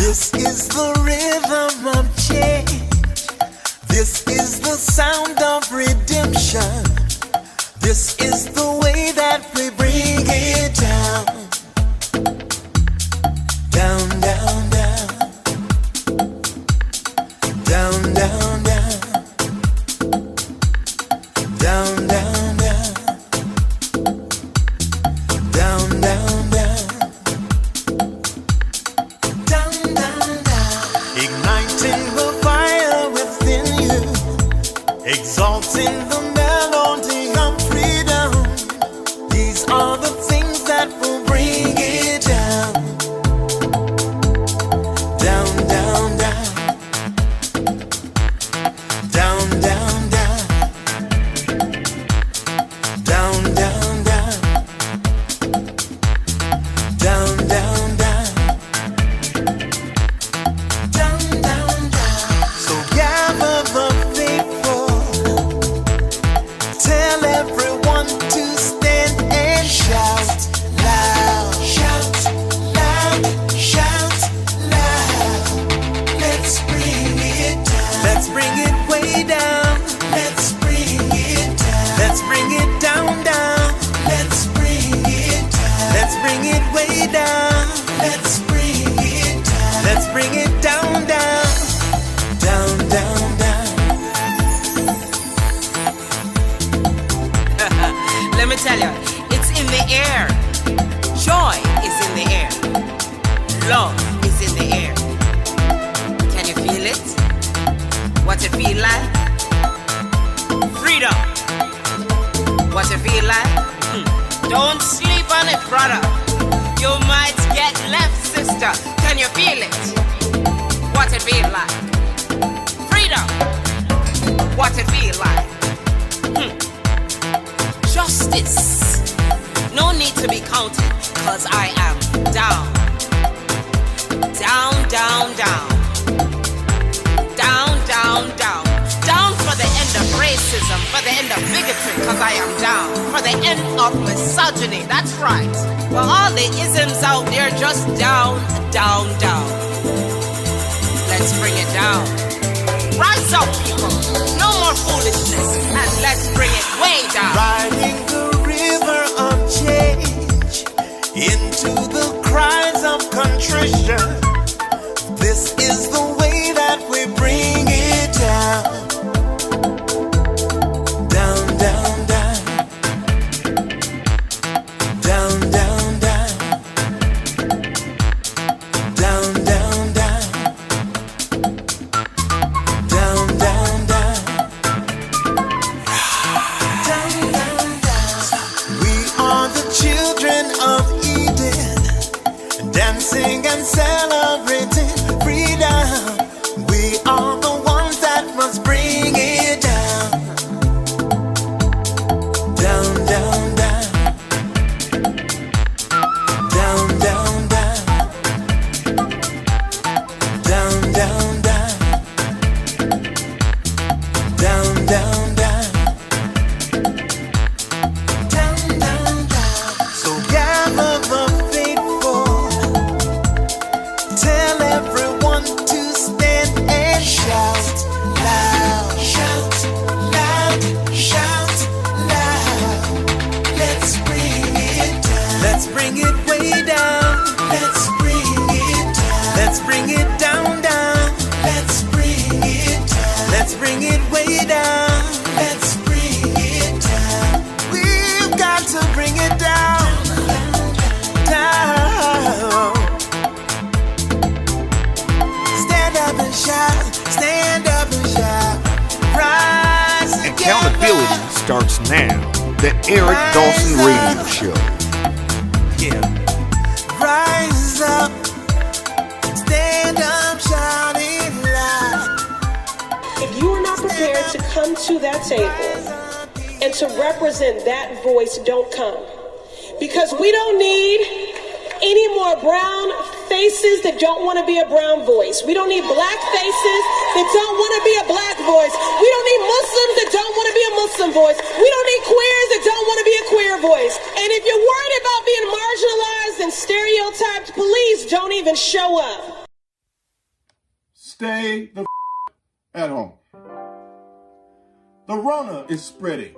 This is the rhythm of change. This is the sound of redemption. This is the way that we bring it down. Down, down, down. Down, down, down. Down, down, down. Down, down, down. Down, down, down. Igniting the fire within you. Exalting the melody of freedom. These are the things that will bring it down. Down, down, down. Down, down, down. Down, down, down. Down, down, down. Down, down, down. So gather the faithful. Tell everyone to stand and shout loud. Shout loud. Shout loud. Let's bring it down. Let's bring it way down. Let's bring it down. Let's bring it down, down. Let's bring it down. Let's bring it way down. Let's bring it down. Let's bring it down, down. Down, down, down. Let me tell you, it's in the air. Joy is in the air. Love is in the air. Can you feel it? What it feel like? Freedom. What it feel like? Don't sleep on it, brother. You might get left, sister. Can you feel it? What it feel like? Freedom. What it feel like? Justice. No need to be counted, cause I am down. Down, down, down. Down, down, down. Down for the end of racism, for the end of bigotry, cause I am down. For the end of misogyny, that's right. For all the isms out there, just down, down, down. Let's bring it down. Rise up, people. No more foolishness, and let's bring it way down. Riding the river of change into the cries of contrition. This is the way that we bring it down. Down, down, down. Down, down, down. Down, down, down. Down, down, down. Down, down, down. We are the children of Eden, dancing and celebrating freedom. We are the ones that must bring it down. Down, down, down. Down, down, down. Down, down, down. Down, down, down. Down, down, down. So gather the faithful. Tell everyone to stand and shout loud. Shout loud. Shout loud. Let's bring it down. Let's bring it way down. Let's bring it down. Let's bring it down, down. Let's bring it down. Let's bring it way down. Let's bring it down. We've got to bring it down. Down. Stand up and shout. Stand up and shout. Rise together. Accountability starts now. The Eric Dawson Radio Show. Yeah. Rise up. Stand up, shout it loud. If you are not prepared to come to that table and to represent that voice, don't come. Because we don't need any more brown faces that don't want to be a brown voice. We don't need black faces that don't want to be a black voice. We don't need Muslims that don't want to be a Muslim voice. We don't need queers that don't want to be a queer voice. And if you're worried about being marginalized and stereotyped, please don't even show up. stay the at home. The Rona is spreading.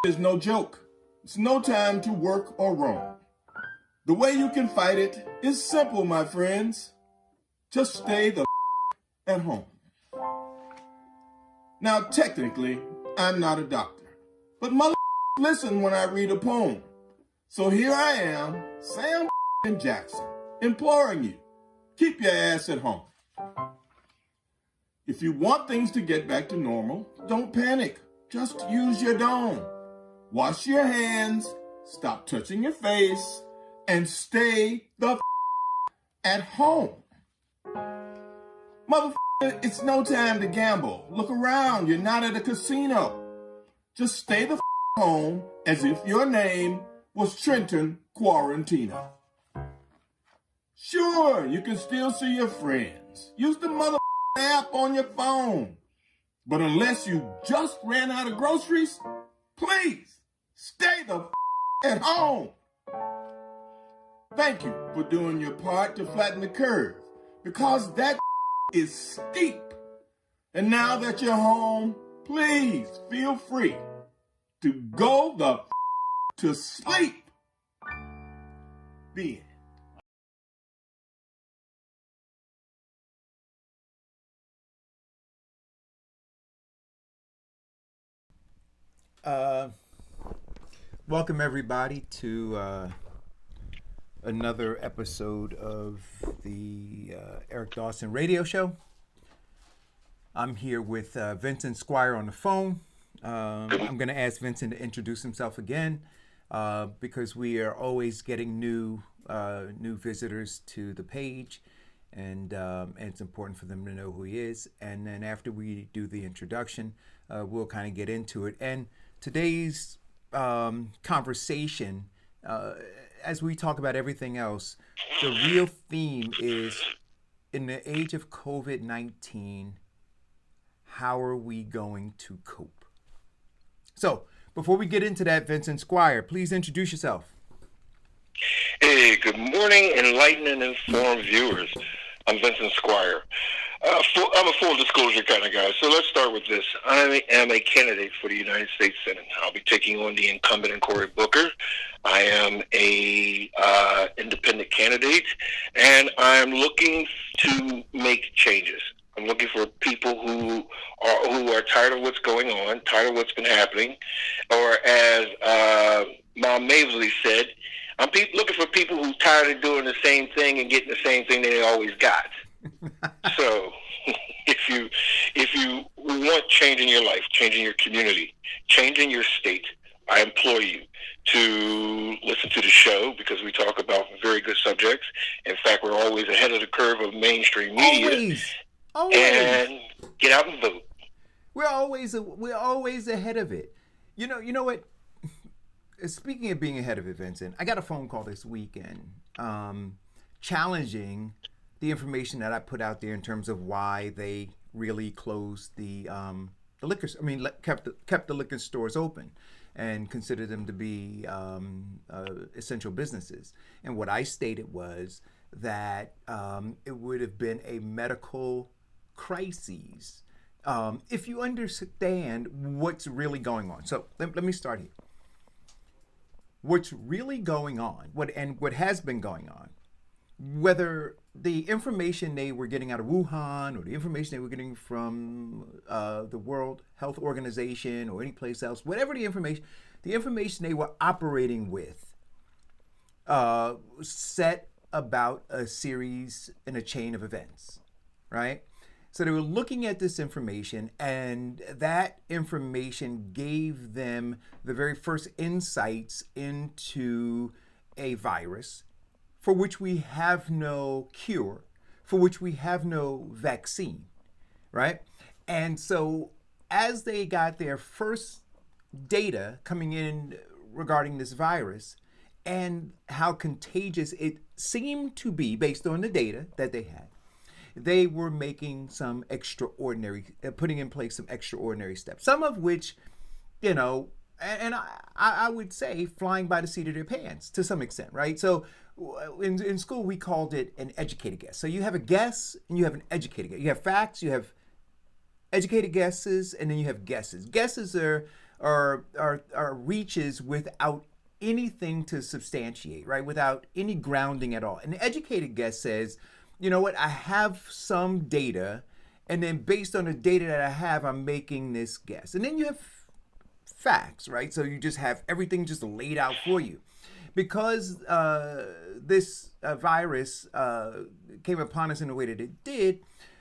This is no joke. It's no time to work or roam. The way you can fight it is simple, my friends. Just stay the at home. Now, technically, I'm not a doctor, but mother listen when I read a poem. So here I am, Sam Jackson, imploring you, keep your ass at home. If you want things to get back to normal, don't panic. Just use your dome. Wash your hands, stop touching your face, and stay the at home. Motherfucker, it's no time to gamble. Look around, you're not at a casino. Just stay the home as if your name was Trenton Quarantino. Sure, you can still see your friends. Use the mother app on your phone. But unless you just ran out of groceries, please stay the at home. Thank you for doing your part to flatten the curve, because that is steep. And now that you're home, please feel free to go the to sleep. Be it. Welcome everybody to another episode of the Eric Dawson Radio Show. I'm here with Vincent Squire on the phone. I'm going to ask Vincent to introduce himself again because we are always getting new visitors to the page, and it's important for them to know who he is. And then after we do the introduction, we'll kind of get into it. And today's conversation, as we talk about everything else, the real theme is, in the age of COVID-19, how are we going to cope? So, before we get into that, Vincent Squire, please introduce yourself. Hey, good morning, enlightened and informed viewers. I'm Vincent Squire. I'm a full disclosure kind of guy, so let's start with this. I am a candidate for the United States Senate. I'll be taking on the incumbent Cory Booker. I am a independent candidate, and I'm looking to make changes. I'm looking for people who are tired of what's going on, tired of what's been happening, or as Mom Maveley said, I'm looking for people who are tired of doing the same thing and getting the same thing they always got. So, if you want change in your life, change in your community, change in your state, I implore you to listen to the show, because we talk about very good subjects. In fact, we're always ahead of the curve of mainstream media. Always. And get out and vote. We're always ahead of it. You know what? Speaking of being ahead of it, Vincent, I got a phone call this weekend challenging the information that I put out there in terms of why they really closed the liquor. I mean, kept the liquor stores open and considered them to be essential businesses. And what I stated was that it would have been a medical crisis if you understand what's really going on. So let me start here. What's really going on, what has been going on, whether the information they were getting out of Wuhan or the information they were getting from the World Health Organization or any place else, whatever the information they were operating with set about a series and a chain of events, right? So they were looking at this information, and that information gave them the very first insights into a virus for which we have no cure, for which we have no vaccine, right? And so as they got their first data coming in regarding this virus and how contagious it seemed to be based on the data that they had, they were making some putting in place some extraordinary steps, some of which, and I would say flying by the seat of their pants to some extent, right? So in school we called it an educated guess. So you have a guess and you have an educated guess. You have facts, you have educated guesses, and then you have guesses. Guesses are reaches without anything to substantiate, right? Without any grounding at all. An educated guess says, you know what, I have some data, and then based on the data that I have, I'm making this guess. And then you have facts, right? So you just have everything just laid out for you. Because this virus came upon us in the way that it did,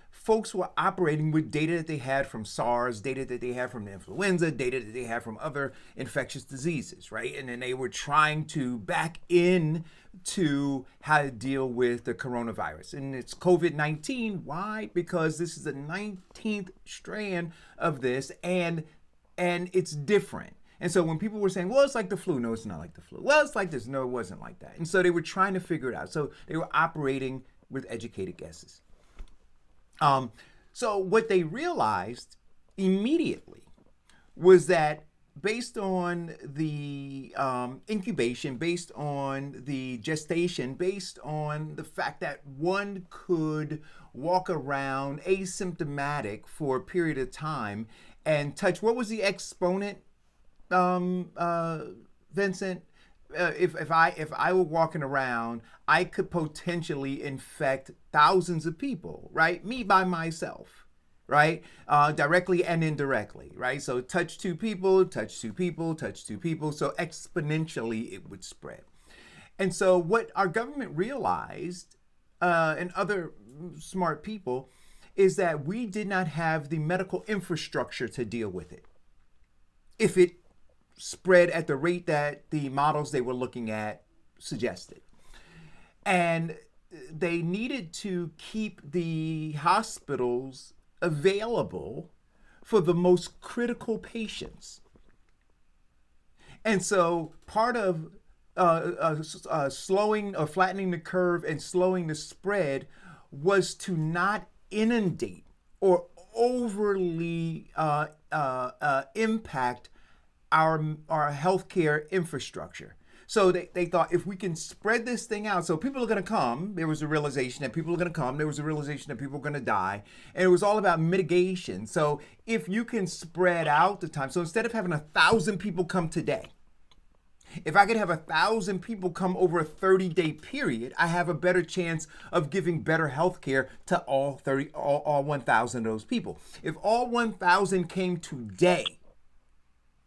folks were operating with data that they had from SARS, data that they had from the influenza, data that they had from other infectious diseases, right? And then they were trying to back in to how to deal with the coronavirus. And it's COVID-19. Why? Because this is the 19th strand of this, and it's different. And so when people were saying, well, it's like the flu, no, it's not like the flu. Well, it's like this, no, it wasn't like that. And so they were trying to figure it out. So they were operating with educated guesses. So what they realized immediately was that based on the incubation, based on the gestation, based on the fact that one could walk around asymptomatic for a period of time and touch, what was the exponent, Vincent? If I were walking around, I could potentially infect thousands of people, right? Me by myself, right? Directly and indirectly, right? So touch two people, touch two people, touch two people. So exponentially it would spread. And so what our government realized, and other smart people, is that we did not have the medical infrastructure to deal with it. If it spread at the rate that the models they were looking at suggested. And they needed to keep the hospitals available for the most critical patients. And so part of slowing or flattening the curve and slowing the spread was to not inundate or overly impact our healthcare infrastructure. So they thought if we can spread this thing out, so people are going to come. There was a realization that people are going to come. There was a realization that people are going to die. And it was all about mitigation. So if you can spread out the time, so instead of having 1,000 people come today, if I could have 1,000 people come over a 30-day period, I have a better chance of giving better health care to all 1,000 of those people. If all 1,000 came today,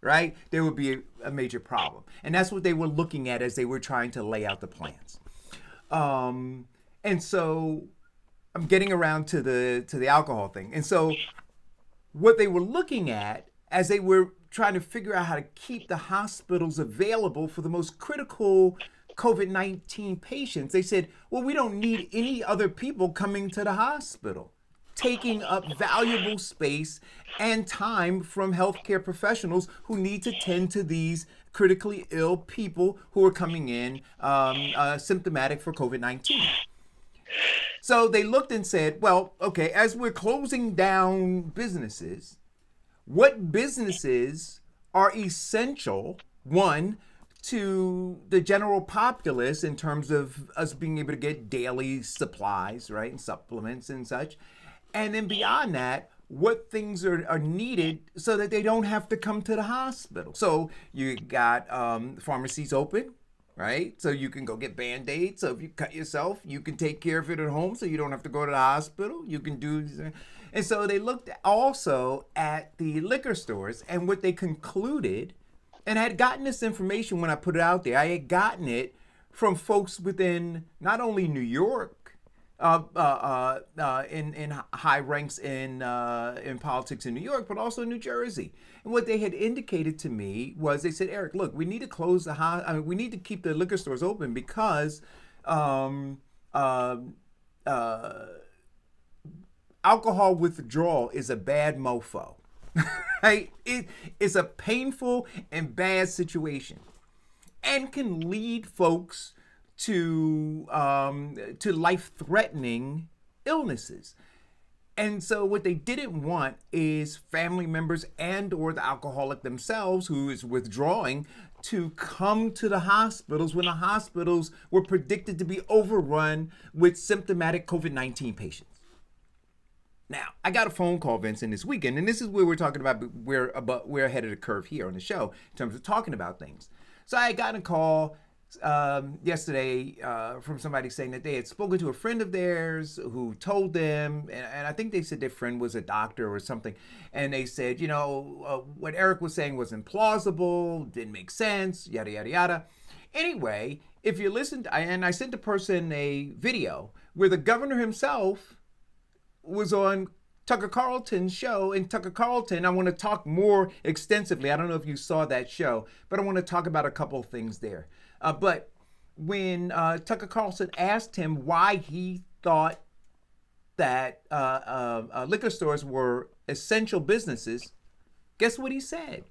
right, there would be a major problem. And that's what they were looking at as they were trying to lay out the plans. And so I'm getting around to the alcohol thing. And so what they were looking at as they were trying to figure out how to keep the hospitals available for the most critical COVID-19 patients, they said, well, we don't need any other people coming to the hospital, taking up valuable space and time from healthcare professionals who need to tend to these critically ill people who are coming in symptomatic for COVID-19. So they looked and said, well, okay, as we're closing down businesses, what businesses are essential, one, to the general populace in terms of us being able to get daily supplies, right, and supplements and such. And then beyond that, what things are needed so that they don't have to come to the hospital. So you got pharmacies open, right? So you can go get Band-Aids. So if you cut yourself, you can take care of it at home so you don't have to go to the hospital. You can do... And so they looked also at the liquor stores, and what they concluded, and I had gotten this information when I put it out there, I had gotten it from folks within not only New York, in high ranks in politics in New York, but also New Jersey. And what they had indicated to me was, they said, Eric, look, we need to close we need to keep the liquor stores open because alcohol withdrawal is a bad mofo, right? It is a painful and bad situation, and can lead folks to life-threatening illnesses. And so what they didn't want is family members and or the alcoholic themselves who is withdrawing to come to the hospitals when the hospitals were predicted to be overrun with symptomatic COVID-19 patients. Now, I got a phone call, Vincent, this weekend, and this is where we're talking about we're ahead of the curve here on the show in terms of talking about things. So I got a call yesterday from somebody saying that they had spoken to a friend of theirs who told them, and I think they said their friend was a doctor or something, and they said, what Eric was saying was implausible, didn't make sense, yada, yada, yada. Anyway, if you listen, and I sent the person a video where the governor himself was on Tucker Carlton's show. And Tucker Carlton, I want to talk more extensively. I don't know if you saw that show, but I want to talk about a couple of things there. But when Tucker Carlson asked him why he thought that liquor stores were essential businesses, guess what he said?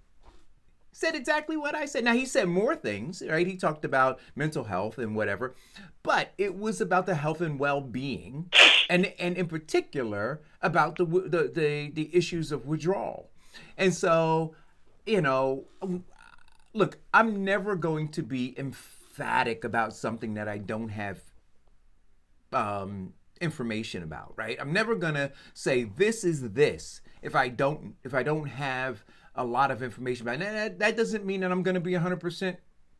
He said exactly what I said. Now, he said more things, right? He talked about mental health and whatever, but it was about the health and well-being, and in particular about the issues of withdrawal. And so, look, I'm never going to be emphatic about something that I don't have information about, right? I'm never gonna say this is this if I don't have a lot of information about it. That doesn't mean that I'm gonna be 100%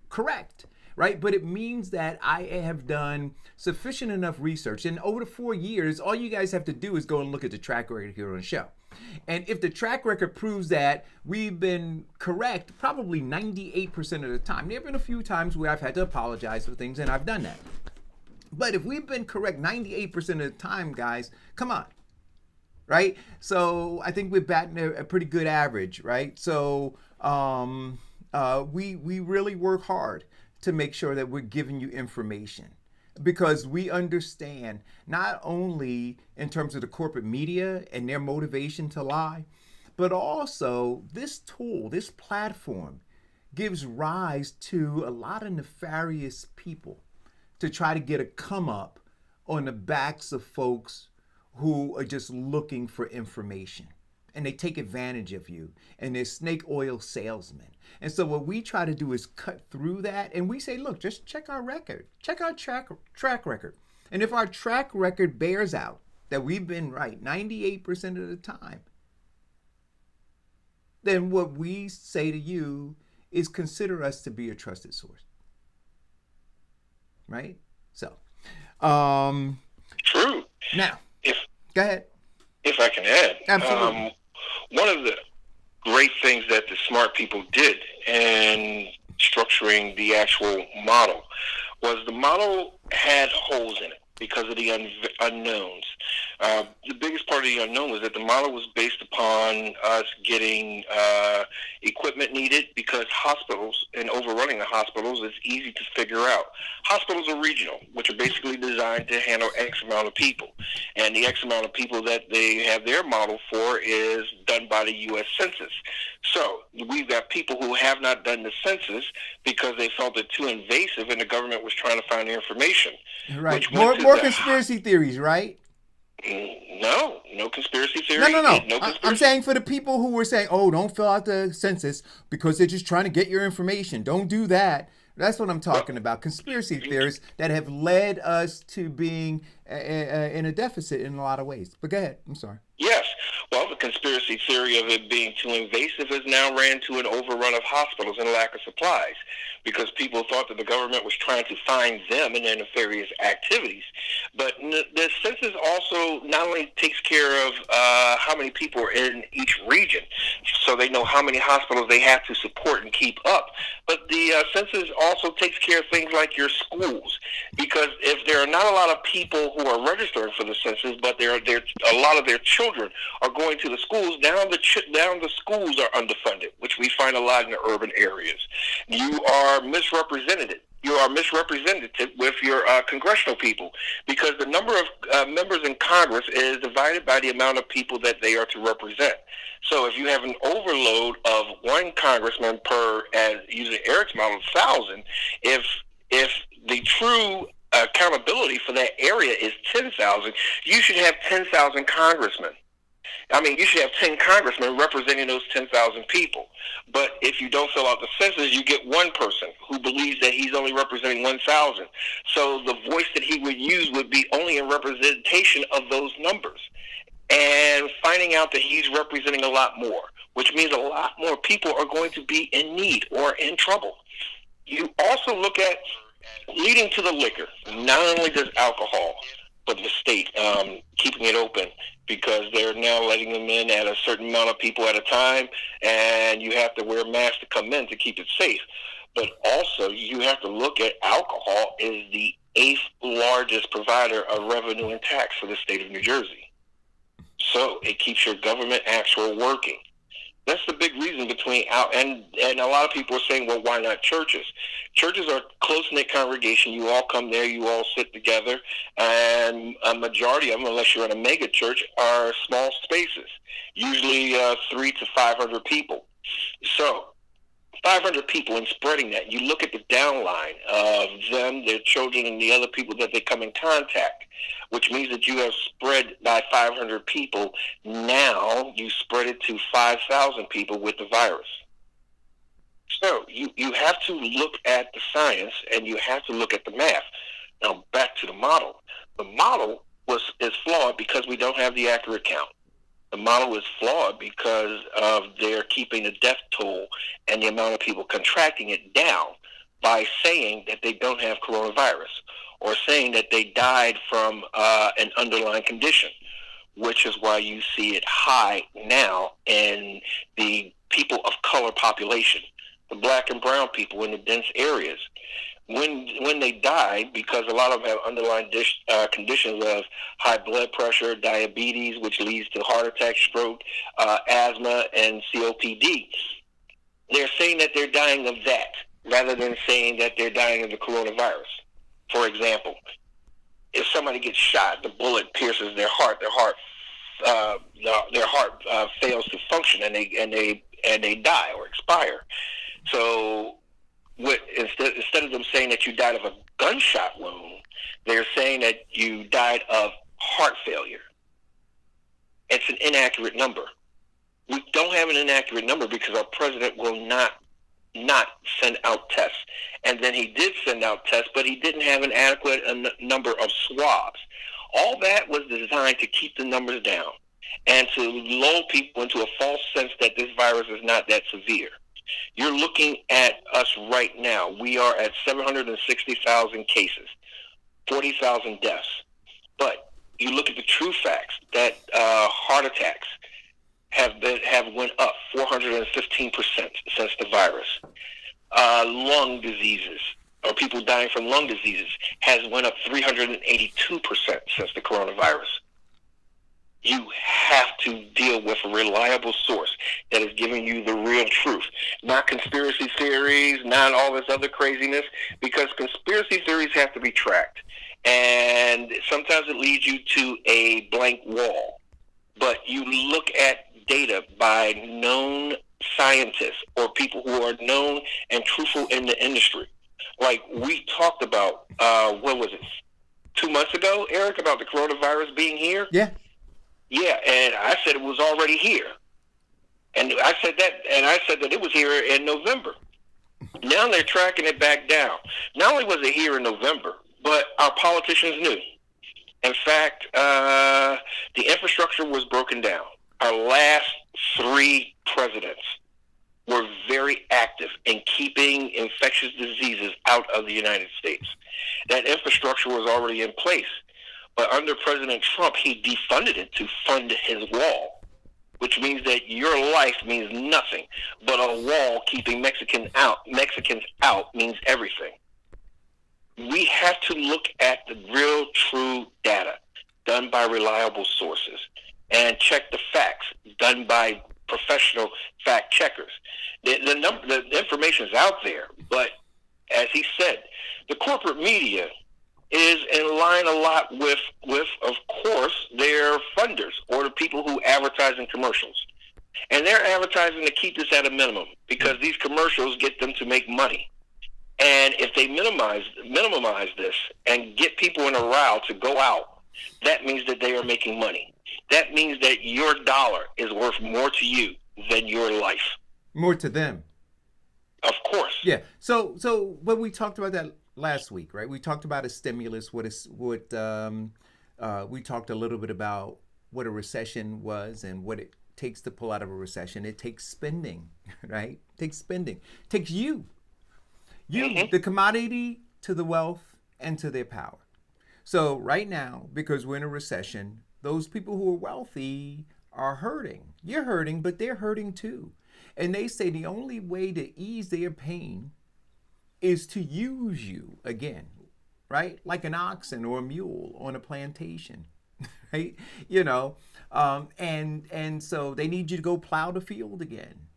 correct, right? But it means that I have done sufficient enough research. And over the 4 years, all you guys have to do is go and look at the track record here on the show. And if the track record proves that we've been correct, probably 98% of the time. There have been a few times where I've had to apologize for things, and I've done that. But if we've been correct 98% of the time, guys, come on, right? So I think we're batting a pretty good average, right? So we really work hard to make sure that we're giving you information, because we understand not only in terms of the corporate media and their motivation to lie, but also this tool, this platform gives rise to a lot of nefarious people to try to get a come up on the backs of folks who are just looking for information. And they take advantage of you, and they're snake oil salesmen. And so what we try to do is cut through that, and we say, look, just check our record, check our track record. And if our track record bears out that we've been right 98% of the time, then what we say to you is consider us to be a trusted source. Right? So, True. Now, go ahead. If I can add, Absolutely. One of the great things that the smart people did in structuring the actual model was the model had holes in it because of the unknowns. The biggest part of the unknown was that the model was based upon us getting equipment needed, because hospitals and overrunning the hospitals is easy to figure out. Hospitals are regional, which are basically designed to handle X amount of people. And the X amount of people that they have their model for is done by the U.S. Census. So we've got people who have not done the census because they felt it too invasive and the government was trying to find the information. Right. More conspiracy theories, right? No conspiracy theory. No. I'm saying for the people who were saying, oh, don't fill out the census because they're just trying to get your information. Don't do that. That's what I'm talking about. Conspiracy theories that have led us to being in a deficit in a lot of ways. But go ahead. I'm sorry. Yes. Well, the conspiracy theory of it being too invasive has now ran to an overrun of hospitals and lack of supplies, because people thought that the government was trying to find them in their nefarious activities. But the census also not only takes care of how many people are in each region, so they know how many hospitals they have to support and keep up, but the census also takes care of things like your schools, because if there are not a lot of people who are registering for the census, but a lot of their children are going to the schools, now the schools are underfunded, which we find a lot in the urban areas. You are misrepresented. You are misrepresented with your congressional people, because the number of members in Congress is divided by the amount of people that they are to represent. So if you have an overload of one congressman per, as using Eric's model, 1,000, if the true accountability for that area is 10,000, you should have 10,000 congressmen. I mean, you should have 10 congressmen representing those 10,000 people. But if you don't fill out the census, you get one person who believes that he's only representing 1,000. So the voice that he would use would be only in representation of those numbers. And finding out that he's representing a lot more, which means a lot more people are going to be in need or in trouble. You also look at leading to the liquor. Not only does alcohol, but the state keeping it open, because they're now letting them in at a certain amount of people at a time, and you have to wear a mask to come in to keep it safe. But also, you have to look at alcohol is the 8th largest provider of revenue and tax for the state of New Jersey. So it keeps your government actual working. That's the big reason between and a lot of people are saying, well, why not churches? Churches are a close-knit congregation. You all come there, you all sit together, and a majority of them, unless you're in a mega church, are small spaces, usually 300 to 500 people. So 500 people and spreading that. You look at the downline of them, their children, and the other people that they come in contact, which means that you have spread by 500 people. Now you spread it to 5,000 people with the virus. So you have to look at the science, and you have to look at the math. Now back to the model. The model is flawed because we don't have the accurate count. The model is flawed because of their keeping the death toll and the amount of people contracting it down by saying that they don't have coronavirus or saying that they died from an underlying condition, which is why you see it high now in the people of color population, the black and brown people in the dense areas. When they died, because a lot of them have underlying conditions of high blood pressure, diabetes, which leads to heart attack, stroke, asthma, and COPD, they're saying that they're dying of that rather than saying that they're dying of the coronavirus. For example, if somebody gets shot, the bullet pierces their heart fails to function, and they die or expire. So instead of them saying that you died of a gunshot wound, they're saying that you died of heart failure. It's an inaccurate number. We don't have an inaccurate number because our president will not send out tests. And then he did send out tests, but he didn't have an adequate number of swabs. All that was designed to keep the numbers down and to lull people into a false sense that this virus is not that severe. You're looking at us right now. We are at 760,000 cases, 40,000 deaths. But you look at the true facts that heart attacks have went up 415% since the virus. Lung diseases, or people dying from lung diseases, has went up 382% since the coronavirus. You have to deal with a reliable source that is giving you the real truth, not conspiracy theories, not all this other craziness, because conspiracy theories have to be tracked. And sometimes it leads you to a blank wall. But you look at data by known scientists or people who are known and truthful in the industry. Like we talked about, 2 months ago, Eric, about the coronavirus being here? Yeah. Yeah, and I said it was already here. And I said that it was here in November. Now they're tracking it back down. Not only was it here in November, but our politicians knew. In fact, the infrastructure was broken down. Our last 3 presidents were very active in keeping infectious diseases out of the United States. That infrastructure was already in place. But under President Trump, he defunded it to fund his wall, which means that your life means nothing, but a wall keeping Mexicans out means everything. We have to look at the real, true data done by reliable sources and check the facts done by professional fact checkers. The information is out there, but as he said, the corporate media is in line a lot with, of course, their funders or the people who advertise in commercials. And they're advertising to keep this at a minimum because these commercials get them to make money. And if they minimize this and get people in a row to go out, that means that they are making money. That means that your dollar is worth more to you than your life. More to them. Of course. Yeah. So when we talked about that last week, right? We talked about a stimulus. We talked a little bit about what a recession was and what it takes to pull out of a recession. It takes spending, right? It takes spending. It takes you, the commodity to the wealth and to their power. So right now, because we're in a recession, those people who are wealthy are hurting. You're hurting, but they're hurting too. And they say the only way to ease their pain is to use you again, right? Like an oxen or a mule on a plantation, right? And so they need you to go plow the field again,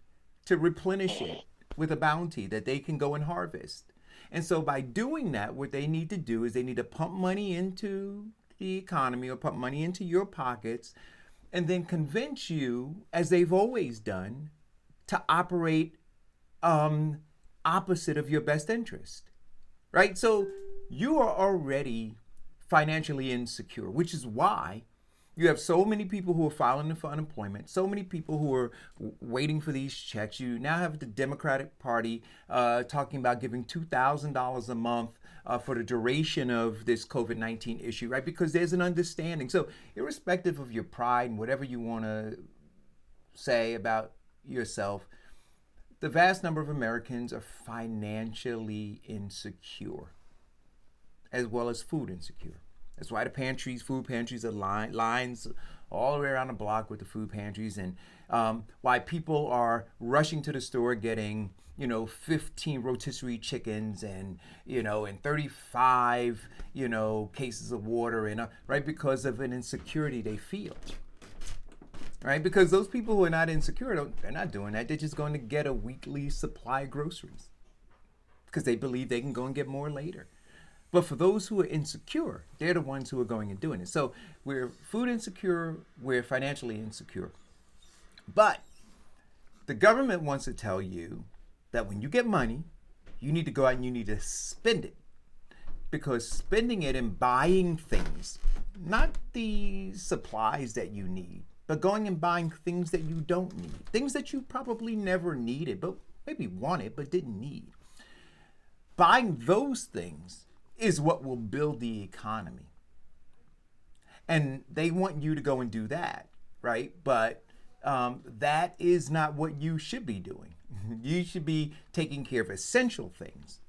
to replenish it with a bounty that they can go and harvest. And so by doing that, what they need to do is they need to pump money into the economy or pump money into your pockets and then convince you, as they've always done, to operate opposite of your best interest, right? So you are already financially insecure, which is why you have so many people who are filing for unemployment, so many people who are waiting for these checks. You now have the Democratic Party talking about giving $2,000 a month for the duration of this COVID-19 issue, right? Because there's an understanding. So irrespective of your pride and whatever you want to say about yourself, the vast number of Americans are financially insecure, as well as food insecure. That's why the food pantries are lines all the way around the block with the food pantries, and why people are rushing to the store getting, 15 rotisserie chickens and 35, cases of water, and right, because of an insecurity they feel. Right? Because those people who are not insecure, they're not doing that. They're just going to get a weekly supply of groceries because they believe they can go and get more later. But for those who are insecure, they're the ones who are going and doing it. So we're food insecure, we're financially insecure. But the government wants to tell you that when you get money, you need to go out and you need to spend it. Because spending it and buying things, not the supplies that you need, but going and buying things that you don't need, things that you probably never needed, but maybe wanted, but didn't need. Buying those things is what will build the economy. And they want you to go and do that, right? But that is not what you should be doing. You should be taking care of essential things.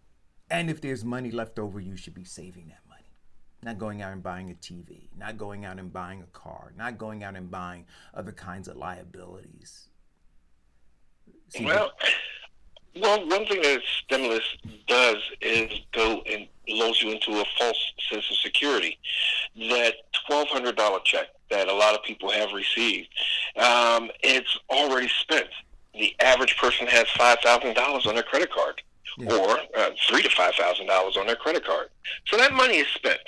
And if there's money left over, you should be saving that money. Not going out and buying a TV, not going out and buying a car, not going out and buying other kinds of liabilities. Well, one thing that stimulus does is go and lulls you into a false sense of security. That $1,200 check that a lot of people have received, it's already spent. The average person has $5,000 on their credit card, or $3,000 to $5,000 on their credit card. So that money is spent.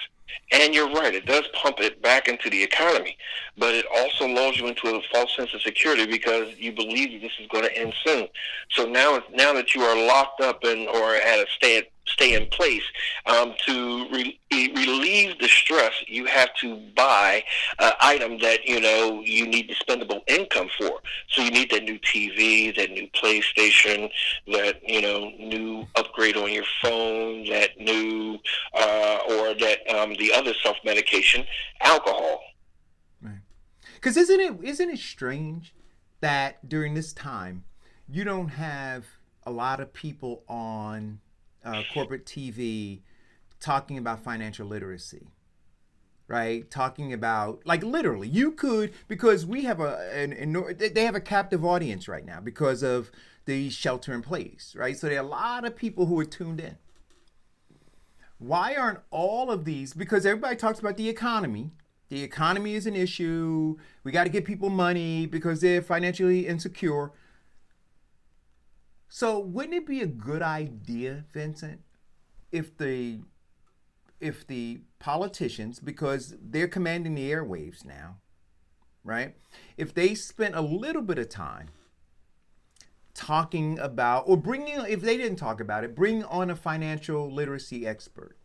And you're right, it does pump it back into the economy, but it also lulls you into a false sense of security because you believe that this is going to end soon. So now that you are locked up or at a stay in place, to relieve the stress, you have to buy an item that you need dispendable income for. So you need that new TV, that new PlayStation, that new upgrade on your phone, that new or that the other self-medication, alcohol. Right. Because isn't it strange that during this time you don't have a lot of people on corporate TV talking about financial literacy, right? Talking about, like, literally, you could, because we have they have a captive audience right now because of the shelter in place, right? So there are a lot of people who are tuned in. Why aren't all of these, because everybody talks about the economy. The economy is an issue. We got to give people money because they're financially insecure. So wouldn't it be a good idea, Vincent, if the politicians, because they're commanding the airwaves now, right? If they spent a little bit of time talking about, or bringing, if they didn't talk about it, bring on a financial literacy expert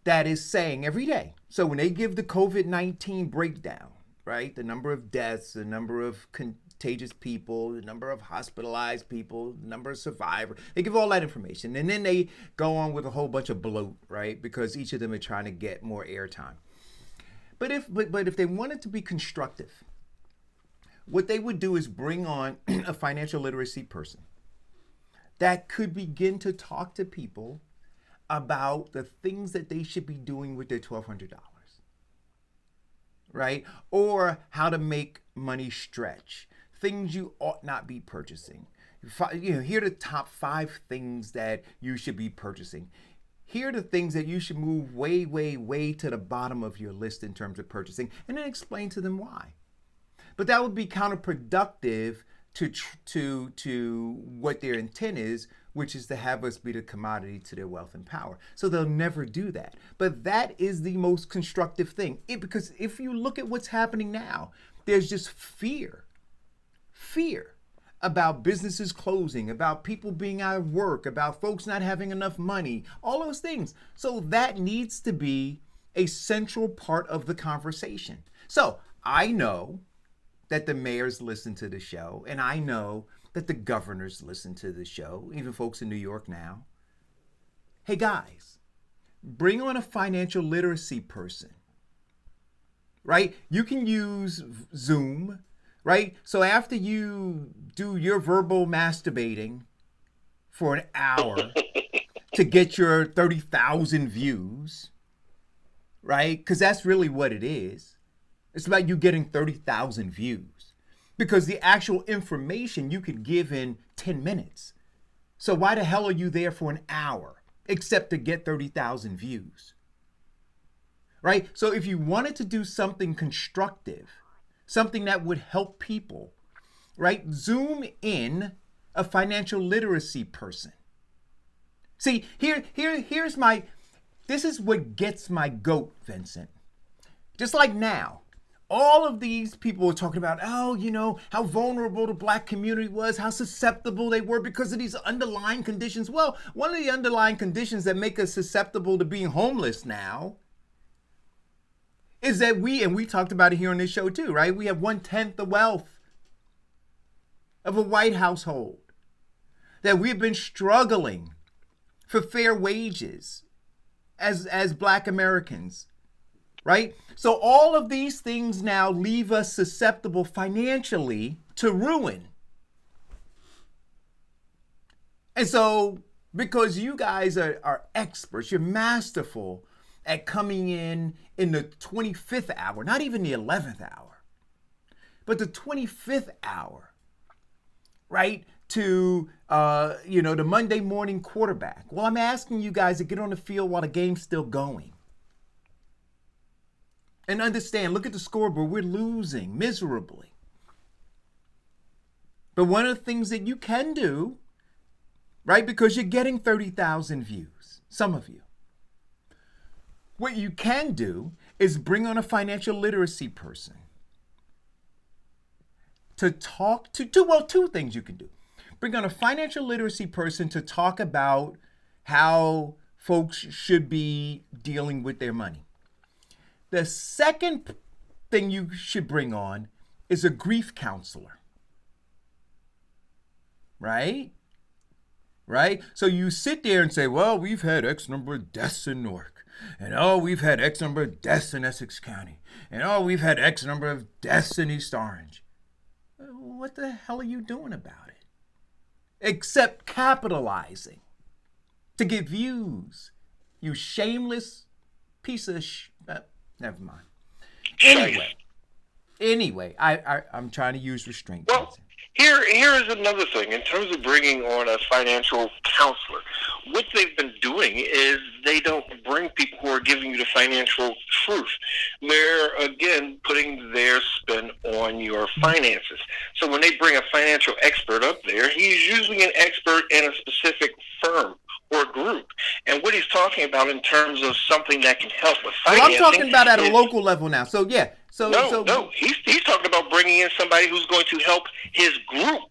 that is saying every day. So when they give the COVID-19 breakdown, right, the number of deaths, the number of contagious people, the number of hospitalized people, the number of survivors, they give all that information. And then they go on with a whole bunch of bloat, right, because each of them are trying to get more airtime. But if they wanted to be constructive, what they would do is bring on a financial literacy person that could begin to talk to people about the things that they should be doing with their $1,200, right? Or how to make money stretch, things you ought not be purchasing. Here are the top 5 things that you should be purchasing. Here are the things that you should move way, way, way to the bottom of your list in terms of purchasing, and then explain to them why. But that would be counterproductive to what their intent is, which is to have us be the commodity to their wealth and power. So they'll never do that. But that is the most constructive thing. Because if you look at what's happening now, there's just fear about businesses closing, about people being out of work, about folks not having enough money, all those things. So that needs to be a central part of the conversation. So I know that the mayors listen to the show, and I know that the governors listen to the show, even folks in New York now. Hey guys, bring on a financial literacy person, right? You can use Zoom, right? So after you do your verbal masturbating for an hour to get your 30,000 views, right? Because that's really what it is. It's about you getting 30,000 views, because the actual information you could give in 10 minutes. So why the hell are you there for an hour except to get 30,000 views? Right? So if you wanted to do something constructive, something that would help people, right? Zoom in a financial literacy person. See, this is what gets my goat, Vincent. Just like now, all of these people were talking about, how vulnerable the Black community was, how susceptible they were because of these underlying conditions. Well, one of the underlying conditions that make us susceptible to being homeless now is that we talked about it here on this show too, right? We have 1/10 the wealth of a white household, that we've been struggling for fair wages as Black Americans. Right? So all of these things now leave us susceptible financially to ruin. And so, because you guys are experts, you're masterful at coming in the 25th hour, not even the 11th hour, but the 25th hour, right? To, the Monday morning quarterback. Well, I'm asking you guys to get on the field while the game's still going. And understand, look at the scoreboard, we're losing miserably. But one of the things that you can do, right, because you're getting 30,000 views, some of you, what you can do is bring on a financial literacy person to talk to, two things you can do. Bring on a financial literacy person to talk about how folks should be dealing with their money. The second thing you should bring on is a grief counselor, right? Right? So you sit there and say, well, we've had X number of deaths in Newark, and we've had X number of deaths in Essex County, and we've had X number of deaths in East Orange. What the hell are you doing about it? Except capitalizing to get views. You shameless piece of never mind. Anyway, I'm trying to use restraint. Well, here is another thing. In terms of bringing on a financial counselor, what they've been doing is they don't bring people who are giving you the financial truth. They're, again, putting their spin on your finances. So when they bring a financial expert up there, he's usually an expert in a specific firm or group. And what he's talking about in terms of something that can help with financing. Well, I'm talking about at a local level now. So, yeah. No. He's talking about bringing in somebody who's going to help his group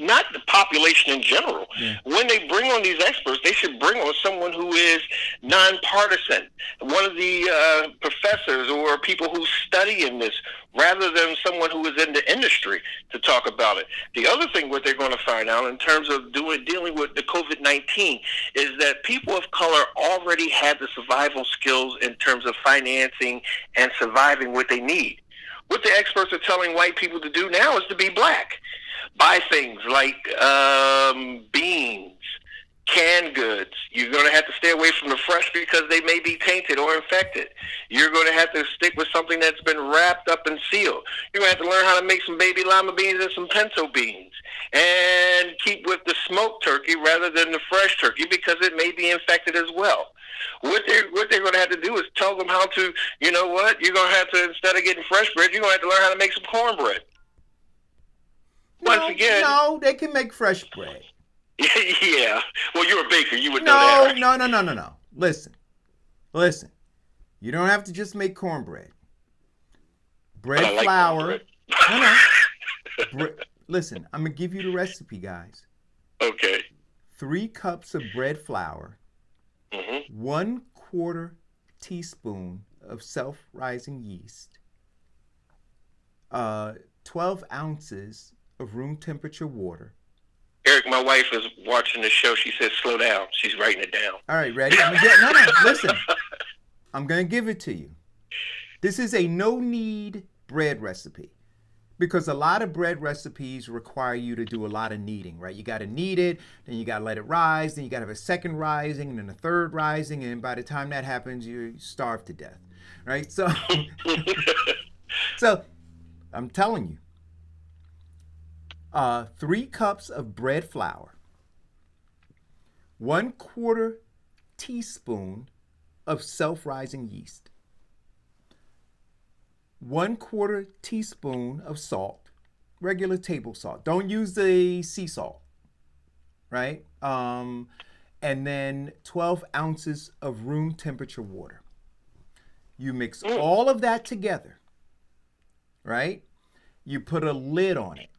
not the population in general. Yeah. When they bring on these experts, they should bring on someone who is nonpartisan, one of the professors or people who study in this, rather than someone who is in the industry to talk about it. The other thing what they're going to find out in terms of dealing with the COVID-19 is that people of color already have the survival skills in terms of financing and surviving what they need. What the experts are telling white people to do now is to be black. Buy things like beans, canned goods. You're going to have to stay away from the fresh because they may be tainted or infected. You're going to have to stick with something that's been wrapped up and sealed. You're going to have to learn how to make some baby lima beans and some pinto beans. And keep with the smoked turkey rather than the fresh turkey because it may be infected as well. What they're going to have to do is tell them how to, you know what, you're going to have to, instead of getting fresh bread, you're going to have to learn how to make some cornbread. Once again. No, they can make fresh bread. Yeah. Well, you're a baker. You would know that. Right? No. Listen. You don't have to just make cornbread. Bread I like flour. cornbread. Listen, I'm going to give you the recipe, guys. Okay. 3 cups of bread flour. Mm-hmm. 1/4 teaspoon of self-rising yeast. 12 ounces of room temperature water. Eric, my wife is watching the show. She says, slow down. She's writing it down. All right, ready? Listen. I'm going to give it to you. This is a no-knead bread recipe because a lot of bread recipes require you to do a lot of kneading, right? You got to knead it, then you got to let it rise, then you got to have a second rising, and then a third rising, and by the time that happens, you starve to death, right? So, so I'm telling you, 3 cups of bread flour, 1/4 teaspoon of self-rising yeast, 1/4 teaspoon of salt, regular table salt. Don't use the sea salt, right? And then 12 ounces of room temperature water. You mix all of that together, right? You put a lid on it.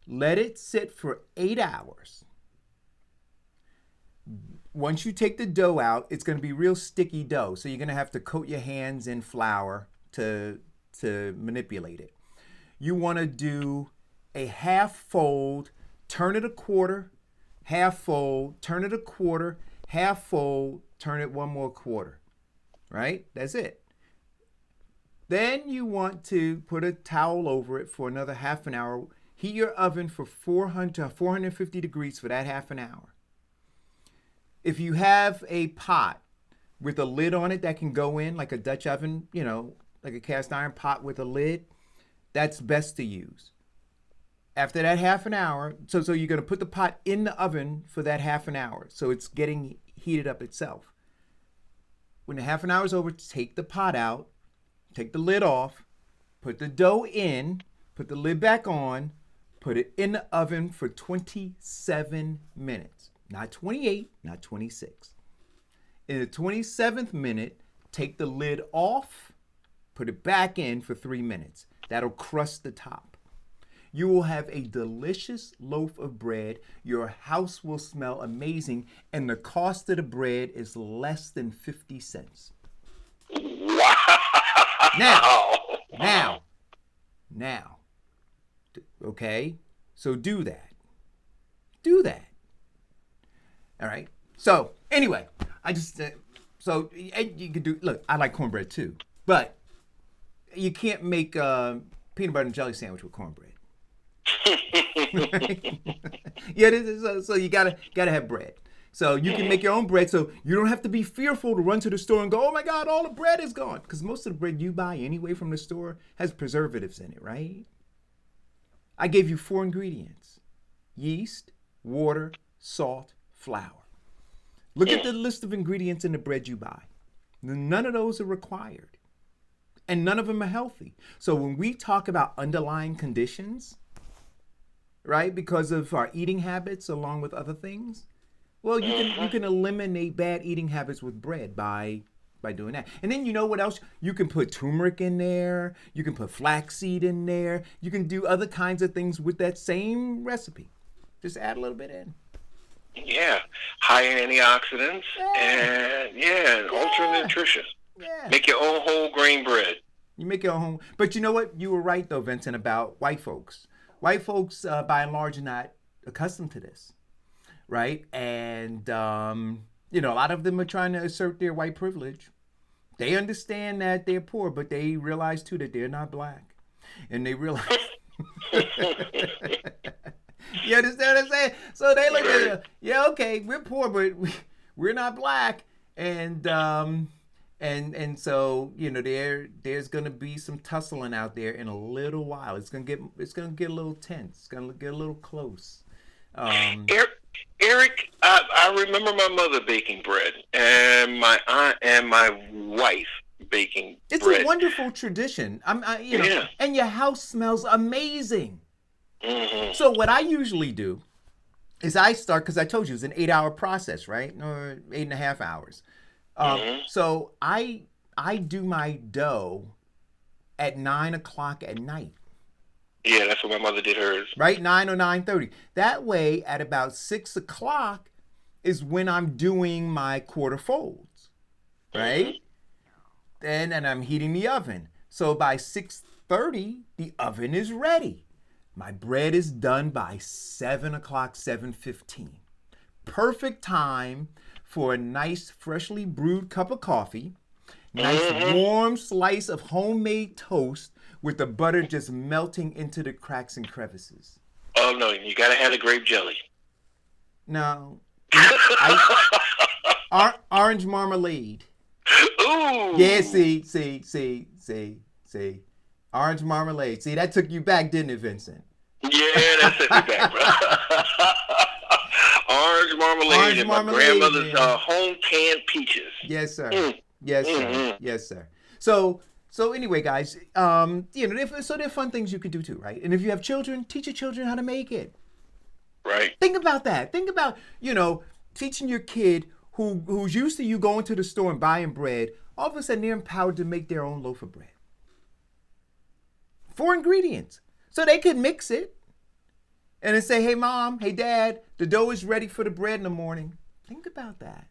Let it sit for 8 hours. Once you take the dough out, it's going to be real sticky dough. So you're going to have to coat your hands in flour to manipulate it. You want to do a half fold, turn it a quarter, half fold, turn it a quarter, half fold, turn it one more quarter. Right? That's it. Then you want to put a towel over it for another half an hour. Heat your oven for 400 to 450 degrees for that half an hour. If you have a pot with a lid on it that can go in, like a Dutch oven, you know, like a cast iron pot with a lid, that's best to use. After that half an hour, so you're going to put the pot in the oven for that half an hour. So it's getting heated up itself. When the half an hour is over, take the pot out, take the lid off, put the dough in, put the lid back on, put it in the oven for 27 minutes. Not 28, not 26. In the 27th minute, take the lid off, put it back in for 3 minutes. That'll crust the top. You will have a delicious loaf of bread. Your house will smell amazing, and the cost of the bread is less than 50 cents. Wow. Now. Okay? So do that. Do that. All right? So, anyway, I just, so you can do, look, I like cornbread too, but you can't make a peanut butter and jelly sandwich with cornbread. Yeah, so you gotta have bread. So you can make your own bread, so you don't have to be fearful to run to the store and go, oh my God, all the bread is gone. Because most of the bread you buy anyway from the store has preservatives in it, right? I gave you 4 ingredients: yeast, water, salt, flour. Look at the list of ingredients in the bread you buy. None of those are required. And none of them are healthy. So when we talk about underlying conditions, right, because of our eating habits along with other things, well, you can eliminate bad eating habits with bread by doing that. And then you know what else? You can put turmeric in there. You can put flaxseed in there. You can do other kinds of things with that same recipe. Just add a little bit in. Yeah, high in antioxidants and ultra nutritious. Yeah. Make your own whole grain bread. You make your own. But you know what? You were right, though, Vincent, about white folks. White folks, by and large, are not accustomed to this, right? And, a lot of them are trying to assert their white privilege. They understand that they're poor, but they realize, too, that they're not black. And they realize... You understand what I'm saying? So they look at it, yeah, okay, we're poor, but we're not black. And so, there's gonna be some tussling out there in a little while. It's gonna get a little tense. It's gonna get a little close. Eric, I remember my mother baking bread and my aunt and my wife baking bread. It's a wonderful tradition. And your house smells amazing. Mm-hmm. So what I usually do is I start, because I told you it's an 8-hour process, right? Or 8.5 hours. So I do my dough at 9 o'clock at night. Yeah, that's what my mother did hers. Right, 9 or 9:30. That way, at about 6 o'clock is when I'm doing my quarter folds, right? And I'm heating the oven. So by 6:30, the oven is ready. My bread is done by 7 o'clock, 7:15. Perfect time for a nice, freshly brewed cup of coffee, nice warm slice of homemade toast with the butter just melting into the cracks and crevices. Oh, no, you got to have the grape jelly. No. Orange marmalade. Ooh. Yeah, see. Orange marmalade. See, that took you back, didn't it, Vincent? Yeah, that took me back, bro. Orange marmalade and my grandmother's home canned peaches. Yes, sir. Yes, sir. Yes, sir. So anyway, guys, so there are fun things you can do too, right? And if you have children, teach your children how to make it. Right. Think about that. Think about, teaching your kid who's used to you going to the store and buying bread, all of a sudden they're empowered to make their own loaf of bread. 4 ingredients. So they could mix it and then say, hey, Mom, hey, Dad, the dough is ready for the bread in the morning. Think about that.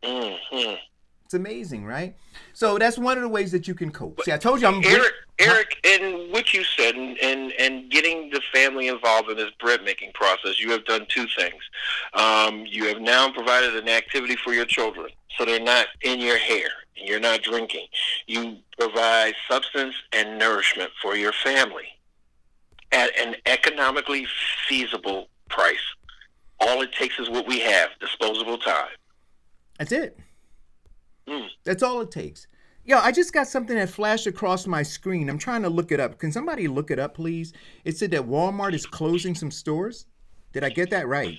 Mm-hmm. It's amazing, right? So that's one of the ways that you can cope. See, I told you I'm... Eric, in what you said and getting the family involved in this bread making process, you have done 2 things. You have now provided an activity for your children, so they're not in your hair and you're not drinking. You provide substance and nourishment for your family at an economically feasible price. All it takes is what we have, disposable time. That's it. That's all it takes. Yo, I just got something that flashed across my screen. I'm trying to look it up. Can somebody look it up, please? It said that Walmart is closing some stores. Did I get that right?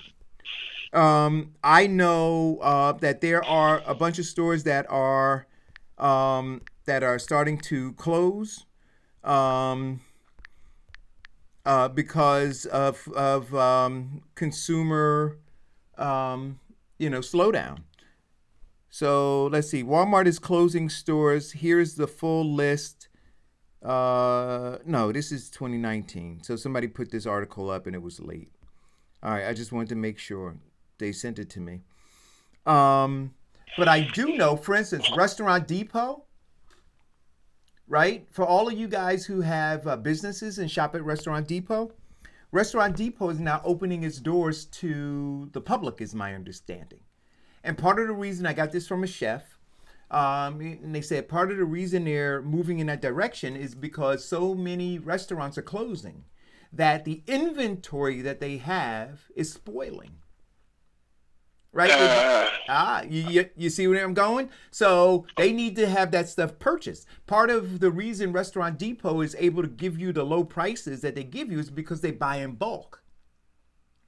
I know that there are a bunch of stores that are starting to close because of consumer slowdown. So let's see. Walmart is closing stores. Here's the full list. No, this is 2019. So somebody put this article up and it was late. All right, I just wanted to make sure they sent it to me. But I do know, for instance, Restaurant Depot, right? For all of you guys who have businesses and shop at Restaurant Depot is now opening its doors to the public, is my understanding. And part of the reason, I got this from a chef, and they said part of the reason they're moving in that direction is because so many restaurants are closing that the inventory that they have is spoiling. Right? You see where I'm going? So they need to have that stuff purchased. Part of the reason Restaurant Depot is able to give you the low prices that they give you is because they buy in bulk.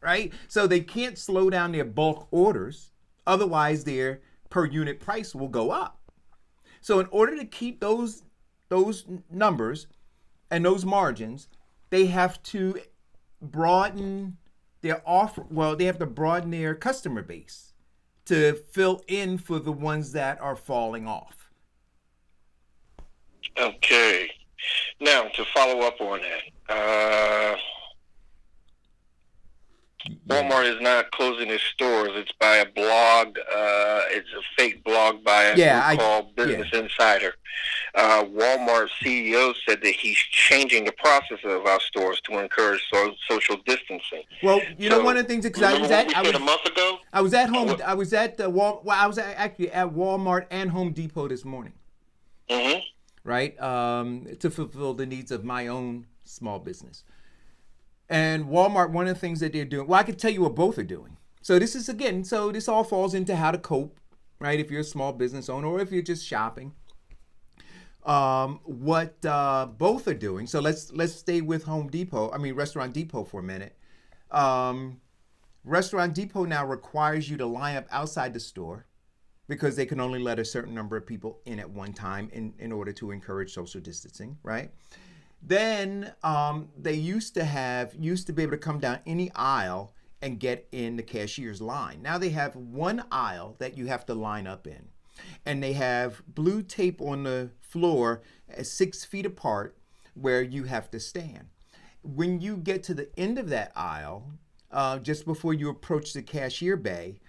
Right? So they can't slow down their bulk orders. Otherwise, their per unit price will go up. So in order to keep those numbers and those margins, they have to broaden their offer. Well, they have to broaden their customer base to fill in for the ones that are falling off. Okay. Now, to follow up on that, Walmart is not closing its stores. It's by a blog. It's a fake blog by a group called Business Insider. Walmart CEO said that he's changing the process of our stores to encourage social distancing. Well, you know, one of the things because I was a month ago. I was at home. I was at the I was actually at Walmart and Home Depot this morning. Mm-hmm. Right, to fulfill the needs of my own small business. And Walmart, one of the things that they're doing, well, I can tell you what both are doing. So this is, again, so this all falls into how to cope, right? If you're a small business owner or if you're just shopping. What both are doing, so let's stay with Restaurant Depot for a minute. Restaurant Depot now requires you to line up outside the store because they can only let a certain number of people in at one time in order to encourage social distancing, right? Then they used to be able to come down any aisle and get in the cashier's line. Now they have one aisle that you have to line up in. And they have blue tape on the floor 6 feet apart where you have to stand. When you get to the end of that aisle, just before you approach the cashier bay,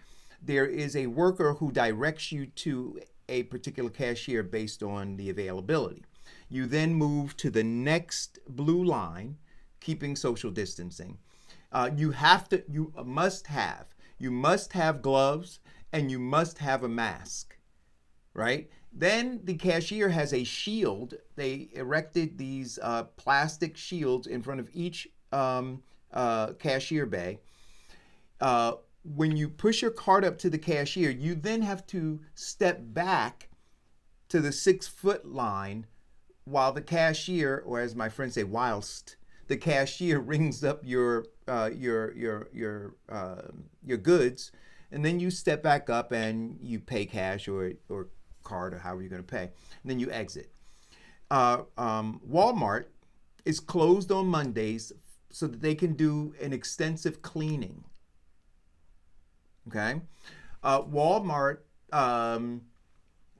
there is a worker who directs you to a particular cashier based on the availability. You then move to the next blue line, keeping social distancing. You must have gloves and you must have a mask, right? Then the cashier has a shield. They erected these plastic shields in front of each cashier bay. When you push your cart up to the cashier, you then have to step back to the 6 foot line while the cashier, or as my friends say, whilst the cashier rings up your goods, and then you step back up and you pay cash or card or however you're going to pay, and then you exit. Walmart is closed on Mondays so that they can do an extensive cleaning. Okay, Walmart,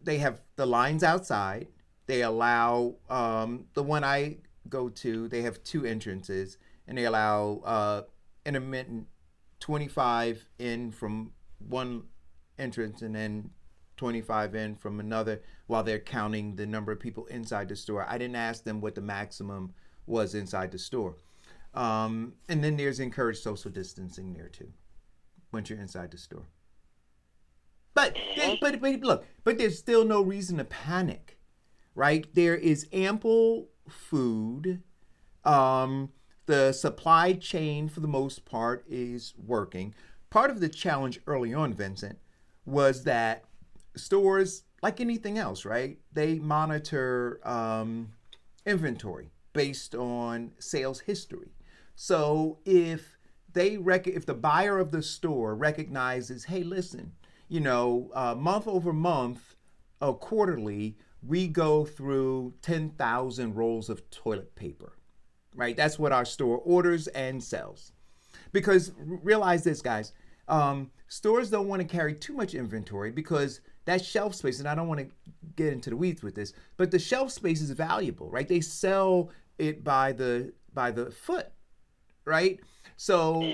they have the lines outside. They allow, the one I go to, they have 2 entrances, and they allow intermittent 25 in from one entrance and then 25 in from another while they're counting the number of people inside the store. I didn't ask them what the maximum was inside the store. And then there's encouraged social distancing there too, once you're inside the store. But look, there's still no reason to panic. Right? There is ample food. The supply chain, for the most part, is working. Part of the challenge early on, Vincent, was that stores, like anything else, right? They monitor inventory based on sales history. So if the buyer of the store recognizes, hey, listen, month over month, quarterly, we go through 10,000 rolls of toilet paper, right? That's what our store orders and sells. Because realize this, guys, stores don't want to carry too much inventory because that shelf space, and I don't want to get into the weeds with this, but the shelf space is valuable, right? They sell it by the foot, right? So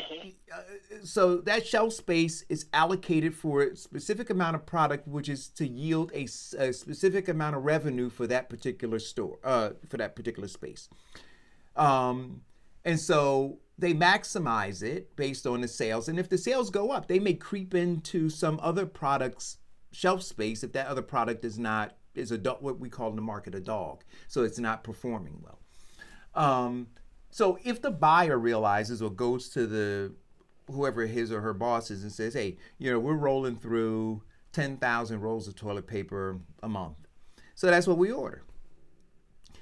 that shelf space is allocated for a specific amount of product, which is to yield a specific amount of revenue for that particular store, for that particular space. And so they maximize it based on the sales. And if the sales go up, they may creep into some other product's shelf space if that other product is what we call in the market a dog. So it's not performing well. So if the buyer realizes or goes to whoever his or her boss is and says, hey, we're rolling through 10,000 rolls of toilet paper a month. So that's what we order.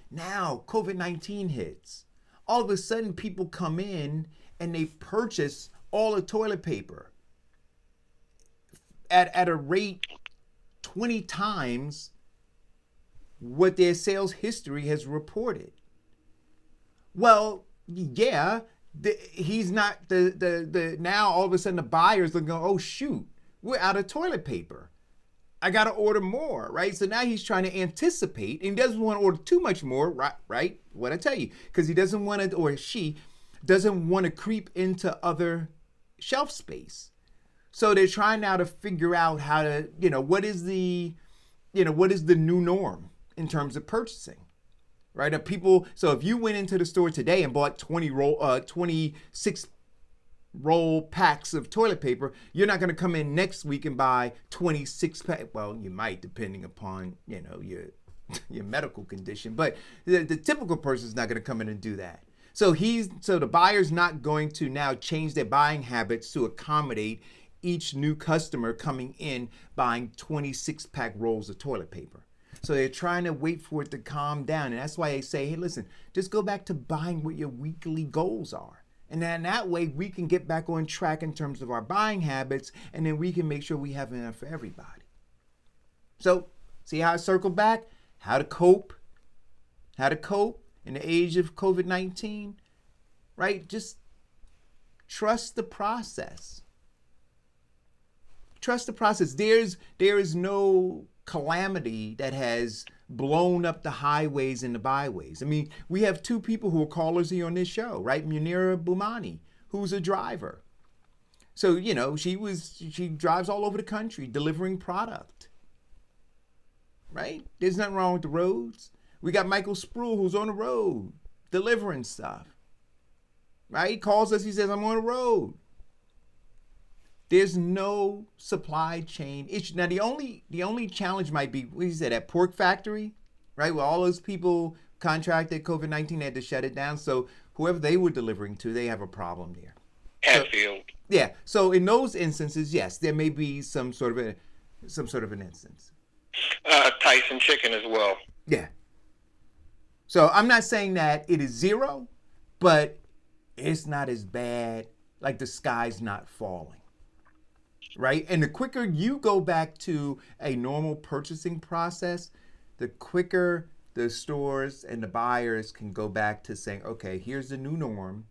Now COVID-19 hits. All of a sudden people come in and they purchase all the toilet paper at a rate 20 times what their sales history has reported. Well, yeah, he's not now all of a sudden the buyers are going, oh shoot, we're out of toilet paper. I got to order more, right? So now he's trying to anticipate, and he doesn't want to order too much more, right? What I tell you, because he doesn't want to, or she doesn't want to creep into other shelf space. So they're trying now to figure out how to, what is the new norm in terms of purchasing, right? So if you went into the store today and bought 26 roll packs of toilet paper, you're not going to come in next week and buy 26 packs. Well, you might, depending upon, your medical condition, but the typical person is not going to come in and do that. So the buyer's not going to now change their buying habits to accommodate each new customer coming in buying 26-pack rolls of toilet paper. So they're trying to wait for it to calm down. And that's why they say, hey, listen, just go back to buying what your weekly goals are. And then that way we can get back on track in terms of our buying habits, and then we can make sure we have enough for everybody. So see how I circle back? How to cope in the age of COVID-19, right? Just trust the process. Trust the process. There is no calamity that has blown up the highways and the byways. I mean, we have two people who are callers here on this show, right? Munira Boumani, who's a driver. So, she drives all over the country delivering product, right? There's nothing wrong with the roads. We got Michael Spruill, who's on the road delivering stuff, right? He calls us, he says, I'm on the road. There's no supply chain issue. Now, the only challenge might be, what you said, that pork factory, right? Where all those people contracted COVID-19, they had to shut it down. So whoever they were delivering to, they have a problem there. Hatfield. Yeah. So in those instances, yes, there may be some sort of an instance. Tyson chicken as well. Yeah. So I'm not saying that it is zero, but it's not as bad. Like the sky's not falling. Right? And the quicker you go back to a normal purchasing process, the quicker the stores and the buyers can go back to saying, okay, here's the new norm,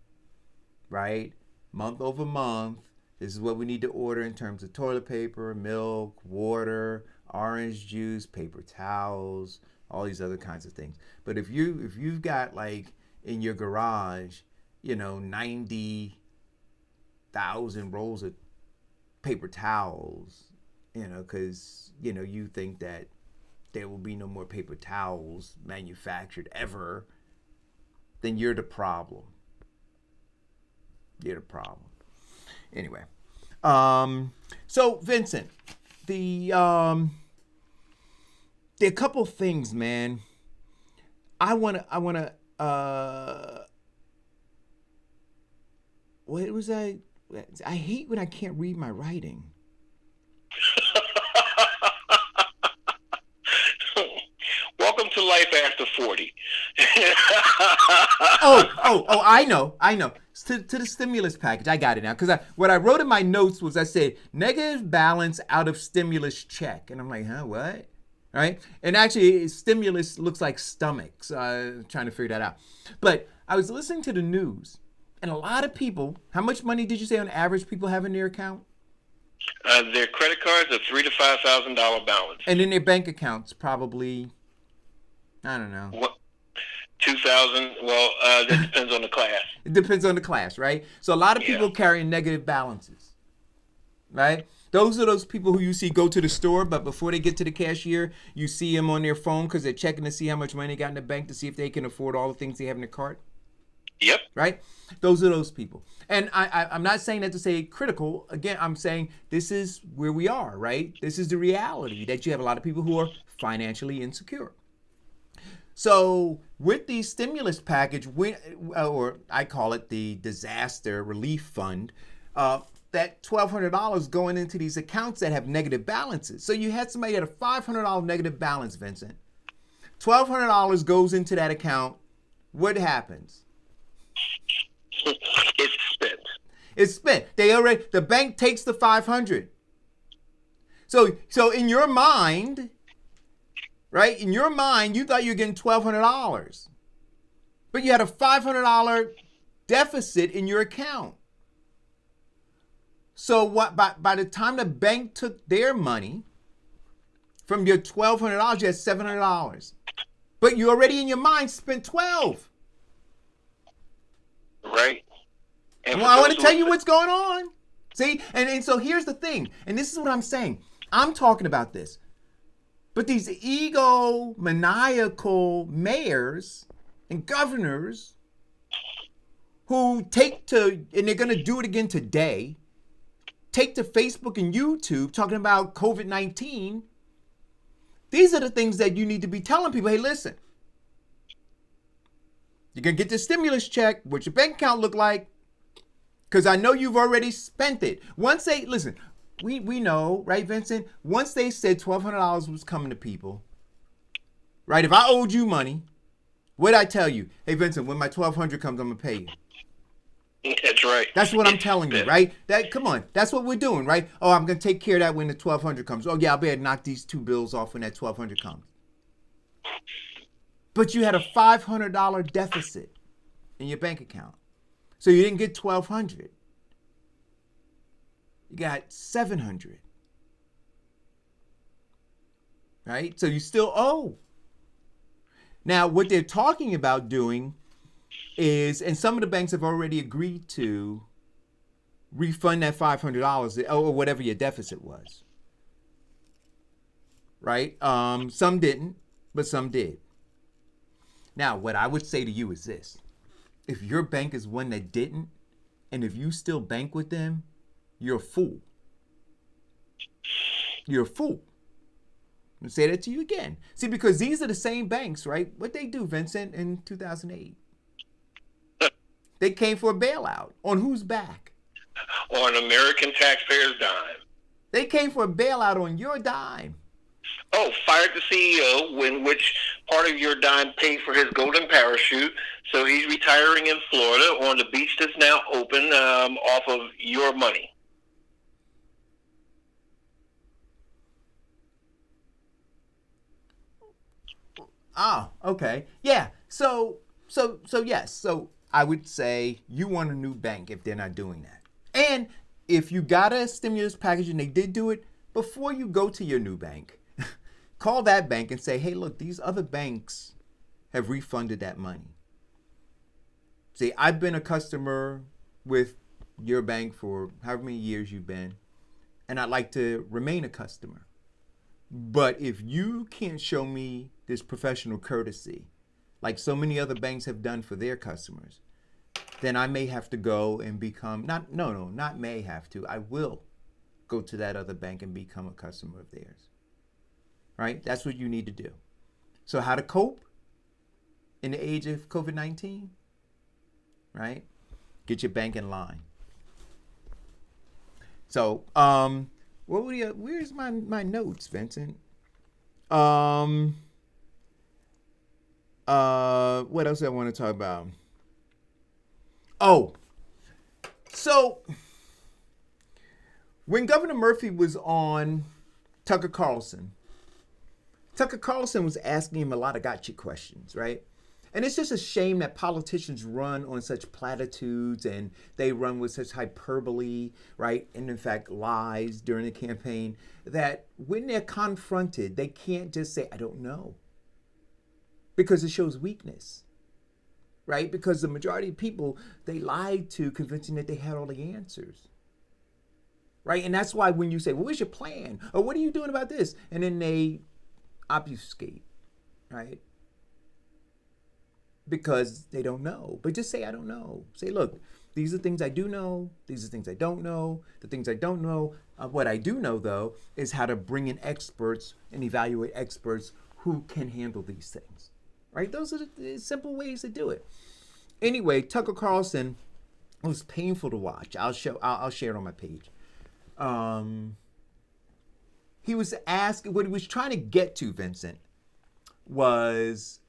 right? Month over month, this is what we need to order in terms of toilet paper, milk, water, orange juice, paper towels, all these other kinds of things. But if you've got like in your garage, 90,000 rolls of paper towels, because, you think that there will be no more paper towels manufactured ever, then you're the problem. You're the problem. Anyway, so Vincent, there are a couple things, man. I wanna. What was I hate when I can't read my writing. Welcome to life after 40. I know. To the stimulus package. I got it now. Because what I wrote in my notes was I said, negative balance out of stimulus check. And I'm like, huh, what? Right? And actually, stimulus looks like stomachs. Trying to figure that out. But I was listening to the news. And a lot of people, how much money did you say on average people have in their account? Their credit cards are $3,000 to $5,000 balance. And in their bank accounts, probably, I don't know. What? 2,000? Well, that depends on the class. It depends on the class, right? So a lot of people carrying negative balances, right? Those are those people who you see go to the store, but before they get to the cashier, you see them on their phone because they're checking to see how much money they got in the bank to see if they can afford all the things they have in their cart. Yep. Right? Those are those people. And I'm not saying that to say critical. Again, I'm saying this is where we are, right? This is the reality that you have a lot of people who are financially insecure. So with the stimulus package, or I call it the disaster relief fund, that $1,200 going into these accounts that have negative balances. So you had somebody at a $500 negative balance, Vincent. $1,200 goes into that account. What happens? It's spent. It's spent. The bank takes the $500. So in your mind, right? In your mind, you thought you were getting $1,200, but you had a $500 deficit in your account. So what? By the time the bank took their money from your $1,200, you had $700, but you already in your mind spent $1,200. Right. And well, I want to tell you what's going on. See? And so here's the thing, and this is what I'm saying. I'm talking about this. But these egomaniacal mayors and governors who take to, and they're going to do it again today, take to Facebook and YouTube talking about COVID-19. These are the things that you need to be telling people. Hey, listen, you're going to get the stimulus check. What's your bank account look like? Because I know you've already spent it. Once they, listen, we know, right, Vincent? Once they said $1,200 was coming to people, right? If I owed you money, what'd I tell you? Hey, Vincent, when my $1,200 comes, I'm going to pay you. That's right. That's what I'm telling you, right? Come on. That's what we're doing, right? Oh, I'm going to take care of that when the $1,200 comes. Oh, yeah, I'll be able to knock these two bills off when that $1,200 comes. But you had a $500 deficit in your bank account. So you didn't get $1,200. You got $700. Right? So you still owe. Now, what they're talking about doing is, and some of the banks have already agreed to refund that $500 or whatever your deficit was. Right? Some didn't, but some did. Now, what I would say to you is this. If your bank is one that didn't, and if you still bank with them, you're a fool. You're a fool. I'm going to say that to you again. See, because these are the same banks, right? What they do, Vincent, in 2008? They came for a bailout. On whose back? On American taxpayers' dime. They came for a bailout on your dime. Oh, fired the CEO, when which part of your dime paid for his golden parachute. So he's retiring in Florida on the beach that's now open off of your money. Oh, okay. Yeah. So yes. So I would say you want a new bank if they're not doing that. And if you got a stimulus package and they did do it, before you go to your new bank, call that bank and say, hey, look, these other banks have refunded that money. See, I've been a customer with your bank for however many years you've been, and I'd like to remain a customer. But if you can't show me this professional courtesy, like so many other banks have done for their customers, then I may have to go and become, not may have to, I will go to that other bank and become a customer of theirs. Right? That's what you need to do. So how to cope in the age of COVID-19? Right? Get your bank in line. So, where's my notes, Vincent? What else do I want to talk about? Oh, so when Governor Murphy was on Tucker Carlson was asking him a lot of gotcha questions, right? And it's just a shame that politicians run on such platitudes and they run with such hyperbole, right? And in fact, lies during the campaign, that when they're confronted, they can't just say, I don't know. Because it shows weakness, right? Because the majority of people, they lied to, convincing that they had all the answers, right? And that's why when you say, well, what's your plan? Or what are you doing about this? And then they obfuscate, right? Because they don't know. But just say, I don't know. Say, look, these are things I do know. These are things I don't know. The things I don't know. What I do know, though, is how to bring in experts and evaluate experts who can handle these things. Right? Those are the simple ways to do it. Anyway, Tucker Carlson was painful to watch. I'll share it on my page. He was asked, what he was trying to get to, Vincent, was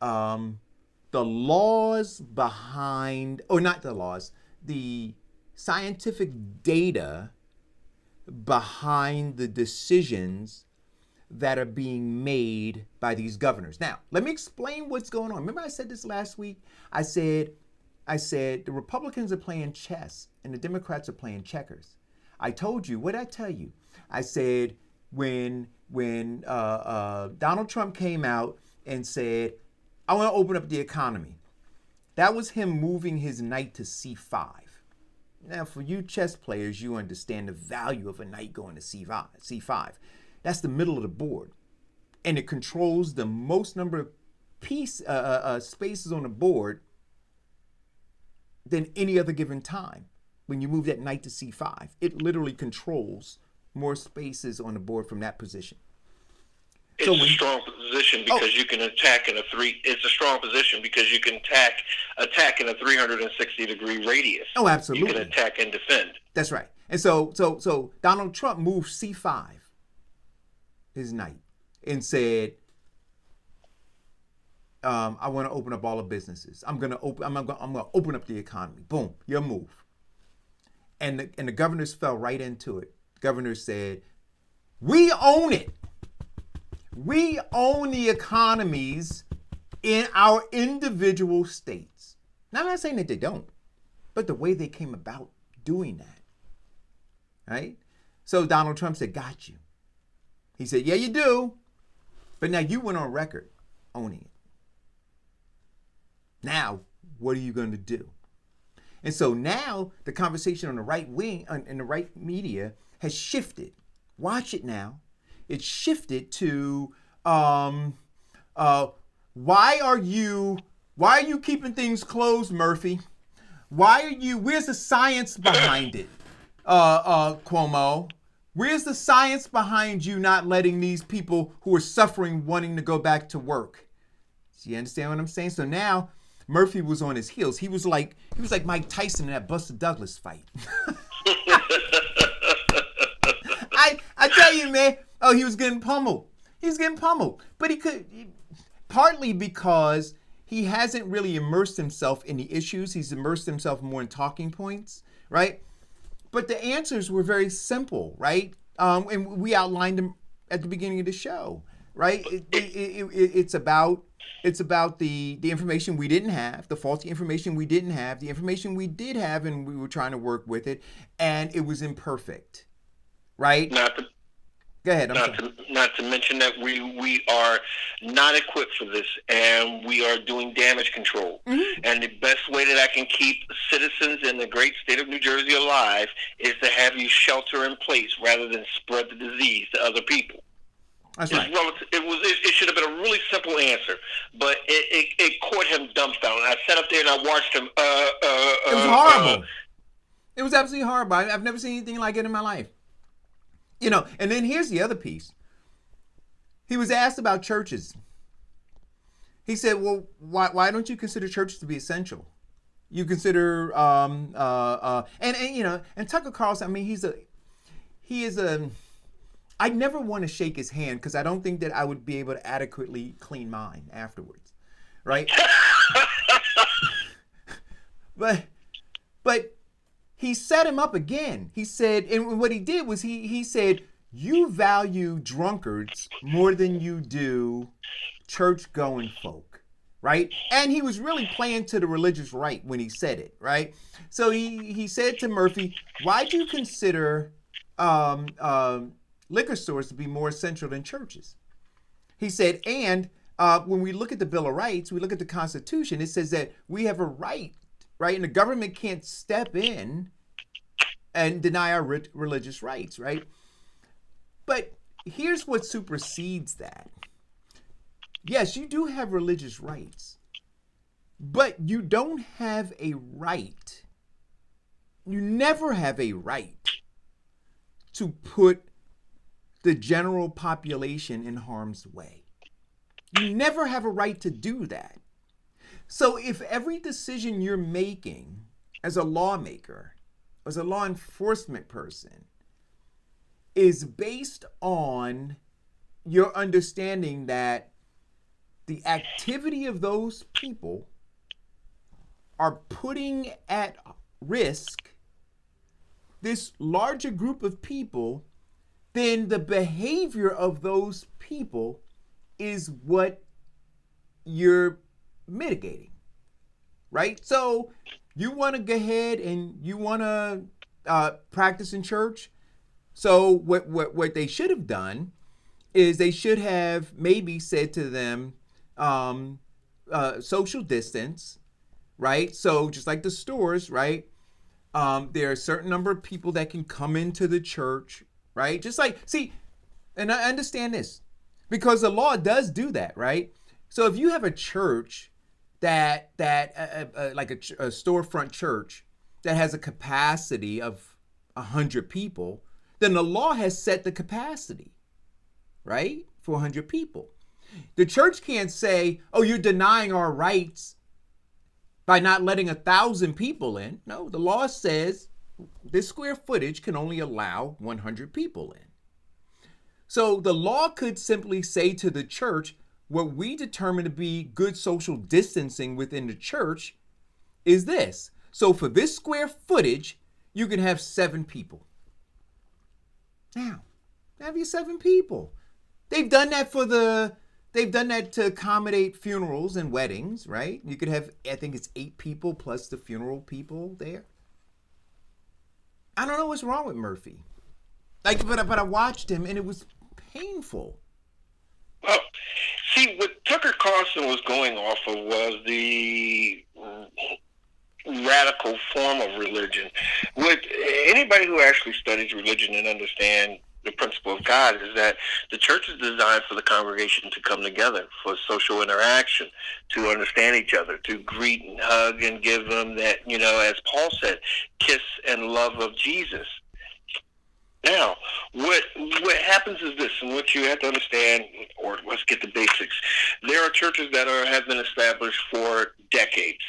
the laws behind, or not the laws, the scientific data behind the decisions that are being made by these governors. Now, let me explain what's going on. Remember I said this last week? I said the Republicans are playing chess and the Democrats are playing checkers. I told you, what did I tell you? I said when Donald Trump came out and said, I want to open up the economy. That was him moving his knight to C5. Now, for you chess players, you understand the value of a knight going to c5. That's the middle of the board, and it controls the most number of spaces on the board than any other given time. When you move that knight to c5, it literally controls more spaces on the board from that position. It's a strong position because you can attack in a It's a strong position because you can attack in a 360-degree radius. Oh, absolutely. You can attack and defend. That's right. And so Donald Trump moved c5, his knight, and said, I want to open up all the businesses. I'm gonna open up the economy. Boom, your move. And the governors fell right into it. The governors said, we own it. We own the economies in our individual states. Now, I'm not saying that they don't, but the way they came about doing that, right? So Donald Trump said, got you. He said, yeah, you do. But now you went on record owning it. Now, what are you going to do? And so now the conversation on the right wing and the right media has shifted. Watch it now. It shifted to why are you keeping things closed, Murphy? Where's the science behind it, Cuomo? Where's the science behind you not letting these people who are suffering wanting to go back to work? Do you understand what I'm saying? So now Murphy was on his heels. He was like Mike Tyson in that Buster Douglas fight. I tell you, man. Oh, he was getting pummeled. But he could, partly because he hasn't really immersed himself in the issues. He's immersed himself more in talking points, right? But the answers were very simple, right? And we outlined them at the beginning of the show, right? It's about the information we didn't have, the faulty information we didn't have, the information we did have, and we were trying to work with it, and it was imperfect, right? Go ahead. Not to mention that we are not equipped for this, and we are doing damage control. Mm-hmm. And the best way that I can keep citizens in the great state of New Jersey alive is to have you shelter in place rather than spread the disease to other people. That's right. It should have been a really simple answer, but it caught him dumbfounded. I sat up there and I watched him. It was horrible. It was absolutely horrible. I've never seen anything like it in my life. You know, and then here's the other piece. He was asked about churches. He said, well, why don't you consider churches to be essential? You consider, and Tucker Carlson, I mean, I never want to shake his hand because I don't think that I would be able to adequately clean mine afterwards, right? But he set him up again. He said, and what he did was he said, you value drunkards more than you do church-going folk, right? And he was really playing to the religious right when he said it, right? So he said to Murphy, why do you consider liquor stores to be more essential than churches? He said, and when we look at the Bill of Rights, we look at the Constitution, it says that we have a right, right? And the government can't step in and deny our religious rights, right? But here's what supersedes that. Yes, you do have religious rights, but you don't have a right. You never have a right to put the general population in harm's way. You never have a right to do that. So if every decision you're making as a lawmaker, as a law enforcement person, is based on your understanding that the activity of those people are putting at risk this larger group of people, then the behavior of those people is what you're mitigating, right? So you want to go ahead and you want to practice in church. So what they should have done is they should have maybe said to them, social distance, right? So just like the stores, right? There are a certain number of people that can come into the church, right? Just like, see, and I understand this because the law does do that, right? So if you have a church like a storefront church that has a capacity of 100 people, then the law has set the capacity, right, for 100 people. The church can't say, oh, you're denying our rights by not letting 1,000 people in. No, the law says this square footage can only allow 100 people in. So the law could simply say to the church, what we determine to be good social distancing within the church is this. So for this square footage, you can have 7 people. Now, have your 7 people. They've done that to accommodate funerals and weddings, right? You could have, I think it's 8 people plus the funeral people there. I don't know what's wrong with Murphy. But I watched him and it was painful. Well, see, what Tucker Carlson was going off of was the radical form of religion. With anybody who actually studies religion and understands the principle of God is that the church is designed for the congregation to come together, for social interaction, to understand each other, to greet and hug and give them that, as Paul said, kiss and love of Jesus. Now, what happens is this, and what you have to understand, or let's get the basics. There are churches that have been established for decades.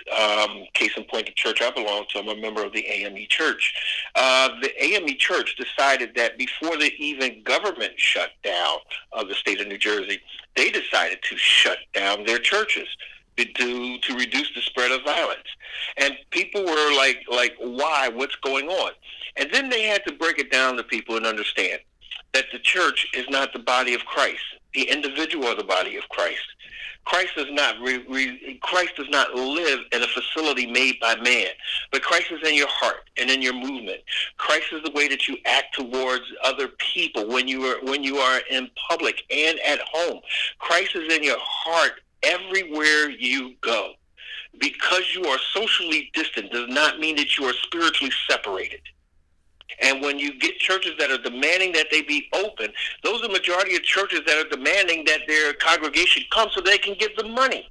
Case in point, the church I belong to, I'm a member of the AME Church. The AME Church decided that before the even government shut down the state of New Jersey, they decided to shut down their churches to reduce the spread of violence. And people were like, why? What's going on? And then they had to break it down to people and understand that the church is not the body of Christ. The individual are the body of Christ. Christ does not Christ does not live in a facility made by man, but Christ is in your heart and in your movement. Christ is the way that you act towards other people when you are in public and at home. Christ is in your heart everywhere you go. Because you are socially distant does not mean that you are spiritually separated. And when you get churches that are demanding that they be open, those are the majority of churches that are demanding that their congregation come so they can give them money.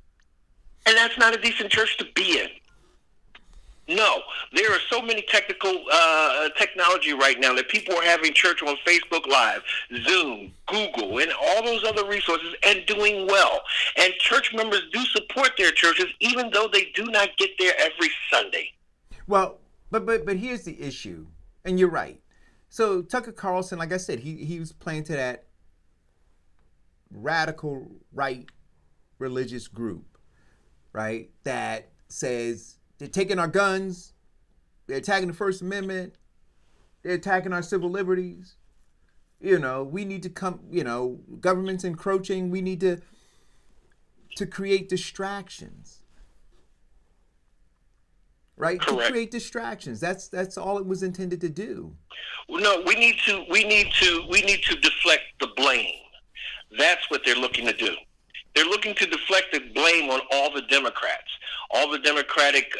And that's not a decent church to be in. No, there are so many technology right now that people are having church on Facebook Live, Zoom, Google, and all those other resources and doing well. And church members do support their churches even though they do not get there every Sunday. Well, but here's the issue, and you're right. So Tucker Carlson, like I said, he was playing to that radical right religious group, right, that says they're taking our guns, they're attacking the First Amendment, they're attacking our civil liberties. We need to come, government's encroaching, we need to create distractions. Right? Correct. To create distractions. That's all it was intended to do. Well, no, we need to deflect the blame. That's what they're looking to do. They're looking to deflect the blame on all the Democrats, all the Democratic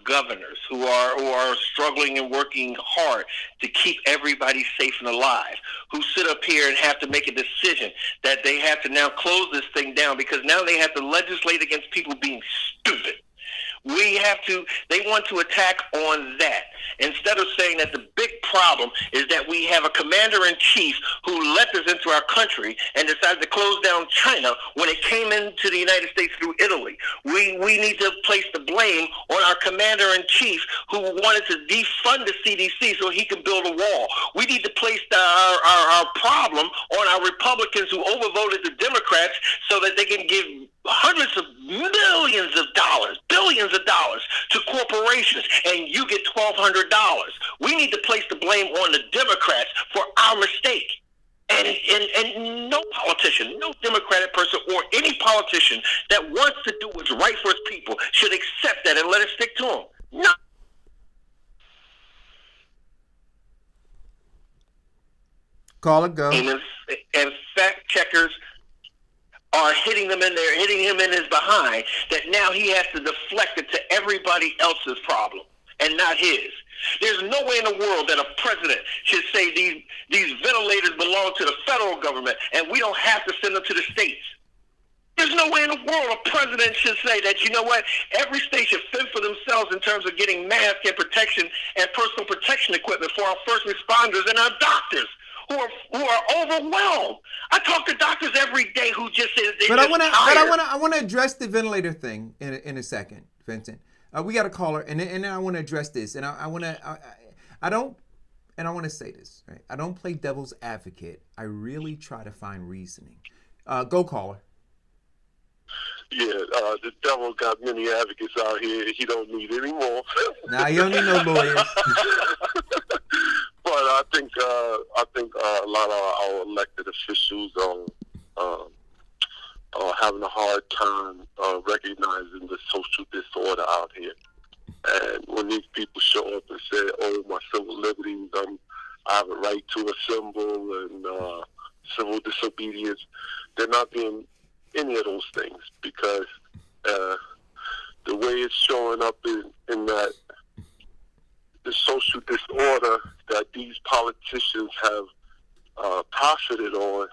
governors who are struggling and working hard to keep everybody safe and alive, who sit up here and have to make a decision that they have to now close this thing down because now they have to legislate against people being stupid. They want to attack on that instead of saying that the big problem is that we have a commander-in-chief who let us into our country and decided to close down China when it came into the United States through Italy. We need to place the blame on our commander-in-chief who wanted to defund the CDC so he could build a wall. We need to place our problem on our Republicans who overvoted the Democrats so that they can give hundreds of millions of dollars, billions of dollars to corporations, and you get $1,200. We need to place the blame on the Democrats for our mistake. And no politician, no Democratic person, or any politician that wants to do what's right for his people should accept that and let it stick to them. No. Call it go. And fact checkers are hitting him in his behind, that now he has to deflect it to everybody else's problem and not his. There's no way in the world that a president should say these ventilators belong to the federal government and we don't have to send them to the states. There's no way in the world a president should say that, you know what, every state should fend for themselves in terms of getting mask and protection and personal protection equipment for our first responders and our doctors who are overwhelmed. I talk to doctors every day who just say they But I want to address the ventilator thing in a second, Vincent. We got a caller, and then I want to address this, and I want to say this, right? I don't play devil's advocate. I really try to find reasoning. Go, caller. Yeah, the devil got many advocates out here. He don't need any more. Nah, you don't need no lawyers. But I think a lot of our elected officials are having a hard time recognizing the social disorder out here. And when these people show up and say, "Oh, my civil liberties, I have a right to assemble," and civil disobedience, they're not being any of those things, because the way it's showing up in that the social disorder that these politicians have profited on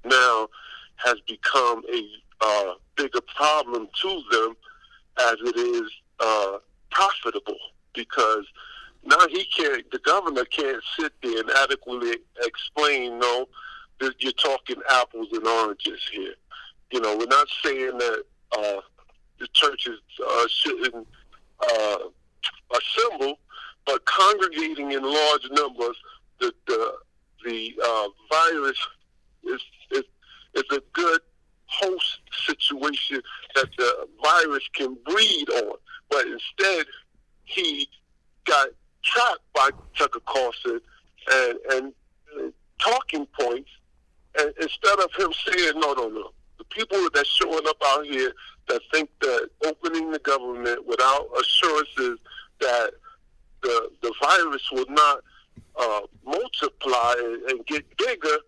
now has become a bigger problem to them as it is profitable, because now the governor can't sit there and adequately explain, no, that you're talking apples and oranges here. You know, we're not saying that the churches shouldn't assemble, but congregating in large numbers, the virus is a good host situation that the virus can breed on. But instead, he got trapped by Tucker Carlson and talking points, and instead of him saying, no. The people that's showing up out here that think that opening the government without assurances that the virus will not multiply and get bigger,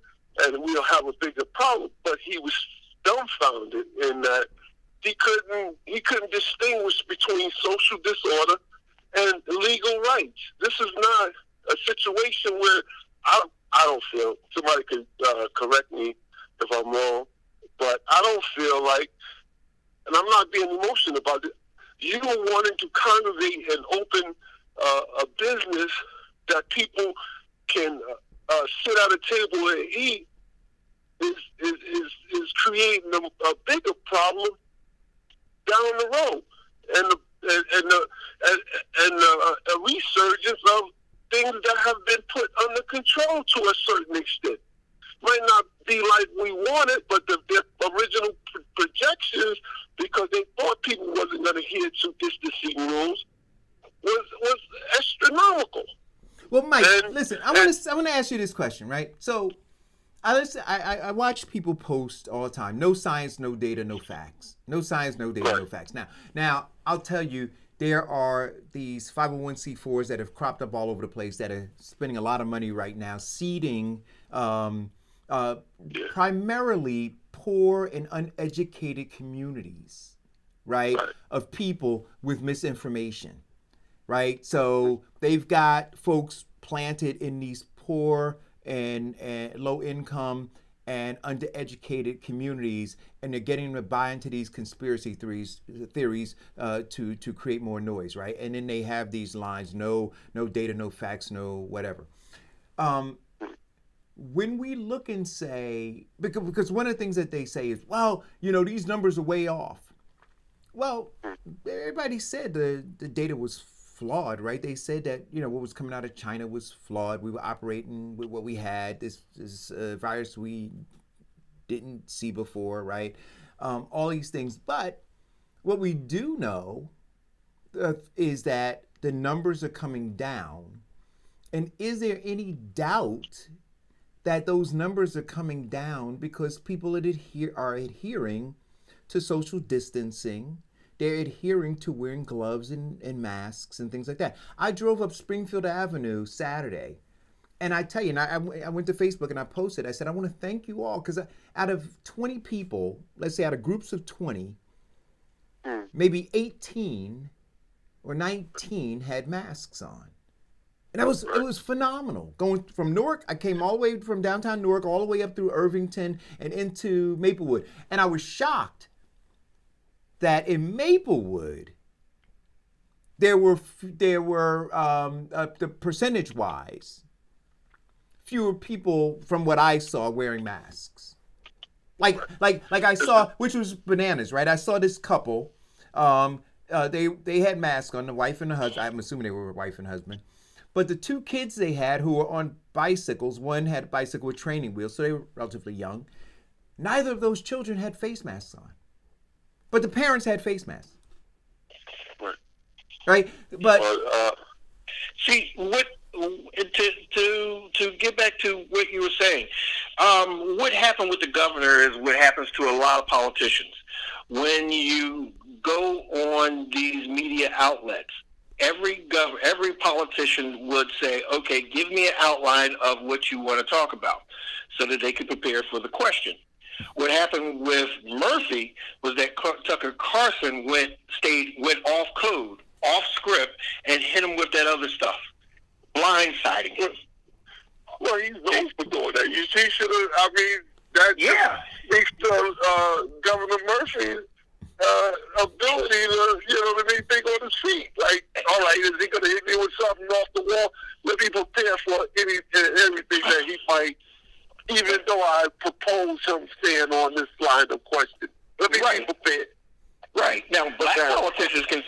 and we'll have a bigger problem. But he was dumbfounded in that he couldn't distinguish between social disorder and legal rights. This is not a situation where I don't feel, somebody could correct me if I'm wrong, but I don't feel like, and I'm not being emotional about it, you wanting to congregate and open a business that people can sit at a table and eat is creating a bigger problem down the road, and a resurgence of things that have been put under control to a certain extent. Might not be like we wanted, but the original projections, because they thought people wasn't going to adhere to distancing rules, was astronomical. Well, Mike, listen, I want to ask you this question, right? So, I watch people post all the time. No science, no data, no facts. No science, no data, no facts. Now, I'll tell you, there are these 501c4s that have cropped up all over the place that are spending a lot of money right now, seeding primarily poor and uneducated communities, right, of people with misinformation, right? So they've got folks planted in these poor and low income and undereducated communities, and they're getting them to buy into these conspiracy theories to create more noise, right? And then they have these lines: no data, no facts, no whatever. When we look and say, because one of the things that they say is, well, these numbers are way off. Well, everybody said the data was flawed, right? They said that, what was coming out of China was flawed. We were operating with what we had, this virus we didn't see before, right? All these things. But what we do know is that the numbers are coming down. And is there any doubt that those numbers are coming down because people are adhering to social distancing? They're adhering to wearing gloves and masks and things like that. I drove up Springfield Avenue Saturday, and I tell you, and I went to Facebook and I posted, I said, I want to thank you all, because out of 20 people, let's say out of groups of 20, maybe 18 or 19 had masks on. And it was phenomenal. Going from Newark, I came all the way from downtown Newark, all the way up through Irvington and into Maplewood. And I was shocked that in Maplewood, there were the percentage-wise, fewer people from what I saw wearing masks. Like I saw, which was bananas, right? I saw this couple. They had masks on, the wife and the husband. I'm assuming they were wife and husband. But the two kids they had who were on bicycles, one had a bicycle with training wheels, so they were relatively young. Neither of those children had face masks on. But the parents had face masks. Right? But see, what to get back to what you were saying, what happened with the governor is what happens to a lot of politicians. When you go on these media outlets, every politician would say, okay, give me an outline of what you want to talk about so that they could prepare for the question. What happened with Murphy was that Tucker Carlson went off code, off script, and hit him with that other stuff, blindsiding him. Well, he's known for doing that. You see, that speaks to Governor Murphy's ability to think on his feet. Like, all right, is he going to hit me with something off the wall? Let me prepare for everything that he might, even though I propose him staying on this line of question. Let me be prepared. Right. Now, black politicians can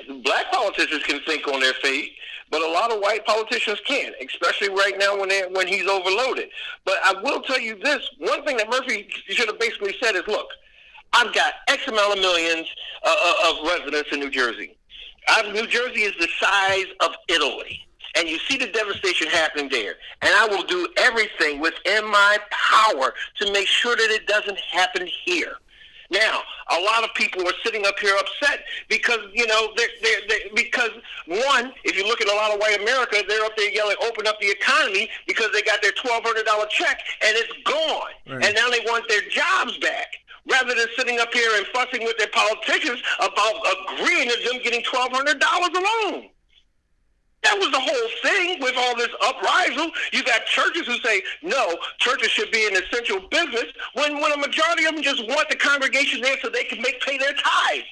think on their feet, but a lot of white politicians can't, especially right now when he's overloaded. But I will tell you this, one thing that Murphy should have basically said is, look, I've got X amount of millions of residents in New Jersey. New Jersey is the size of Italy, and you see the devastation happening there. And I will do everything within my power to make sure that it doesn't happen here. Now, a lot of people are sitting up here upset because, because one, if you look at a lot of white America, they're up there yelling, open up the economy, because they got their $1,200 check and it's gone. Right. And now they want their jobs back, rather than sitting up here and fussing with their politicians about agreeing to them getting $1,200 alone. That was the whole thing with all this uprisal. You got churches who say, no, churches should be an essential business, when a majority of them just want the congregation there so they can pay their tithes.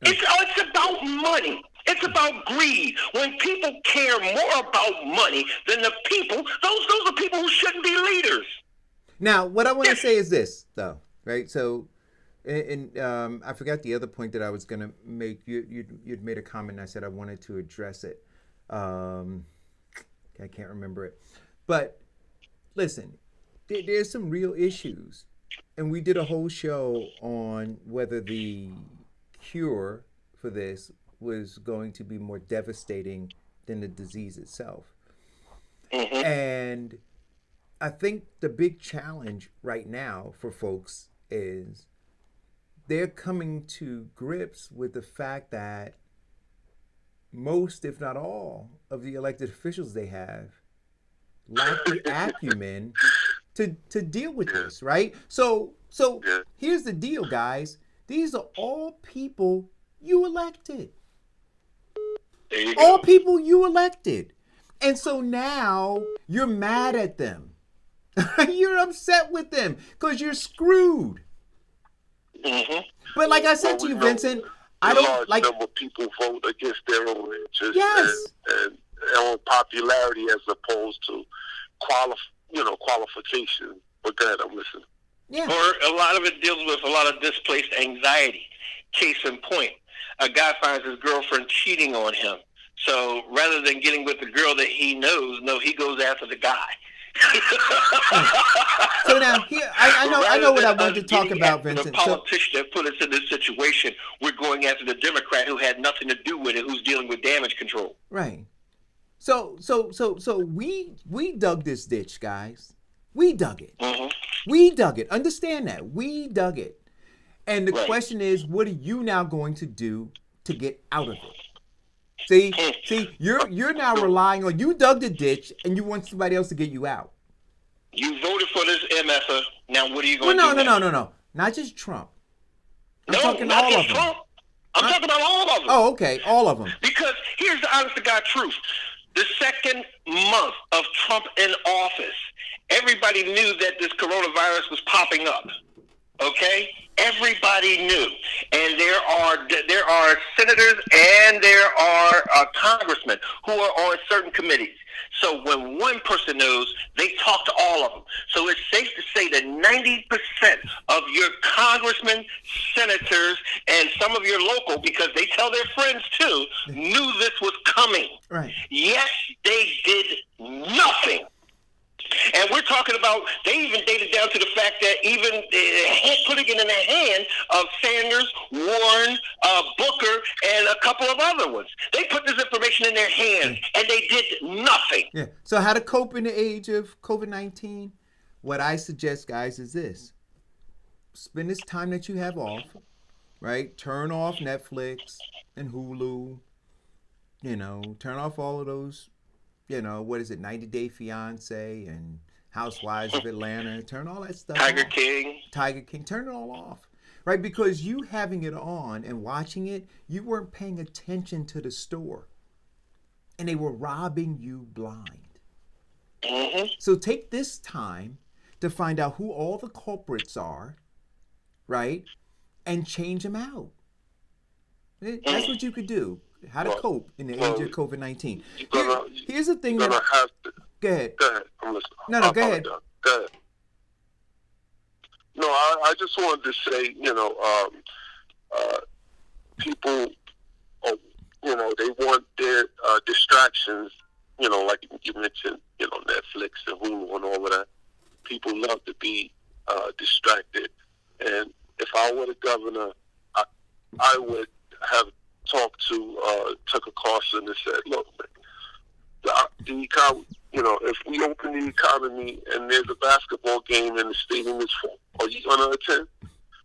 It's about money. It's about greed. When people care more about money than the people, those are people who shouldn't be leaders. Now, what I want to say is this, though, right? So, and I forgot the other point that I was going to make. You'd made a comment, and I said I wanted to address it. I can't remember it, but listen, there's some real issues, and we did a whole show on whether the cure for this was going to be more devastating than the disease itself. Mm-hmm. And I think the big challenge right now for folks is they're coming to grips with the fact that most, if not all, of the elected officials they have lack the acumen to deal with this, right? So here's the deal, guys. These are all people you elected. All people you elected. And so now you're mad at them. You're upset with them because you're screwed. Mm-hmm. But like I said to you, Vincent, I don't like number of people vote against their own interests and own popularity as opposed to qualification. But go ahead, I'm listening. Yeah. Or a lot of it deals with a lot of displaced anxiety. Case in point, a guy finds his girlfriend cheating on him. So rather than getting with the girl that he knows, he goes after the guy. So now here, I know what I wanted to talk about, Vincent. The politician that put us in this situation, we're going after the Democrat who had nothing to do with it, who's dealing with damage control. Right. So we dug this ditch, guys. We dug it. Mm-hmm. We dug it. Understand that. We dug it. And the question is, what are you now going to do to get out of it? See, you're now relying on, you dug the ditch and you want somebody else to get you out. You voted for this MFer. Now what are you going to do? No. Not just Trump. I'm talking not all just of them. Trump. I'm talking about all of them. Oh, okay. All of them. Because here's the honest to God truth. The second month of Trump in office, everybody knew that this coronavirus was popping up. Okay, everybody knew, and there are senators and there are congressmen who are on certain committees. So when one person knows, they talk to all of them. So it's safe to say that 90% of your congressmen, senators, and some of your local, because they tell their friends too, knew this was coming. Right. Yet they did nothing. And we're talking about, they even dated down to the fact that even putting it in the hand of Sanders, Warren, Booker, and a couple of other ones. They put this information in their hands, and they did nothing. Yeah. So how to cope in the age of COVID-19? What I suggest, guys, is this. Spend this time that you have off, right? Turn off Netflix and Hulu. Turn off all of those, 90 Day Fiance and Housewives of Atlanta. Turn all that stuff Tiger off. King. Turn it all off. Right? Because you having it on and watching it, you weren't paying attention to the store. And they were robbing you blind. Mm-hmm. So take this time to find out who all the culprits are, right? And change them out. That's what you could do. How to cope in the age of COVID-19. Here's the thing that... have to, Go ahead. Go ahead. I'm listening. No, go ahead. Go ahead. No, I just wanted to say, people, they want their distractions, like you mentioned, Netflix and Hulu and all of that. People love to be distracted. And if I were the governor, I would have Tucker Carlson and said, look, the economy, if we open the economy and there's a basketball game and the stadium is full, are you going to attend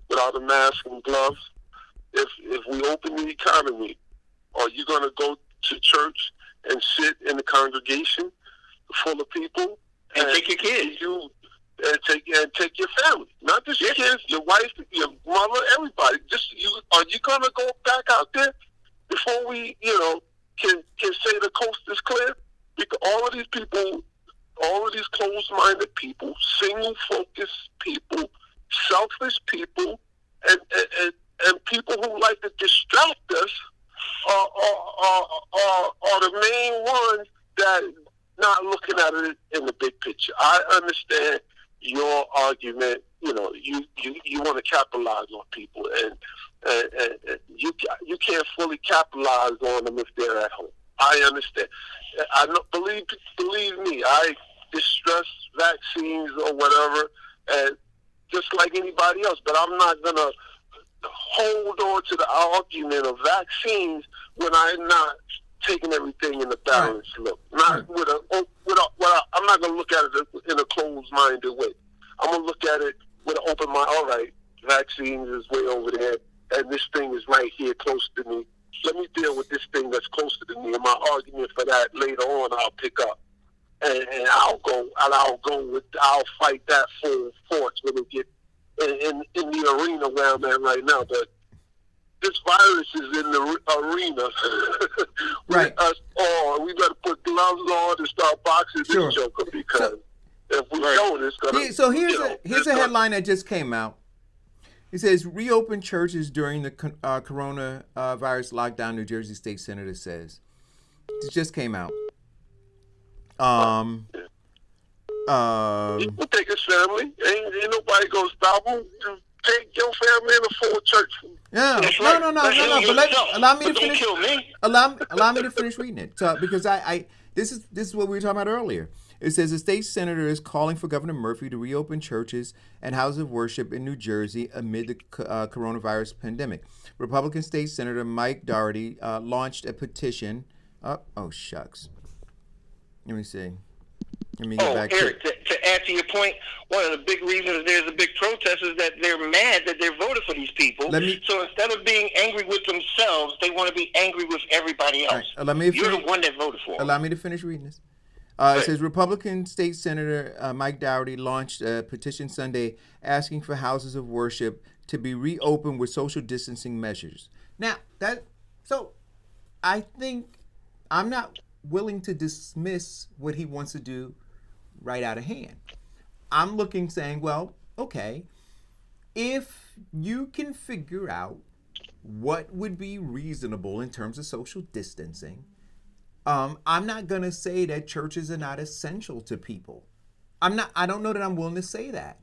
without a mask and gloves? If we open the economy, are you going to go to church and sit in the congregation full of people and take your kids? Take your family, not just your kids, your wife, your mother, everybody. Are you going to go back out there before we, can say the coast is clear? Because all of these people, all of these closed-minded people, single-focused people, selfish people, and people who like to distract us are the main ones that not looking at it in the big picture. I understand your argument. You want to capitalize on people, and you can't fully capitalize on them if they're at home. I understand. I don't believe me. I distrust vaccines or whatever, and just like anybody else. But I'm not gonna hold on to the argument of vaccines when I'm not taking everything in the balanced look. Not with a. I'm not gonna look at it in a closed-minded way. I'm gonna look at it with an open mind. All right, vaccines is way over there, and this thing is right here close to me. Let me deal with this thing that's closer to me, and my argument for that later on I'll pick up, and I'll fight that full force when we get in the arena where I'm at right now. But this virus is in the arena. Right. Us all. We better put gloves on and start boxing this joker, because if we don't, it's gonna. So here's a headline that just came out. It says, reopen churches during the coronavirus lockdown, New Jersey State Senator says. It just came out. We'll take his family. Ain't nobody gonna stop him. Take your family in a full church. Yeah. No. But allow me to finish. Kill me. Allow me to finish reading it. So, because this is what we were talking about earlier. It says the state senator is calling for Governor Murphy to reopen churches and houses of worship in New Jersey amid the coronavirus pandemic. Republican State Senator Mike Doherty launched a petition. Oh, shucks. Let me see. Let me get back Eric, to add to your point, one of the big reasons there's a big protest is that they're mad that they're voted for these people. So instead of being angry with themselves, they want to be angry with everybody else. Right, You're the one that voted for them. Allow me to finish reading this. It says Republican State Senator Mike Doherty launched a petition Sunday asking for houses of worship to be reopened with social distancing measures. Now, so I think I'm not willing to dismiss what he wants to do right out of hand. I'm looking, saying, well, okay, if you can figure out what would be reasonable in terms of social distancing, I'm not going to say that churches are not essential to people. I don't know that I'm willing to say that.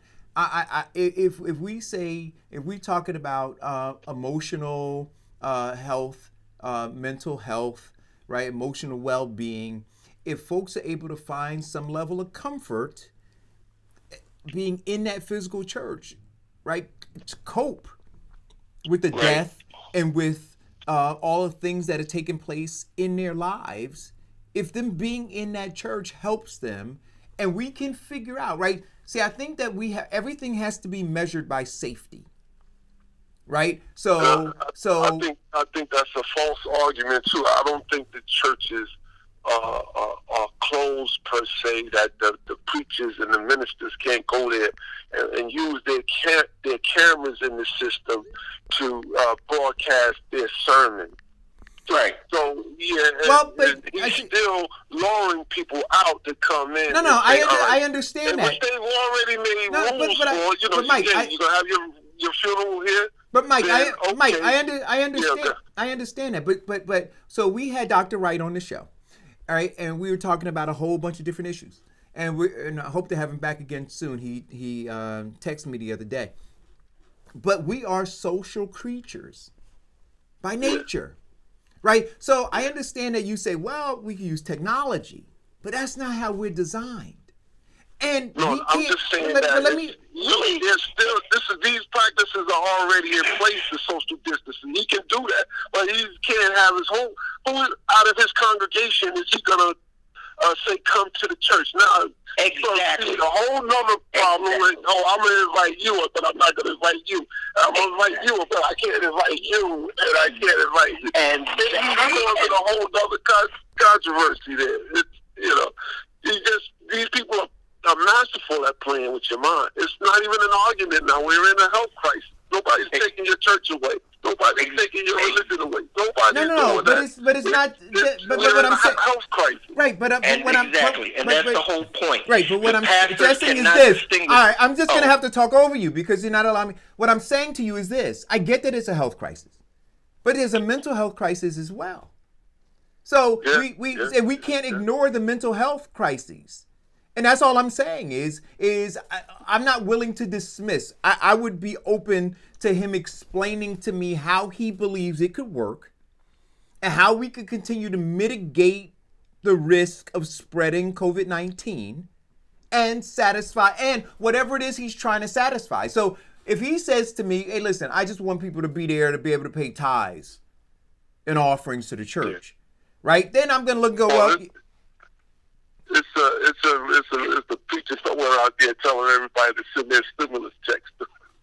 If we're talking about emotional health, mental health, right, emotional well-being, if folks are able to find some level of comfort being in that physical church, right, to cope with the death and with all the things that are taking place in their lives, if them being in that church helps them, and we can figure out, right? See, I think that everything has to be measured by safety, right? So I think that's a false argument too. I don't think the churches are closed per se, that the preachers and the ministers can't go there and use their cameras in the system to broadcast their sermon. Right. So but he's still luring people out to come in. No, I understand that. Which they've already made rules for. But Mike, you're gonna have your funeral here. But Mike, I understand. Yeah, I understand that. But so we had Dr. Wright on the show, all right, and we were talking about a whole bunch of different issues, and I hope to have him back again soon. He texted me the other day. But we are social creatures by nature. Right? So I understand that you say, well, we can use technology, but that's not how we're designed. And no, I'm just saying these practices are already in place for social distancing. He can do that, but he can't have his whole out of his congregation. Is he gonna say come to the church? Now, exactly. So, a whole nother problem. Exactly. I'm gonna invite you, but I'm not gonna invite you. I'm gonna invite you, but I can't invite you, and I can't invite you. And I'm going to a whole nother controversy there. These people are masterful at playing with your mind. It's not even an argument now. We're in a health crisis. Nobody's taking your church away. Nobody's taking your religion away. Nobody's doing that. But it's not. But what I'm saying, health crisis. Right, but that's the whole point. Right, but what I'm suggesting is this. All right, I'm just going to have to talk over you because you're not allowing me. What I'm saying to you is this. I get that it's a health crisis, but there's a mental health crisis as well. So we can't ignore the mental health crises. And that's all I'm saying is I'm not willing to dismiss. I would be open to him explaining to me how he believes it could work and how we could continue to mitigate the risk of spreading COVID-19 and satisfy and whatever it is he's trying to satisfy. So if he says to me, hey, listen, I just want people to be there to be able to pay tithes and offerings to the church, right? Then I'm going to look and go, well, it's a preacher somewhere out there telling everybody to send their stimulus checks.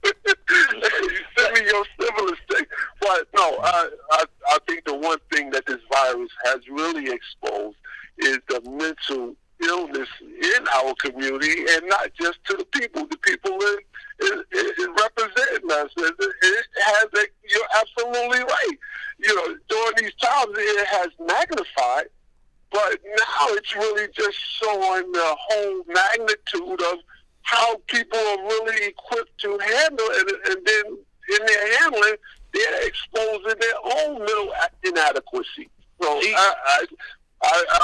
Send me your stimulus check. But no, I think the one thing that this virus has really exposed is the mental illness in our community, and not just to the people. The people is representing us. You're absolutely right. During these times, it has magnified. But now it's really just showing the whole magnitude of how people are really equipped to handle it. And then in their handling, they're exposing their own mental inadequacy. So I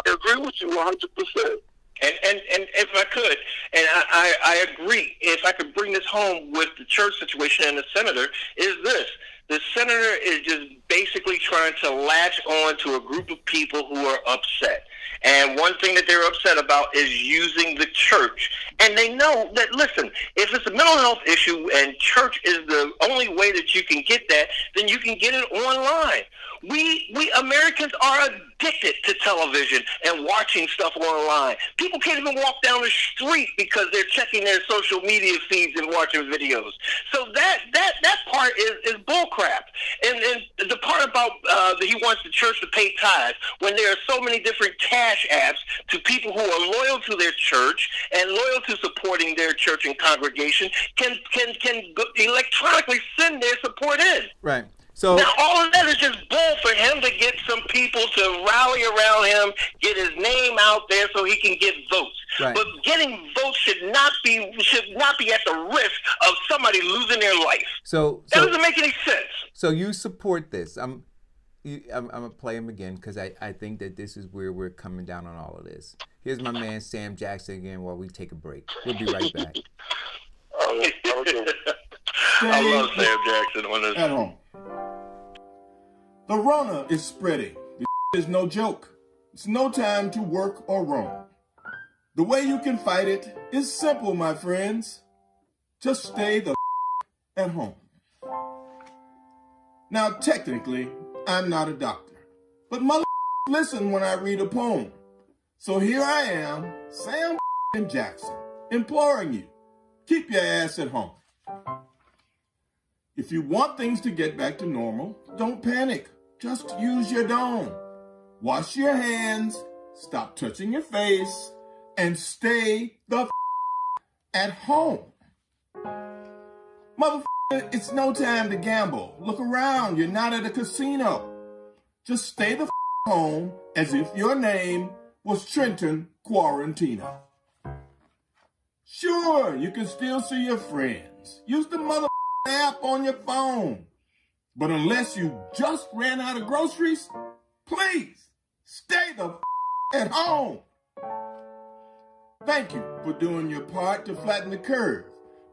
agree with you 100%. And if I could, and I agree, if I could bring this home with the church situation and the senator, is this. The senator is just basically trying to latch on to a group of people who are upset. And one thing that they're upset about is using the church. And they know that, listen, if it's a mental health issue and church is the only way that you can get that, then you can get it online. We Americans are addicted to television and watching stuff online. People can't even walk down the street because they're checking their social media feeds and watching videos. So that part is bullcrap. And the part about that he wants the church to pay tithes, when there are so many different cash apps to people who are loyal to their church and loyal to supporting their church and congregation, can electronically send their support in. Right. So now all of that is just bull for him to get some people to rally around him, get his name out there so he can get votes. Right. But getting votes should not be at the risk of somebody losing their life. So that doesn't make any sense. So you support this? I'm gonna play him again because I think that this is where we're coming down on all of this. Here's my man Sam Jackson again while we take a break. We'll be right back. I love Sam Jackson on this. At home. The Rona is spreading. This is no joke. It's no time to work or roam. The way you can fight it is simple, my friends. Just stay the at home. Now, technically, I'm not a doctor, but mother listen when I read a poem. So here I am, Sam Jackson, imploring you, keep your ass at home. If you want things to get back to normal, don't panic. Just use your dome. Wash your hands, stop touching your face, and stay the at home. Motherfucker, it's no time to gamble. Look around, you're not at a casino. Just stay the home as if your name was Trenton Quarantino. Sure, you can still see your friends. Use the mother app on your phone. But unless you just ran out of groceries, please stay the at home. Thank you for doing your part to flatten the curve,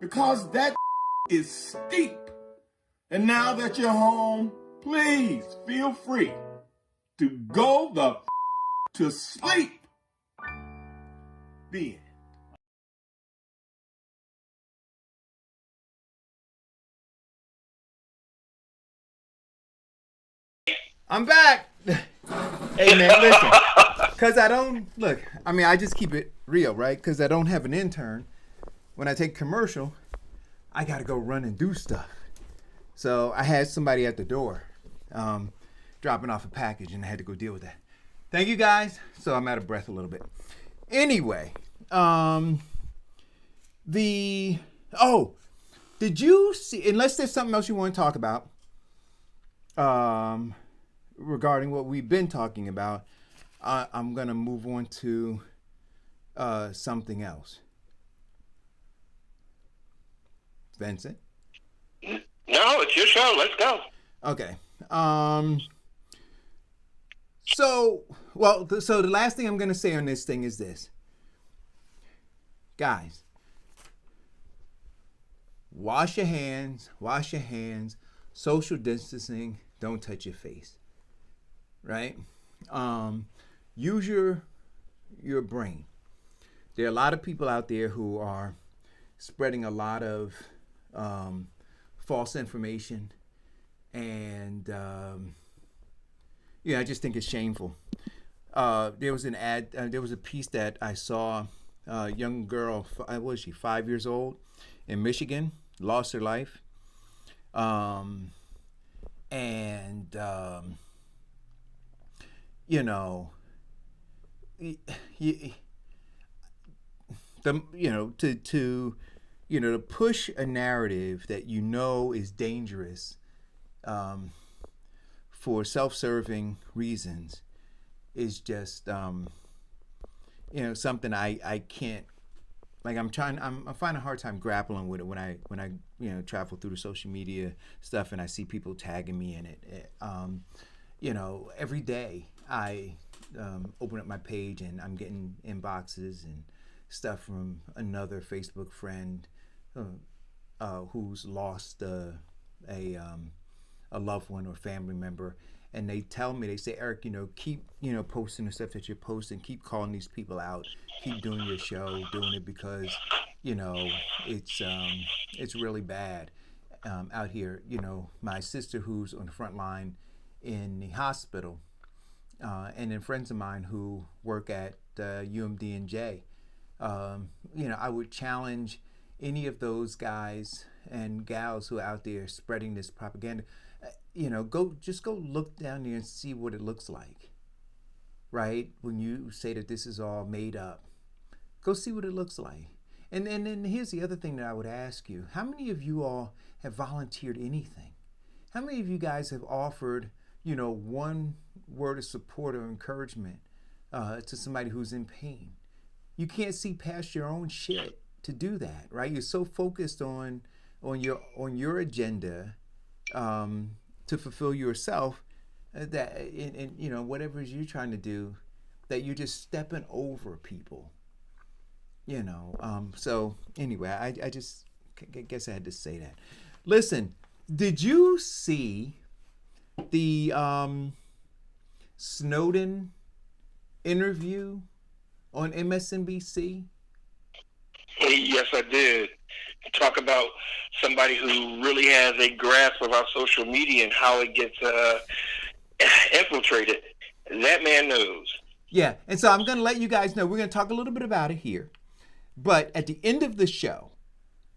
because that is steep. And now that you're home, please feel free to go the to sleep. The end. I'm back. Hey man, listen, cause I don't look. I mean, I just keep it real, right? Cause I don't have an intern. When I take commercial, I gotta go run and do stuff. So I had somebody at the door, dropping off a package, and I had to go deal with that. Thank you guys. So I'm out of breath a little bit. Anyway, did you see? Unless there's something else you want to talk about, regarding what we've been talking about, I'm gonna move on to something else. Vincent? No, it's your show. Let's go. Okay. So the last thing I'm gonna say on this thing is this. Guys, wash your hands, social distancing, don't touch your face. Right? Use your brain. There are a lot of people out there who are spreading a lot of false information, and I just think it's shameful. There was a piece that I saw. A young girl, what was she, 5 years old, in Michigan, lost her life, to push a narrative that is dangerous for self-serving reasons is just something I can't, like, I'm finding a hard time grappling with it when I travel through the social media stuff and I see people tagging me in it. Every day I open up my page and I'm getting inboxes and stuff from another Facebook friend who's lost a loved one or family member, and they tell me, they say, Eric, keep posting the stuff that you're posting, keep calling these people out, keep doing your show, doing it because it's really bad out here. My sister who's on the front line in the hospital, and then friends of mine who work at UMD&J. I would challenge any of those guys and gals who are out there spreading this propaganda. Go look down there and see what it looks like, right? When you say that this is all made up, go see what it looks like. And then here's the other thing that I would ask you: how many of you all have volunteered anything? How many of you guys have offered, one word of support or encouragement to somebody who's in pain? You can't see past your own shit to do that, right? You're so focused on your agenda to fulfill yourself that in whatever you're trying to do, that you're just stepping over people. So anyway, I just guess I had to say that. Listen, did you see the Snowden interview on MSNBC? Yes, I did. Talk about somebody who really has a grasp of our social media and how it gets infiltrated. That man knows. Yeah, and so I'm going to let you guys know. We're going to talk a little bit about it here. But at the end of the show,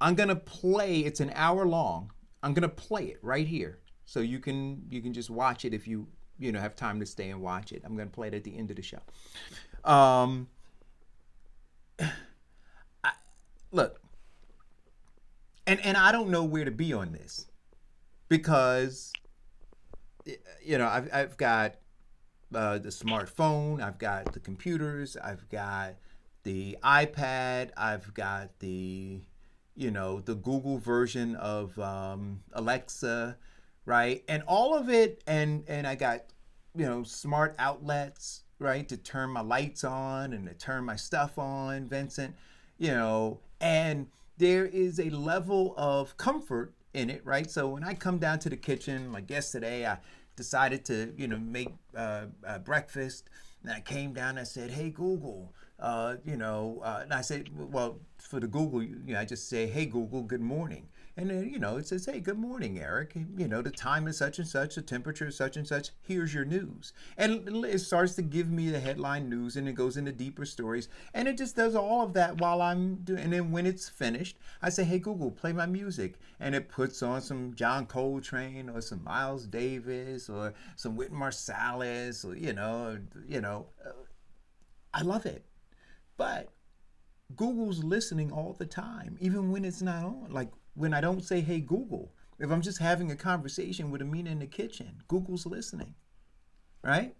I'm going to play, it's an hour long. I'm going to play it right here. So you can just watch it if you have time to stay and watch it. I'm going to play it at the end of the show. Look, and I don't know where to be on this because, I've got the smartphone, I've got the computers, I've got the iPad, I've got the Google version of Alexa, right? And all of it, and I got, smart outlets, right, to turn my lights on and to turn my stuff on, Vincent, and there is a level of comfort in it, right? So when I come down to the kitchen, like yesterday, I decided to, make breakfast, and I came down and I said, "Hey, Google," and I said, well, for the Google, I just say, "Hey, Google, good morning." And then, it says, "Hey, good morning, Eric. The time is such and such, the temperature is such and such. Here's your news." And it starts to give me the headline news, and it goes into deeper stories. And it just does all of that while I'm doing. And then when it's finished, I say, "Hey, Google, play my music." And it puts on some John Coltrane or some Miles Davis or some Wynton Marsalis, or, I love it. But Google's listening all the time, even when it's not on. Like, when I don't say, "Hey, Google," if I'm just having a conversation with Amina in the kitchen, Google's listening, right?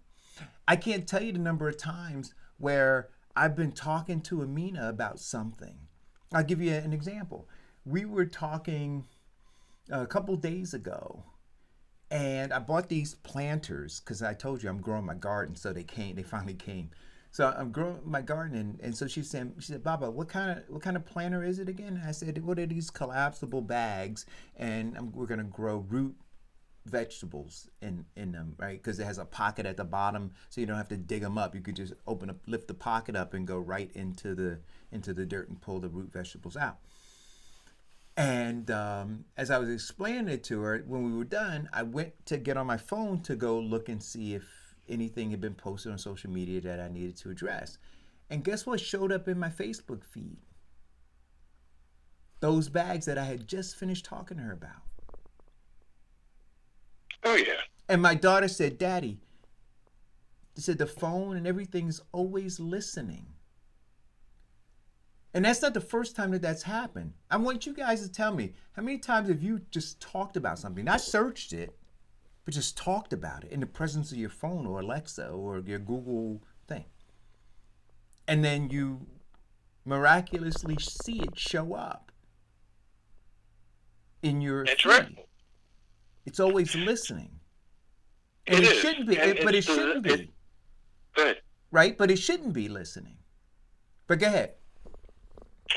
I can't tell you the number of times where I've been talking to Amina about something. I'll give you an example. We were talking a couple days ago, and I bought these planters because I told you I'm growing my garden, so they finally came. So I'm growing my garden, and so she said, "Baba, what kind of planter is it again?" And I said, "What are these collapsible bags?" And we're gonna grow root vegetables in them, right? Because it has a pocket at the bottom, so you don't have to dig them up. You could just lift the pocket up, and go right into the dirt and pull the root vegetables out. And as I was explaining it to her, when we were done, I went to get on my phone to go look and see if anything had been posted on social media that I needed to address. And guess what showed up in my Facebook feed? Those bags that I had just finished talking to her about. Oh, yeah. And my daughter said, "Daddy," she said, "the phone and everything's always listening." And that's not the first time that that's happened. I want you guys to tell me, how many times have you just talked about something, not searched it, but just talked about it in the presence of your phone or Alexa or your Google thing? And then you miraculously see it show up in your That's feed. right. It's always listening. And it shouldn't be, but it shouldn't be. Good. Right? But it shouldn't be listening. But go ahead.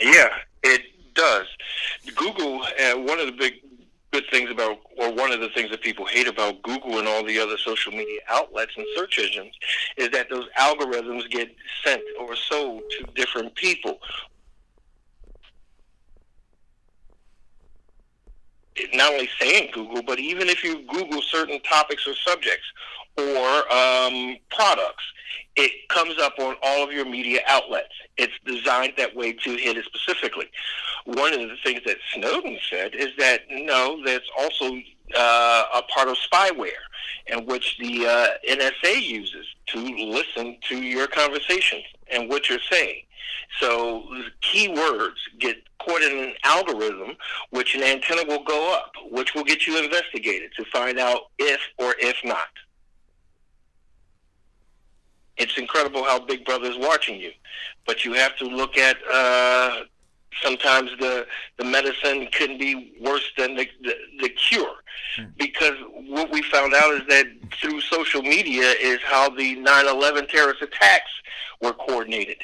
Yeah, it does. Google, one of the good things about, or one of the things that people hate about Google and all the other social media outlets and search engines, is that those algorithms get sent or sold to different people. Not only saying Google, but even if you Google certain topics or subjects or products, it comes up on all of your media outlets. It's designed that way to hit it specifically. One of the things that Snowden said is that, no, that's also a part of spyware, in which the NSA uses to listen to your conversations and what you're saying. So keywords get put in an algorithm, which an antenna will go up, which will get you investigated to find out if or if not. It's incredible how Big Brother is watching you, but you have to look at sometimes the medicine couldn't be worse than the cure, because what we found out is that through social media is how the 9/11 terrorist attacks were coordinated,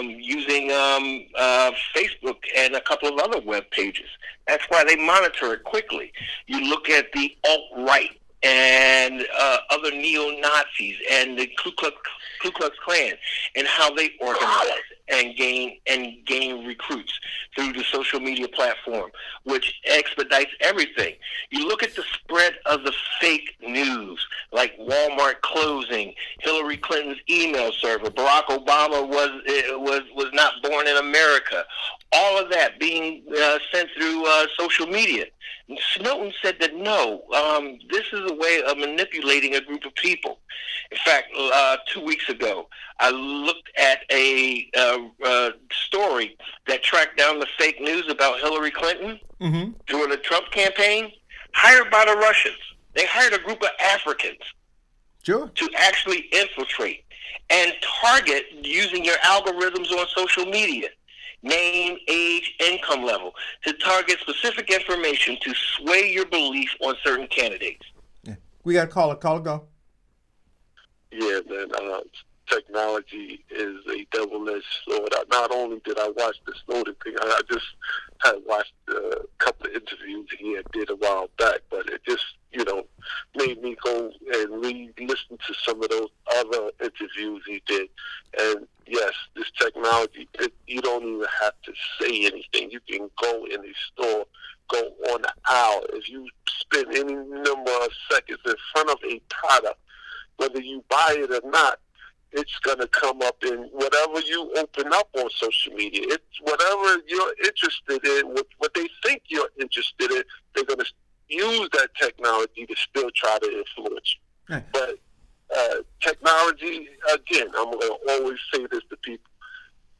using Facebook and a couple of other web pages. That's why they monitor it quickly. You look at the alt-right and other neo-Nazis and the Ku Klux Klan and how they organize and gain recruits through the social media platform, which expedites everything. You look at the spread of the fake news, like Walmart closing, Hillary Clinton's email server, Barack Obama was not born in America. All of that being sent through social media. Snowden said that no, this is a way of manipulating a group of people. In fact, 2 weeks ago, I looked at a story that tracked down the fake news about Hillary Clinton during the Trump campaign, hired by the Russians. They hired a group of Africans to actually infiltrate and target using your algorithms on social media. Name, age, income level, to target specific information to sway your belief on certain candidates. Yeah. We got a caller. Caller, go. Yeah, man. Technology is a double-edged sword. Not only did I watch the Snowden thing, I just had watched a couple of interviews he had did a while back, but it just, made me go and re-listen to some of those other interviews he did. And yes, this technology, you don't even have to say anything. You can go in a store, go on the aisle. If you spend any number of seconds in front of a product, whether you buy it or not, it's going to come up in whatever you open up on social media. It's whatever you're interested in, what they think you're interested in, they're going to use that technology to still try to influence you. Right. But technology, again, I'm going to always say this to people,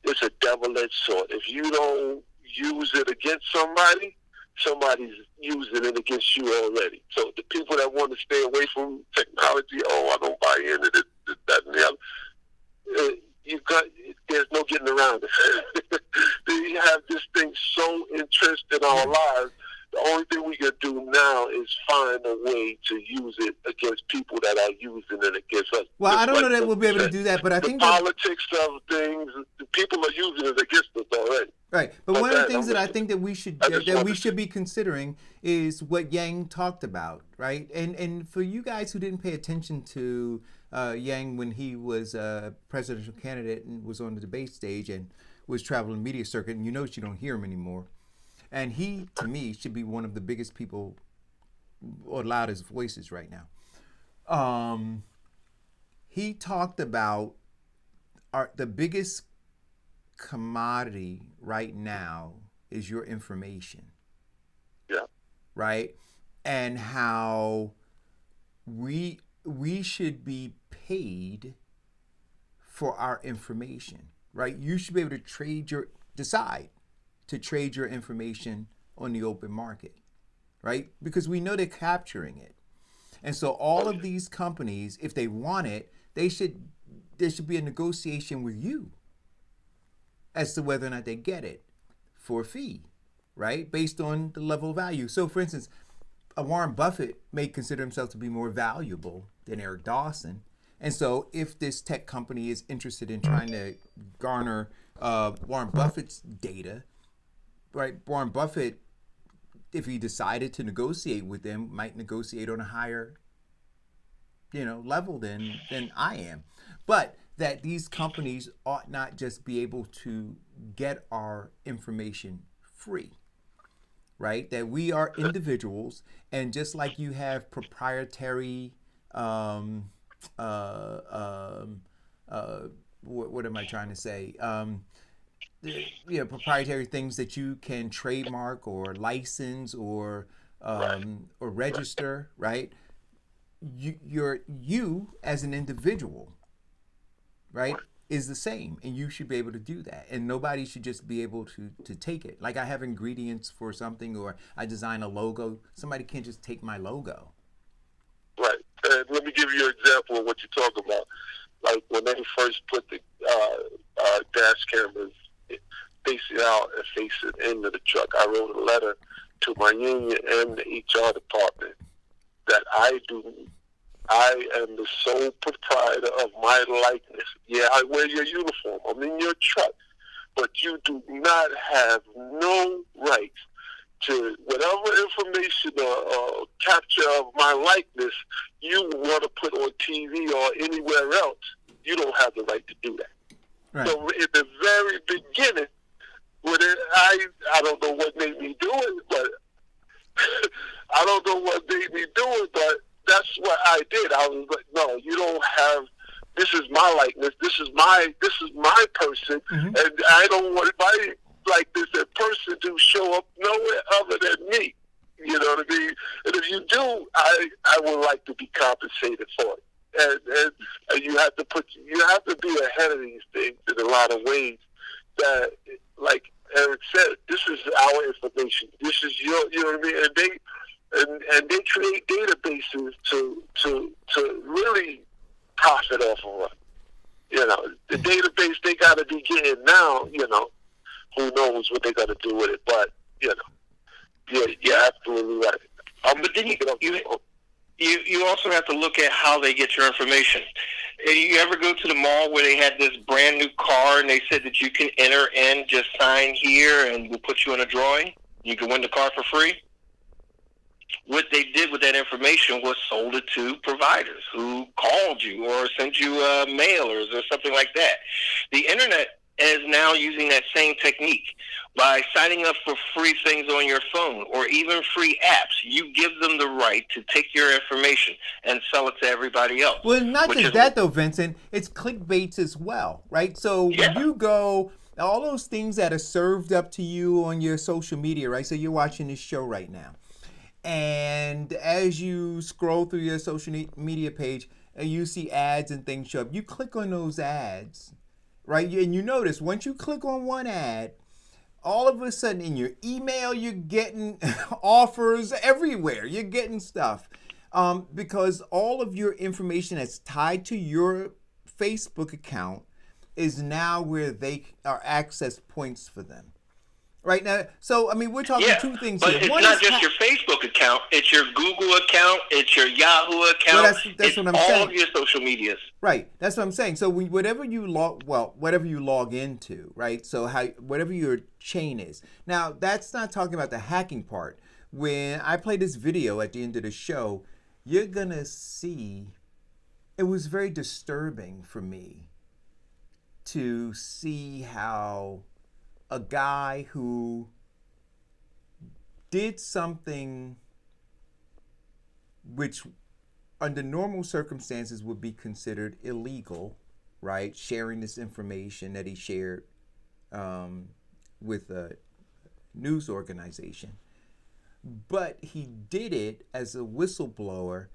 it's a double-edged sword. If you don't use it against somebody, somebody's using it against you already. So the people that want to stay away from technology, I don't buy into this, that, and the other, there's no getting around it. You have this thing so entrenched in our lives. The only thing we can do now is find a way to use it against people that are using it against us. Well, Just I don't like know that we'll be able to do that, but I think the politics of things, the people are using it against us already. Right, but one of the things that I think that we should be considering is what Yang talked about, right? And for you guys who didn't pay attention to Yang when he was a presidential candidate and was on the debate stage and was traveling media circuit, and you notice you don't hear him anymore. And he, to me, should be one of the biggest people or loudest voices right now. He talked about the biggest commodity right now is your information. Yeah. Right? And how we should be paid for our information, right? You should be able to decide to trade your information on the open market, right? Because we know they're capturing it. And so all of these companies, if they want it, there should be a negotiation with you as to whether or not they get it for a fee, right? Based on the level of value. So for instance, a Warren Buffett may consider himself to be more valuable than Eric Dawson. And so if this tech company is interested in trying to garner Warren Buffett's data, right? Warren Buffett, if he decided to negotiate with them, might negotiate on a higher, level than I am. But that these companies ought not just be able to get our information free, right? That we are individuals, and just like you have proprietary, what am I trying to say? Proprietary things that you can trademark or license or register, right? You as an individual, right, is the same, and you should be able to do that, and nobody should just be able to take it. Like I have ingredients for something, or I design a logo. Somebody can't just take my logo. Right. And let me give you an example of what you're talking about. Like when they first put the dash cameras facing out and facing into the truck, I wrote a letter to my union and the HR department that I am the sole proprietor of my likeness. Yeah, I wear your uniform. I'm in your truck. But you do not have no right to whatever information or capture of my likeness you want to put on TV or anywhere else. You don't have the right to do that. Right. So in the very beginning, I don't know what made me do it, but I don't know what made me do it, but that's what I did. I was like, no, you don't have. This is my likeness. This is my person, and I don't want my likeness and person to show up nowhere other than me. You know what I mean? And if you do, I would like to be compensated for it. And you have to be ahead of these things in a lot of ways. That, like Eric said, this is our information. This is you know what I mean? And they create databases to really profit off of us. You know, the database they got to be getting now. You know, who knows what they got to do with it? But you know, you're absolutely right. But then you also have to look at how they get your information. You ever go to the mall where they had this brand new car and they said that you can enter in, just sign here, and we'll put you in a drawing? You can win the car for free? What they did with that information was sold it to providers who called you or sent you mailers or something like that. The internet is now using that same technique. By signing up for free things on your phone or even free apps, you give them the right to take your information and sell it to everybody else. Well, not just that though, Vincent. It's clickbaits as well, right? So when you go, all those things that are served up to you on your social media, right? So you're watching this show right now. And as you scroll through your social media page and you see ads and things show up, you click on those ads, right? And you notice once you click on one ad, all of a sudden in your email, you're getting offers everywhere. You're getting stuff because all of your information that's tied to your Facebook account is now where they are access points for them. Right now, so I mean, we're talking two things but here. It's one not is just your Facebook account; it's your Google account, it's your Yahoo account. Well, that's what I'm saying. All of your social medias. Right, that's what I'm saying. So whatever you log into, right? So whatever your chain is. Now, that's not talking about the hacking part. When I play this video at the end of the show, you're gonna see. It was very disturbing for me to see how a guy who did something which under normal circumstances would be considered illegal, right? Sharing this information that he shared with a news organization. But he did it as a whistleblower,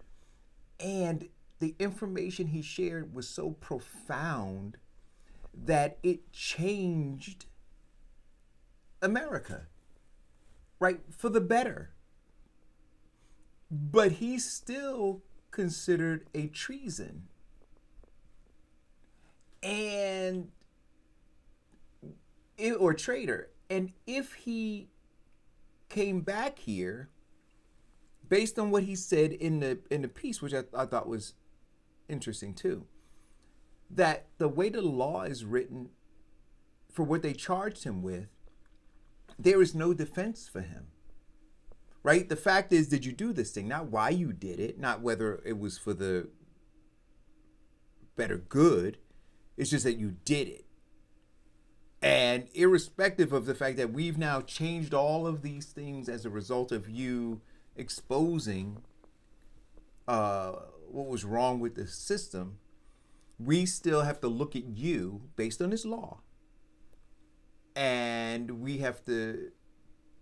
and the information he shared was so profound that it changed America, right, for the better. But he's still considered a treason. Or traitor. And if he came back here, based on what he said in the piece, which I thought was interesting too, that the way the law is written for what they charged him with, there is no defense for him, right? The fact is, did you do this thing? Not why you did it, not whether it was for the better good. It's just that you did it. And irrespective of the fact that we've now changed all of these things as a result of you exposing what was wrong with the system, we still have to look at you based on this law. And we have to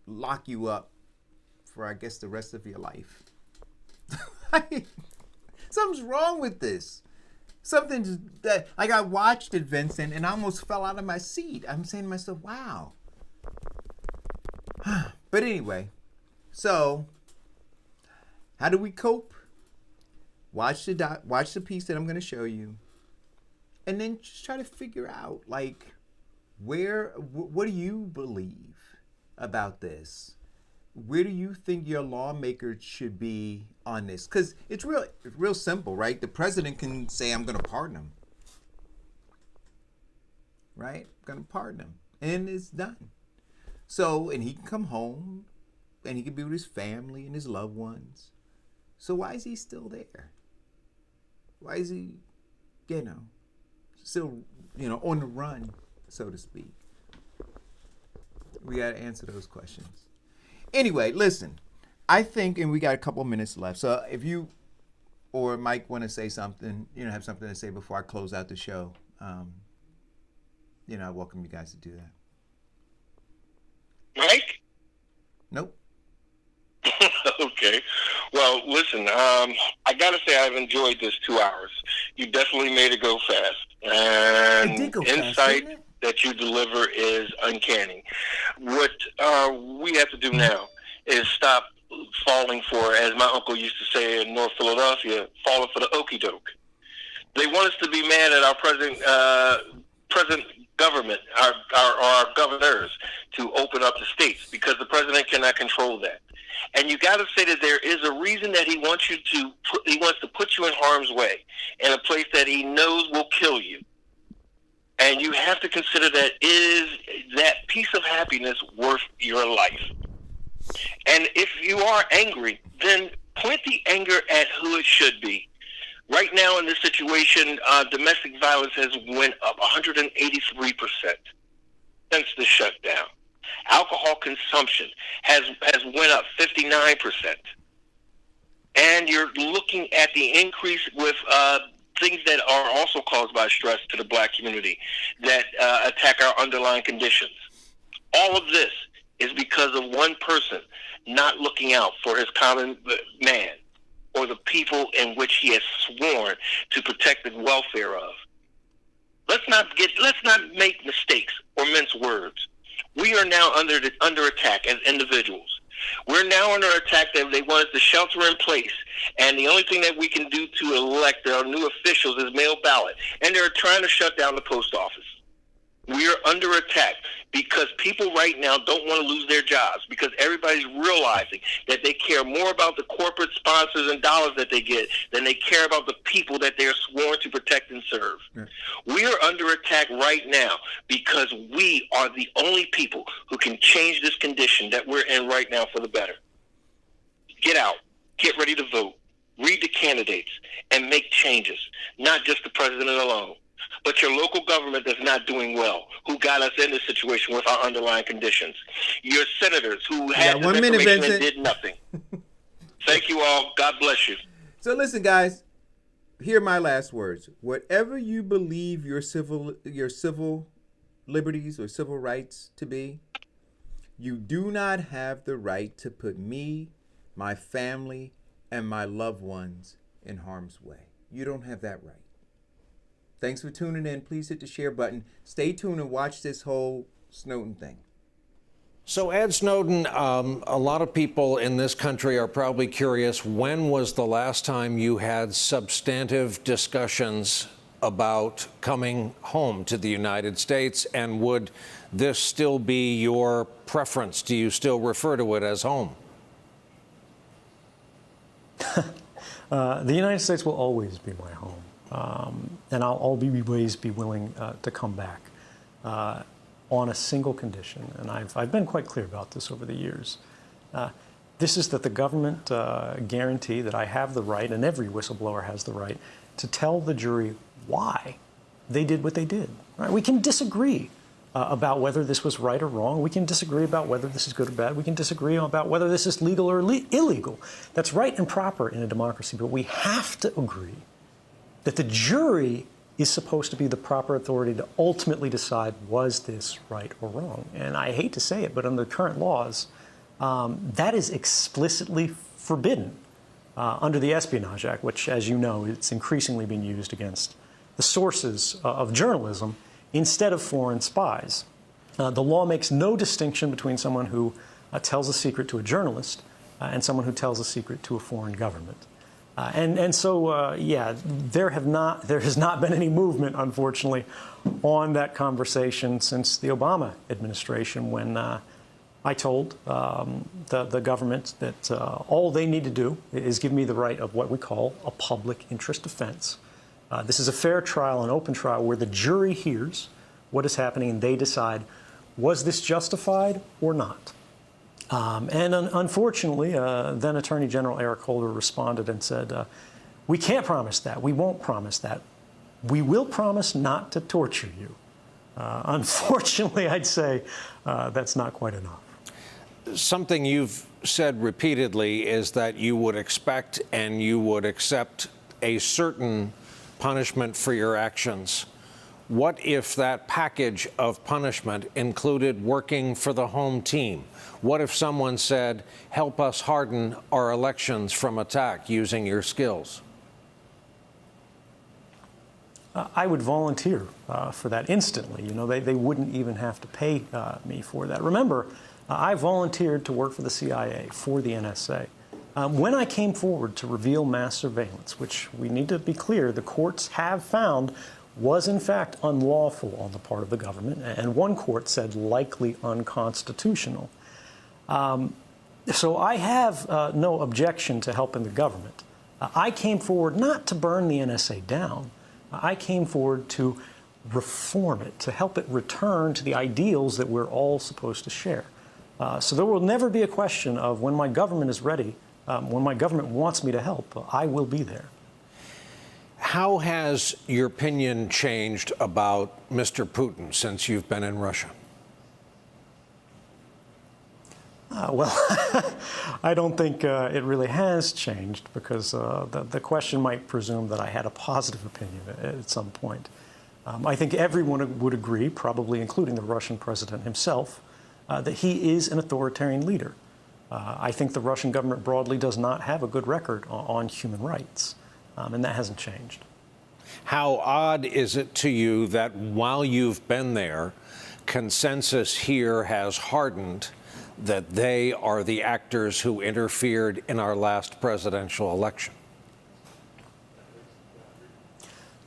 lock you up for, I guess, the rest of your life. Something's wrong with this. Something that, like, I watched it, Vincent, and I almost fell out of my seat. I'm saying to myself, wow. But anyway, so how do we cope? Watch the piece that I'm going to show you, and then just try to figure out, like, what do you believe about this? Where do you think your lawmakers should be on this? Because it's real simple, right? The president can say, I'm going to pardon him. Right? I'm going to pardon him. And it's done. So, and he can come home, and he can be with his family and his loved ones. So why is he still there? Why is he, still, on the run, so to speak? We got to answer those questions. Anyway, listen, I think, and we got a couple minutes left. So if you or Mike want to say something, have something to say before I close out the show, I welcome you guys to do that. Mike? Nope. Okay. Well, listen, I got to say I've enjoyed this 2 hours. You definitely made it go fast. And It did go insight fast, didn't it? that you deliver is uncanny. What we have to do now is stop falling for, as my uncle used to say in North Philadelphia, falling for the okie doke. They want us to be mad at our present government, our governors, to open up the states, because the president cannot control that. And you got to say that there is a reason that he wants to put you in harm's way, in a place that he knows will kill you. And you have to consider that, is that piece of happiness worth your life? And if you are angry, then point the anger at who it should be. Right now in this situation, domestic violence has went up 183% since the shutdown. Alcohol consumption has went up 59%. And you're looking at the increase with things that are also caused by stress to the black community that attack our underlying conditions. All of this is because of one person not looking out for his common man or the people in which he has sworn to protect the welfare of. Let's not make mistakes or mince words. We are now under attack as individuals. We're now under attack that they want us to shelter in place, and the only thing that we can do to elect our new officials is mail ballot, and they're trying to shut down the post office. We are under attack because people right now don't want to lose their jobs, because everybody's realizing that they care more about the corporate sponsors and dollars that they get than they care about the people that they're sworn to protect and serve. Yeah. We are under attack right now because we are the only people who can change this condition that we're in right now for the better. Get out. Get ready to vote. Read the candidates and make changes, not just the president alone, but your local government that's not doing well, who got us in this situation with our underlying conditions. Your senators who had this information and did nothing. Thank you all. God bless you. So listen, guys, here are my last words. Whatever you believe your civil liberties or civil rights to be, you do not have the right to put me, my family, and my loved ones in harm's way. You don't have that right. Thanks for tuning in. Please hit the share button. Stay tuned and watch this whole Snowden thing. So, Ed Snowden, a lot of people in this country are probably curious, when was the last time you had substantive discussions about coming home to the United States? And would this still be your preference? Do you still refer to it as home? The United States will always be my home. And I'll always be willing to come back on a single condition. And I've been quite clear about this over the years. This is that the government guarantee that I have the right, and every whistleblower has the right, to tell the jury why they did what they did. Right? We can disagree about whether this was right or wrong. We can disagree about whether this is good or bad. We can disagree about whether this is legal or illegal. That's right and proper in a democracy. But we have to agree that the jury is supposed to be the proper authority to ultimately decide, was this right or wrong? And I hate to say it, but under current laws, that is explicitly forbidden under the Espionage Act, which, as you know, it's increasingly being used against the sources of journalism instead of foreign spies. The law makes no distinction between someone who tells a secret to a journalist and someone who tells a secret to a foreign government. Yeah, there has not been any movement, unfortunately, on that conversation since the Obama administration, when I told the government that all they need to do is give me the right of what we call a public interest defense. This is a fair trial, an open trial, where the jury hears what is happening and they decide, was this justified or not? Unfortunately, then Attorney General Eric Holder responded and said, we can't promise that. We won't promise that. We will promise not to torture you. Unfortunately, I'd say that's not quite enough. Something you've said repeatedly is that you would expect and you would accept a certain punishment for your actions. What if that package of punishment included working for the home team? What if someone said, help us harden our elections from attack using your skills? I would volunteer for that instantly. You know, they wouldn't even have to pay me for that. Remember, I volunteered to work for the CIA, for the NSA. When I came forward to reveal mass surveillance, which we need to be clear, the courts have found was in fact unlawful on the part of the government, and one court said likely unconstitutional. So I have no objection to helping the government. I came forward not to burn the NSA down. I came forward to reform it, to help it return to the ideals that we're all supposed to share. So there will never be a question of when my government is ready, when my government wants me to help, I will be there. How has your opinion changed about Mr. Putin since you've been in Russia? Well, I don't think it really has changed, because the question might presume that I had a positive opinion at some point. I think everyone would agree, probably including the Russian president himself, that he is an authoritarian leader. I think the Russian government broadly does not have a good record on human rights, and that hasn't changed. How odd is it to you that while you've been there, consensus here has hardened that they are the actors who interfered in our last presidential election?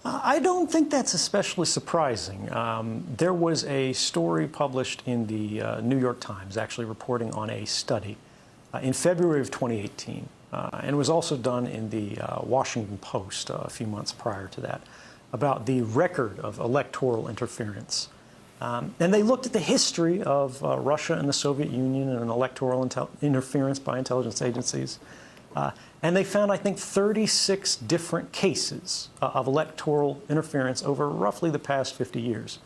I don't think that's especially surprising. There was a story published in the New York Times, actually reporting on a study in February of 2018, and it was also done in the Washington Post a few months prior to that, about the record of electoral interference. And they looked at the history of Russia and the Soviet Union and electoral interference by intelligence agencies. And they found, I think, 36 different cases of electoral interference over roughly the past 50 years.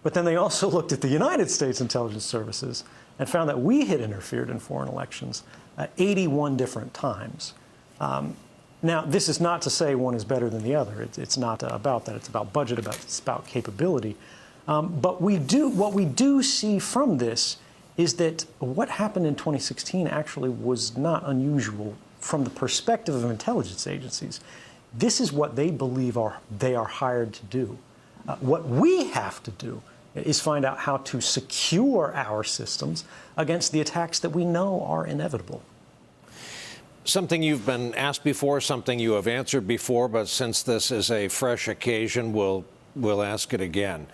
But then they also looked at the United States intelligence services and found that we had interfered in foreign elections 81 different times. Now, this is not to say one is better than the other. It's not about that. It's about budget, it's about capability. But what we do see from this is that what happened in 2016 actually was not unusual from the perspective of intelligence agencies. This is what they believe they are hired to do. What we have to do is find out how to secure our systems against the attacks that we know are inevitable. Something you've been asked before, something you have answered before, but since this is a fresh occasion, we'll ask it again.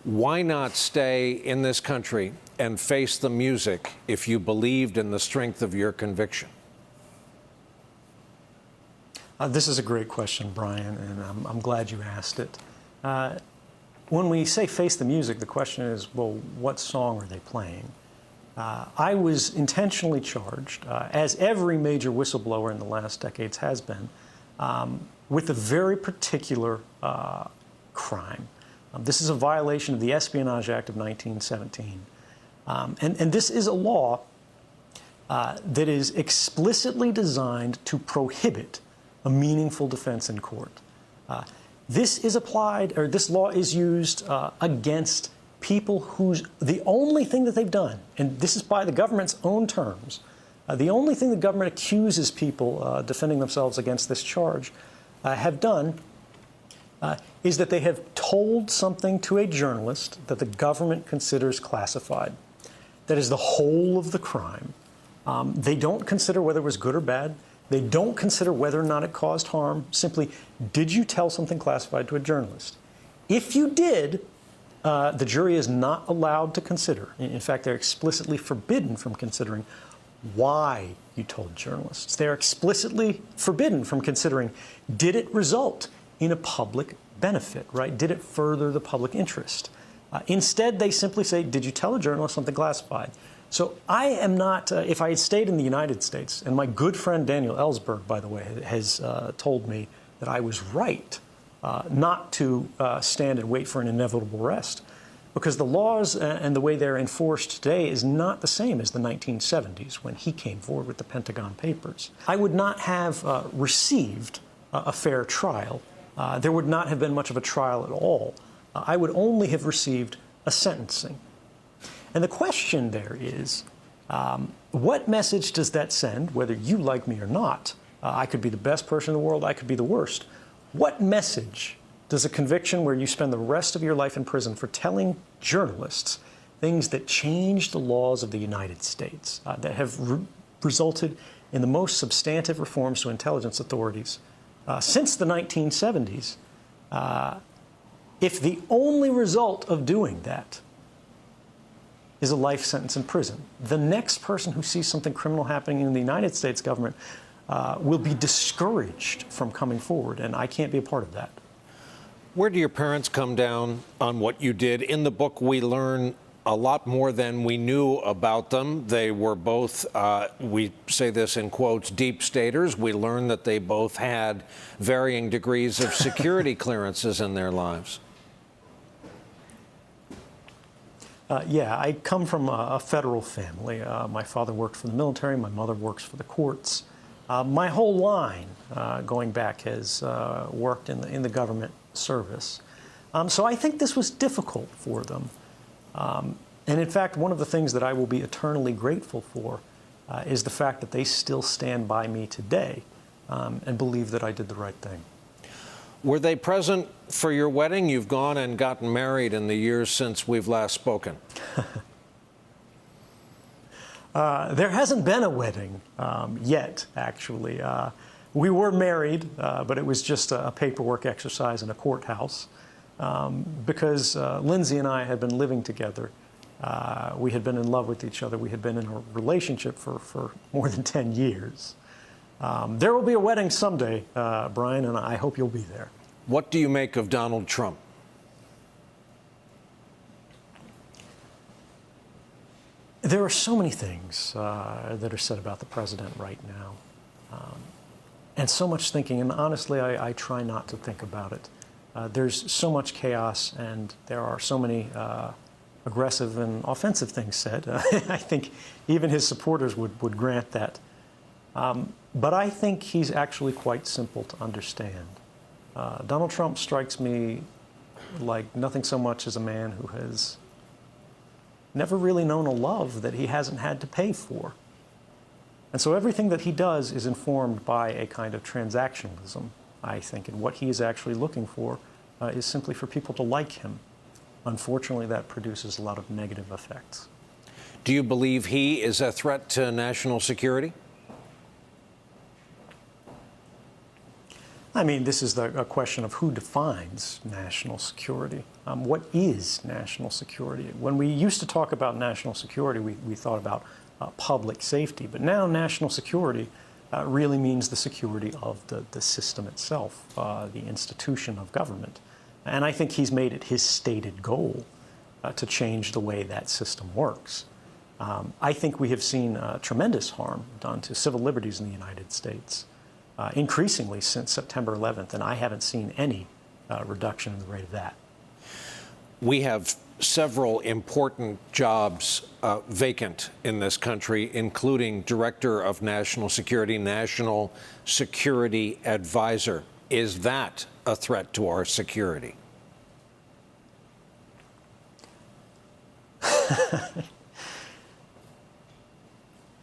Why not stay in this country and face the music if you believed in the strength of your conviction? This is a great question, Brian, and I'm glad you asked it. When we say face the music, the question is, well, what song are they playing? I was intentionally charged, as every major whistleblower in the last decades has been, with a very particular crime. This is a violation of the Espionage Act of 1917. And this is a law that is explicitly designed to prohibit a meaningful defense in court. This law is used against people the only thing that they've done, and this is by the government's own terms, the only thing the government accuses people defending themselves against this charge have done is that they have told something to a journalist that the government considers classified. That is the whole of the crime. They don't consider whether it was good or bad. They don't consider whether or not it caused harm. Simply, did you tell something classified to a journalist? If you did, the jury is not allowed to consider. In fact, they're explicitly forbidden from considering why you told journalists. They're explicitly forbidden from considering, did it result in a public benefit, right? Did it further the public interest? Instead, they simply say, did you tell a journalist something classified? So I am not, if I had stayed in the United States, and my good friend Daniel Ellsberg, by the way, has told me that I was right not to stand and wait for an inevitable arrest, because the laws and the way they're enforced today is not the same as the 1970s when he came forward with the Pentagon Papers. I would not have received a fair trial. There would not have been much of a trial at all. I would only have received a sentencing. And the question there is, what message does that send, whether you like me or not? I could be the best person in the world, I could be the worst. What message does a conviction where you spend the rest of your life in prison for telling journalists things that change the laws of the United States, that have resulted in the most substantive reforms to intelligence authorities since the 1970s, if the only result of doing that is a life sentence in prison, the next person who sees something criminal happening in the United States government will be discouraged from coming forward, and I can't be a part of that. Where do your parents come down on what you did? In the book, we learn a lot more than we knew about them. They were both, we say this in quotes, deep staters. We learn that they both had varying degrees of security clearances in their lives. Yeah, I come from a federal family. My father worked for the military. My mother works for the courts. My whole line, going back, has worked in the government service. So I think this was difficult for them. And in fact, one of the things that I will be eternally grateful for is the fact that they still stand by me today and believe that I did the right thing. Were they present for your wedding? You've gone and gotten married in the years since we've last spoken. There hasn't been a wedding yet, actually. We were married, but it was just a paperwork exercise in a courthouse because Lindsay and I had been living together. We had been in love with each other. We had been in a relationship for more than 10 years. There will be a wedding someday, Brian, and I hope you'll be there. What do you make of Donald Trump? There are so many things that are said about the president right now, and so much thinking, and honestly, I try not to think about it. There's so much chaos, and there are so many aggressive and offensive things said. I think even his supporters would grant that. But I think he's actually quite simple to understand. Donald Trump strikes me like nothing so much as a man who has never really known a love that he hasn't had to pay for. And so everything that he does is informed by a kind of transactionalism, I think, and what he is actually looking for is simply for people to like him. Unfortunately, that produces a lot of negative effects. Do you believe he is a threat to national security? I mean, this is a question of who defines national security. What is national security? When we used to talk about national security, we thought about public safety. But now national security really means the security of the system itself, the institution of government. And I think he's made it his stated goal to change the way that system works. I think we have seen tremendous harm done to civil liberties in the United States. Increasingly since September 11th, and I haven't seen any reduction in the rate of that. We have several important jobs vacant in this country, including Director of National Security, National Security Advisor. Is that a threat to our security?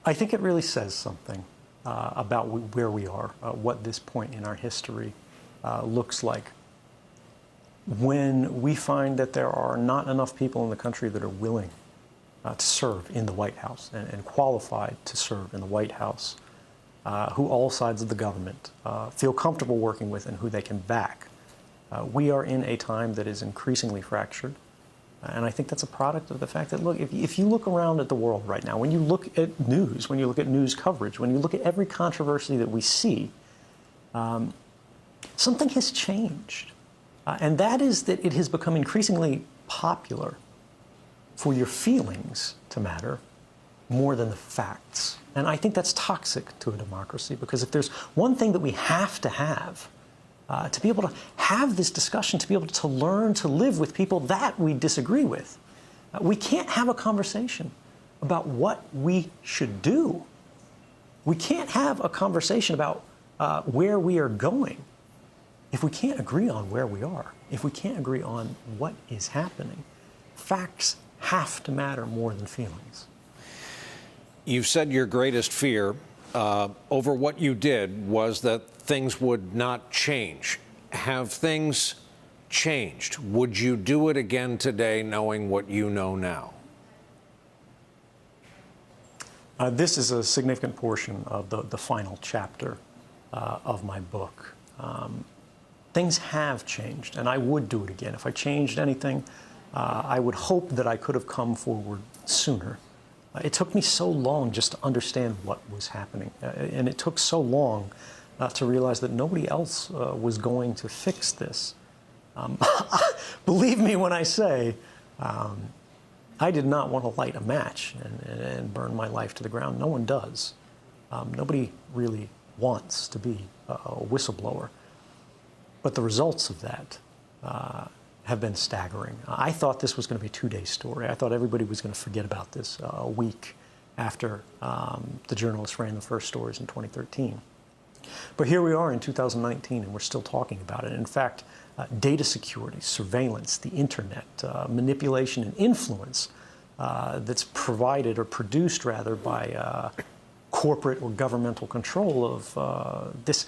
I think it really says something about where we are, what this point in our history looks like. when we find that there are not enough people in the country that are willing to serve in the White House and qualified to serve in the White House, who all sides of the government feel comfortable working with and who they can back. We are in a time that is increasingly fractured. And I think that's a product of the fact that, look, if you look around at the world right now, when you look at news, when you look at news coverage, when you look at every controversy that we see, something has changed. And that is that it has become increasingly popular for your feelings to matter more than the facts. And I think that's toxic to a democracy, because if there's one thing that we have to be able to have this discussion, to be able to learn to live with people that we disagree with, we can't have a conversation about what we should do. We can't have a conversation about where we are going if we can't agree on where we are, if we can't agree on what is happening. Facts have to matter more than feelings. You've said your greatest fear over what you did was that things would not change. Have things changed? Would you do it again today knowing what you know now? This is a significant portion of the final chapter of my book. Things have changed, and I would do it again. If I changed anything, I would hope that I could have come forward sooner. It took me so long just to understand what was happening, and it took so long to realize that nobody else was going to fix this. Believe me when I say, I did not want to light a match and burn my life to the ground. No one does. Nobody really wants to be a whistleblower. But the results of that have been staggering. I thought this was going to be a two-day story. I thought everybody was going to forget about this a week after the journalists ran the first stories in 2013. But here we are in 2019, and we're still talking about it. In fact, data security, surveillance, the internet, manipulation and influence that's provided or produced, rather, by corporate or governmental control of this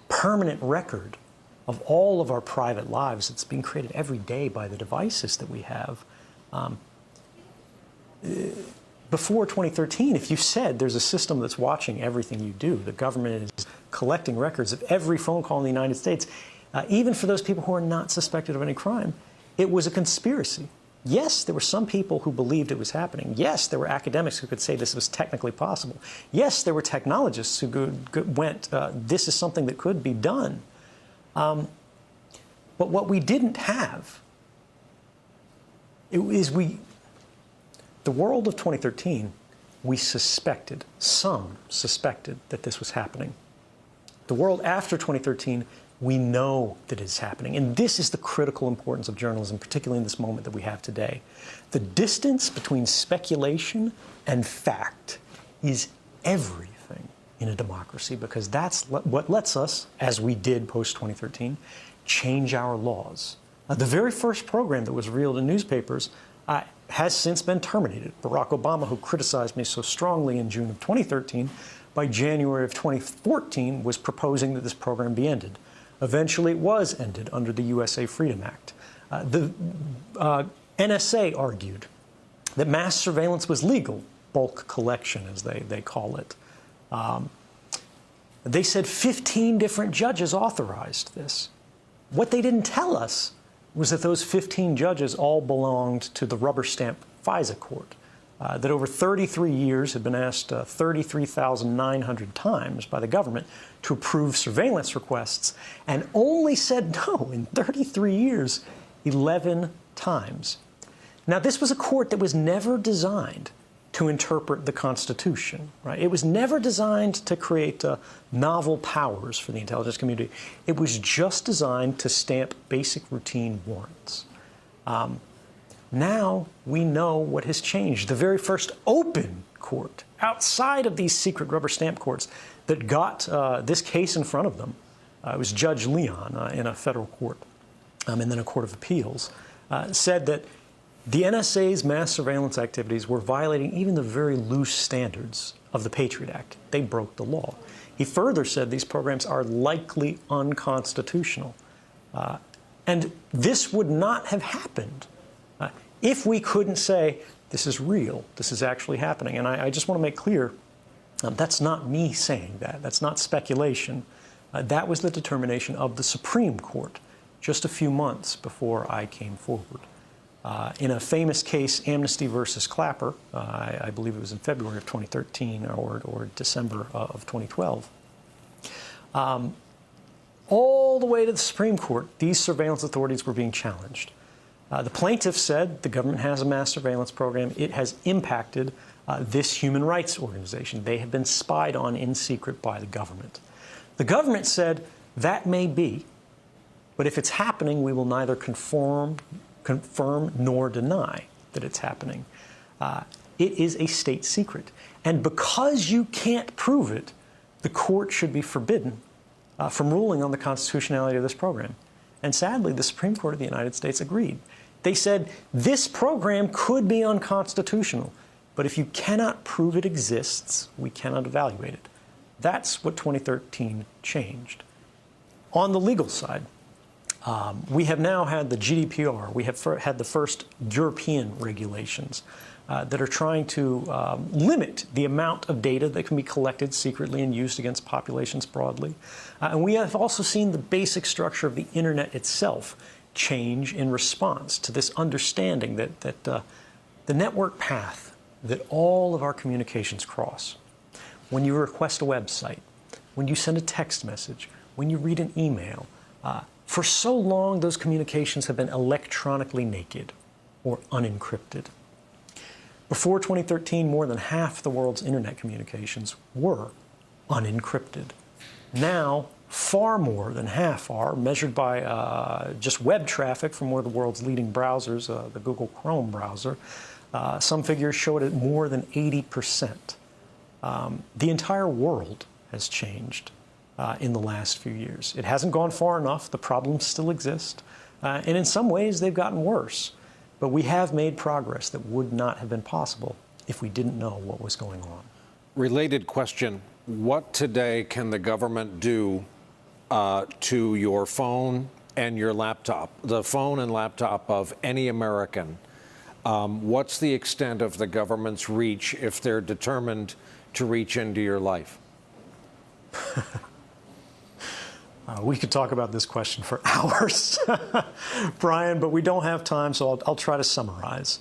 permanent record of all of our private lives that's being created every day by the devices that we have. Before 2013, if you said there's a system that's watching everything you do, the government is collecting records of every phone call in the United States, even for those people who are not suspected of any crime, it was a conspiracy. Yes, there were some people who believed it was happening. Yes, there were academics who could say this was technically possible. Yes, there were technologists who went, this is something that could be done. But what we didn't have is the world of 2013, some suspected that this was happening. The world after 2013, we know that it's happening. And this is the critical importance of journalism, particularly in this moment that we have today. The distance between speculation and fact is everything in a democracy, because that's what lets us, as we did post-2013, change our laws. The very first program that was revealed in newspapers has since been terminated. Barack Obama, who criticized me so strongly in June of 2013, by January of 2014 was proposing that this program be ended. Eventually it was ended under the USA Freedom Act. The NSA argued that mass surveillance was legal, bulk collection as they call it. They said 15 different judges authorized this. What they didn't tell us was that those 15 judges all belonged to the rubber stamp FISA court, that over 33 years had been asked 33,900 times by the government to approve surveillance requests, and only said no in 33 years 11 times. Now, this was a court that was never designed to interpret the Constitution, right? It was never designed to create novel powers for the intelligence community. It was just designed to stamp basic routine warrants. Now we know what has changed. The very first open court outside of these secret rubber stamp courts that got this case in front of them, it was Judge Leon in a federal court and then a court of appeals, said that the NSA's mass surveillance activities were violating even the very loose standards of the Patriot Act. They broke the law. He further said these programs are likely unconstitutional. And And this would not have happened if we couldn't say, this is real, this is actually happening. And I just want to make clear, that's not me saying that. That's not speculation. That was the determination of the Supreme Court just a few months before I came forward. In a famous case, Amnesty versus Clapper, I believe it was in February of 2013 or December of 2012, all the way to the Supreme Court, these surveillance authorities were being challenged. The plaintiffs said the government has a mass surveillance program. It has impacted this human rights organization. They have been spied on in secret by the government. The government said that may be, but if it's happening, we will neither confirm nor deny that it's happening. It is a state secret. And because you can't prove it, the court should be forbidden from ruling on the constitutionality of this program. And sadly, the Supreme Court of the United States agreed. They said this program could be unconstitutional, but if you cannot prove it exists, we cannot evaluate it. That's what 2013 changed. On the legal side, we have now had the GDPR. We have had the first European regulations that are trying to limit the amount of data that can be collected secretly and used against populations broadly. And we have also seen the basic structure of the internet itself change in response to this understanding that the network path that all of our communications cross, when you request a website, when you send a text message, when you read an email, for so long those communications have been electronically naked or unencrypted. Before 2013, more than half the world's internet communications were unencrypted. Now, far more than half are, measured by just web traffic from one of the world's leading browsers, the Google Chrome browser. Some figures show it at more than 80%. The entire world has changed in the last few years. It hasn't gone far enough. The problems still exist. And in some ways, they've gotten worse. But we have made progress that would not have been possible if we didn't know what was going on. Related question. What today can the government do to your phone and your laptop, the phone and laptop of any American? What's the extent of the government's reach if they're determined to reach into your life? We could talk about this question for hours, Brian, but we don't have time, so I'll try to summarize.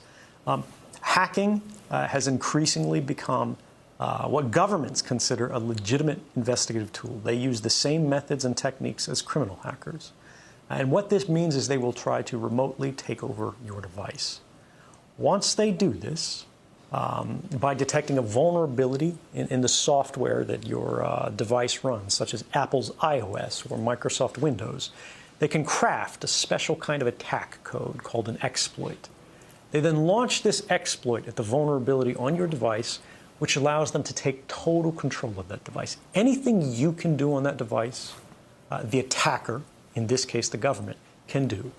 Hacking has increasingly become what governments consider a legitimate investigative tool. They use the same methods and techniques as criminal hackers. And what this means is they will try to remotely take over your device. Once they do this, by detecting a vulnerability in the software that your device runs, such as Apple's iOS or Microsoft Windows, they can craft a special kind of attack code called an exploit. They then launch this exploit at the vulnerability on your device, which allows them to take total control of that device. Anything you can do on that device, the attacker, in this case the government, can do.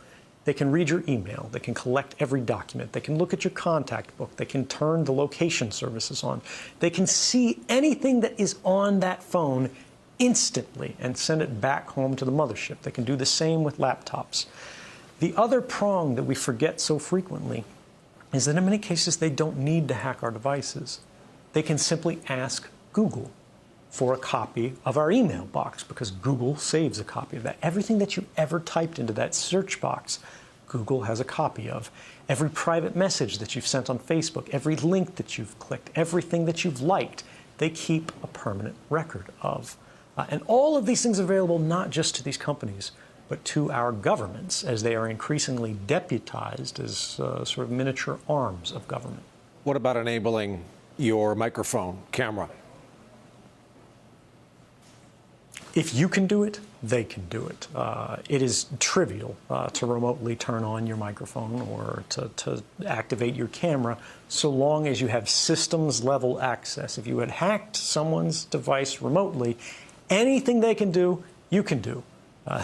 They can read your email, they can collect every document, they can look at your contact book, they can turn the location services on, they can see anything that is on that phone instantly and send it back home to the mothership. They can do the same with laptops. The other prong that we forget so frequently is that in many cases they don't need to hack our devices. They can simply ask Google for a copy of our email box, because Google saves a copy of that. Everything that you ever typed into that search box, Google has a copy of. Every private message that you've sent on Facebook, every link that you've clicked, everything that you've liked, they keep a permanent record of. And all of these things are available not just to these companies, but to our governments, as they are increasingly deputized as sort of miniature arms of government. What about enabling your microphone, camera? If you can do it, they can do it. It is trivial to remotely turn on your microphone or to activate your camera, so long as you have systems-level access. If you had hacked someone's device remotely, anything they can do, you can do.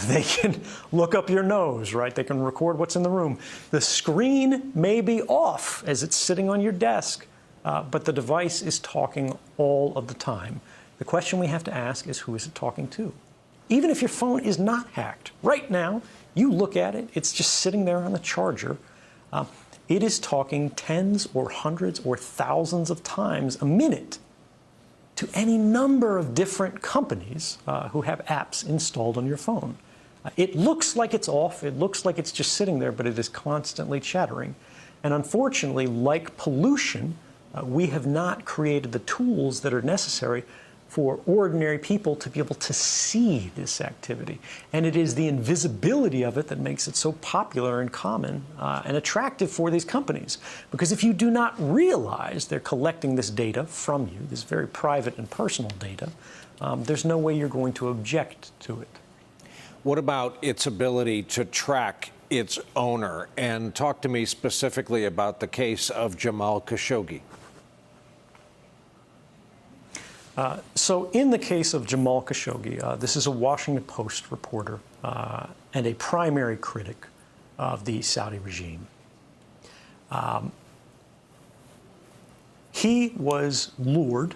They can look up your nose, right? They can record what's in the room. The screen may be off as it's sitting on your desk, but the device is talking all of the time. The question we have to ask is, who is it talking to? even if your phone is not hacked. Right now, you look at it, it's just sitting there on the charger. It is talking tens or hundreds or thousands of times a minute to any number of different companies who have apps installed on your phone. It looks like it's off, it looks like it's just sitting there, but it is constantly chattering. And unfortunately, like pollution, we have not created the tools that are necessary for ordinary people to be able to see this activity. And it is the invisibility of it that makes it so popular and common and attractive for these companies. Because if you do not realize they're collecting this data from you, this very private and personal data, there's no way you're going to object to it. What about its ability to track its owner? And talk to me specifically about the case of Jamal Khashoggi. So in the case of Jamal Khashoggi, this is a Washington Post reporter and a primary critic of the Saudi regime. He was lured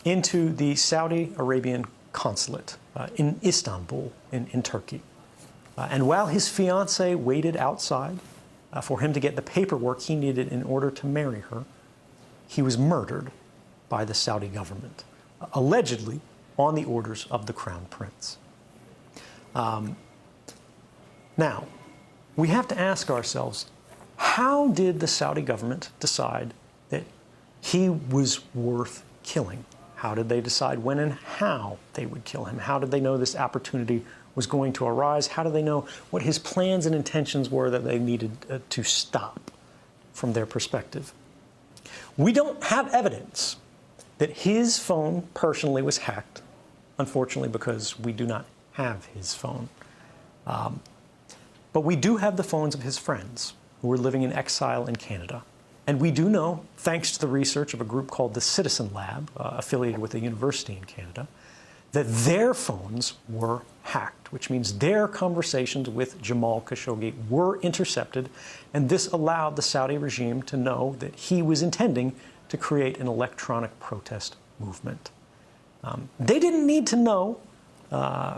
into the Saudi Arabian consulate in Istanbul, in Turkey. And while his fiancée waited outside for him to get the paperwork he needed in order to marry her, he was murdered by the Saudi government, allegedly on the orders of the Crown Prince. Now, we have to ask ourselves, how did the Saudi government decide that he was worth killing? How did they decide when and how they would kill him? How did they know this opportunity was going to arise? How do they know what his plans and intentions were that they needed to stop from their perspective? We don't have evidence that his phone personally was hacked, unfortunately, because we do not have his phone. But we do have the phones of his friends who were living in exile in Canada. And we do know, thanks to the research of a group called the Citizen Lab, affiliated with a university in Canada, that their phones were hacked, which means their conversations with Jamal Khashoggi were intercepted, and this allowed the Saudi regime to know that he was intending to create an electronic protest movement. They didn't need to know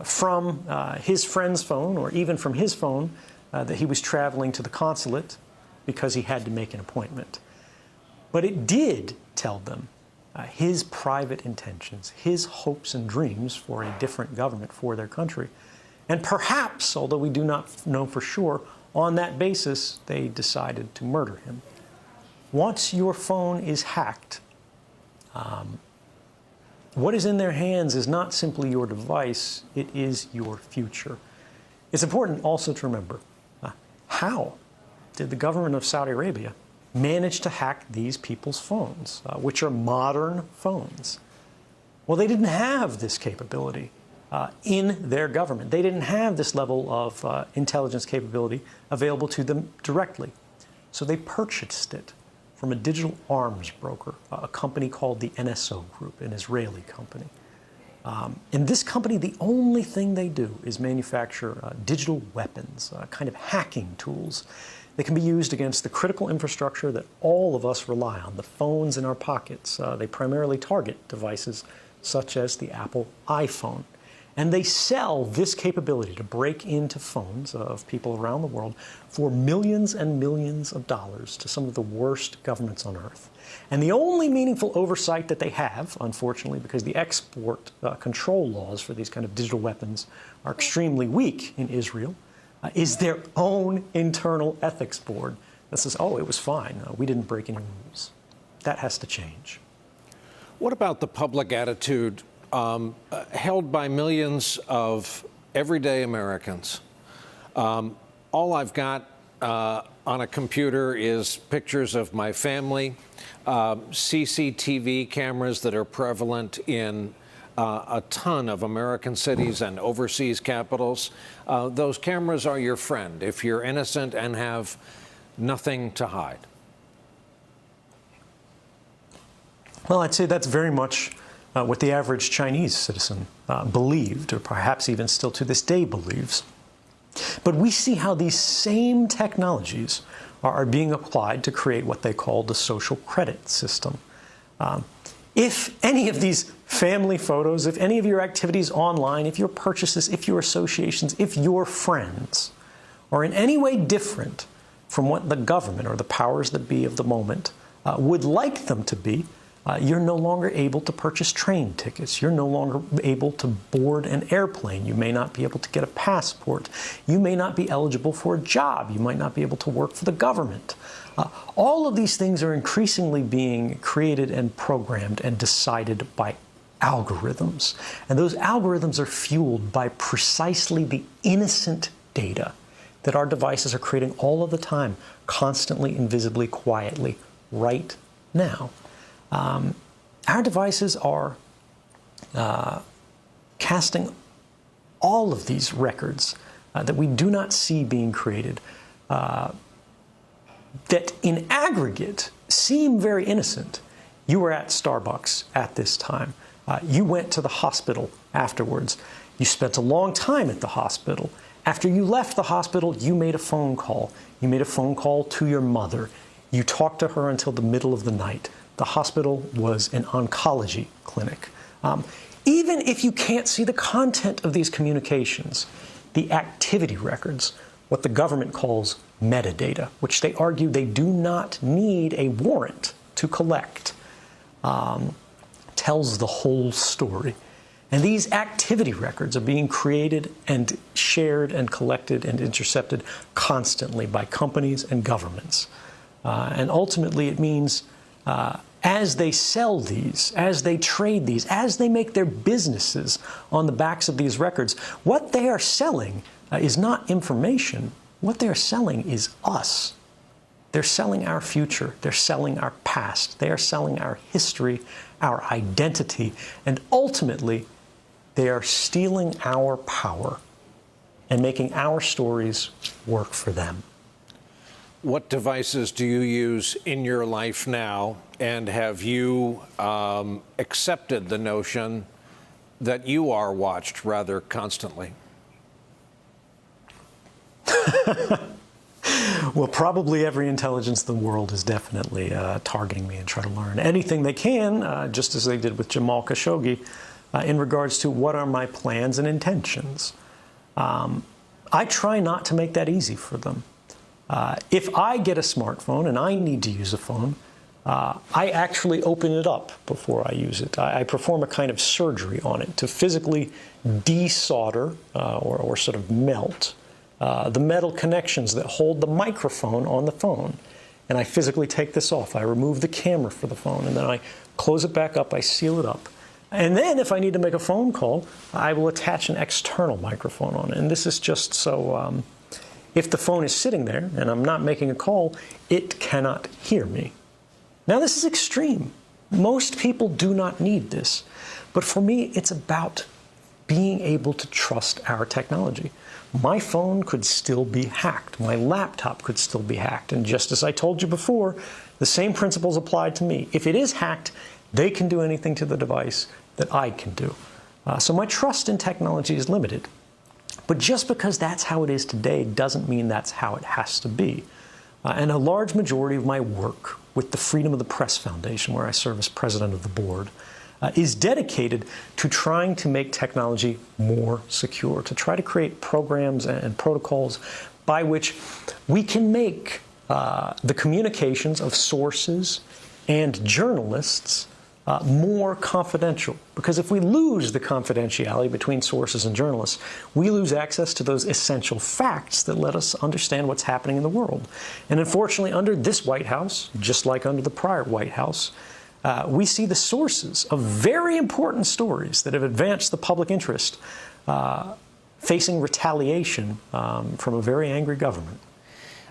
from his friend's phone or even from his phone that he was traveling to the consulate because he had to make an appointment. But it did tell them his private intentions, his hopes and dreams for a different government for their country. And perhaps, although we do not know for sure, on that basis, they decided to murder him. Once your phone is hacked, what is in their hands is not simply your device, it is your future. It's important also to remember, how did the government of Saudi Arabia manage to hack these people's phones, which are modern phones? Well, they didn't have this capability in their government. They didn't have this level of intelligence capability available to them directly. So they purchased it from a digital arms broker, a company called the NSO Group, an Israeli company. In this company, the only thing they do is manufacture digital weapons, kind of hacking tools that can be used against the critical infrastructure that all of us rely on, the phones in our pockets. They primarily target devices such as the Apple iPhone. And they sell this capability to break into phones of people around the world for millions and millions of dollars to some of the worst governments on earth. And the only meaningful oversight that they have, unfortunately, because the export control laws for these kind of digital weapons are extremely weak in Israel, is their own internal ethics board that says, oh, it was fine, we didn't break any rules. That has to change. What about the public attitude held by millions of everyday Americans? All I've got on a computer is pictures of my family, CCTV cameras that are prevalent in a ton of American cities and overseas capitals. Those cameras are your friend if you're innocent and have nothing to hide. Well, I'd say that's very much what the average Chinese citizen believed, or perhaps even still to this day believes. But we see how these same technologies are being applied to create what they call the social credit system. If any of these family photos, if any of your activities online, if your purchases, if your associations, if your friends are in any way different from what the government or the powers that be of the moment would like them to be, you're no longer able to purchase train tickets. You're no longer able to board an airplane. You may not be able to get a passport. You may not be eligible for a job. You might not be able to work for the government. All of these things are increasingly being created and programmed and decided by algorithms. And those algorithms are fueled by precisely the innocent data that our devices are creating all of the time, constantly, invisibly, quietly, right now. Our devices are casting all of these records that we do not see being created, that in aggregate seem very innocent. You were at Starbucks at this time. You went to the hospital afterwards. You spent a long time at the hospital. After you left the hospital, you made a phone call. You made a phone call to your mother. You talked to her until the middle of the night. The hospital was an oncology clinic. Even if you can't see the content of these communications, the activity records, what the government calls metadata, which they argue they do not need a warrant to collect, tells the whole story. And these activity records are being created and shared and collected and intercepted constantly by companies and governments. And ultimately it means as they sell these, as they trade these, as they make their businesses on the backs of these records, what they are selling is not information. What they are selling is us. They're selling our future. They're selling our past. They are selling our history, our identity, and ultimately, they are stealing our power and making our stories work for them. What devices do you use in your life now, and have you accepted the notion that you are watched rather constantly? Well, probably every intelligence in the world is definitely targeting me and trying to learn anything they can, just as they did with Jamal Khashoggi, in regards to what are my plans and intentions. I try not to make that easy for them. If I get a smartphone and I need to use a phone, I actually open it up before I use it. I perform a kind of surgery on it to physically desolder or sort of melt the metal connections that hold the microphone on the phone. And I physically take this off. I remove the camera for the phone, and then I close it back up, I seal it up. And then if I need to make a phone call, I will attach an external microphone on it. And this is just so if the phone is sitting there and I'm not making a call, it cannot hear me. Now this is extreme. Most people do not need this. But for me, it's about being able to trust our technology. My phone could still be hacked. My laptop could still be hacked. And just as I told you before, the same principles apply to me. If it is hacked, they can do anything to the device that I can do. So my trust in technology is limited. But just because that's how it is today doesn't mean that's how it has to be. And a large majority of my work with the Freedom of the Press Foundation, where I serve as president of the board, is dedicated to trying to make technology more secure, to try to create programs and protocols by which we can make the communications of sources and journalists more confidential. Because if we lose the confidentiality between sources and journalists, we lose access to those essential facts that let us understand what's happening in the world. And unfortunately, under this White House, just like under the prior White House, we see the sources of very important stories that have advanced the public interest facing retaliation from a very angry government.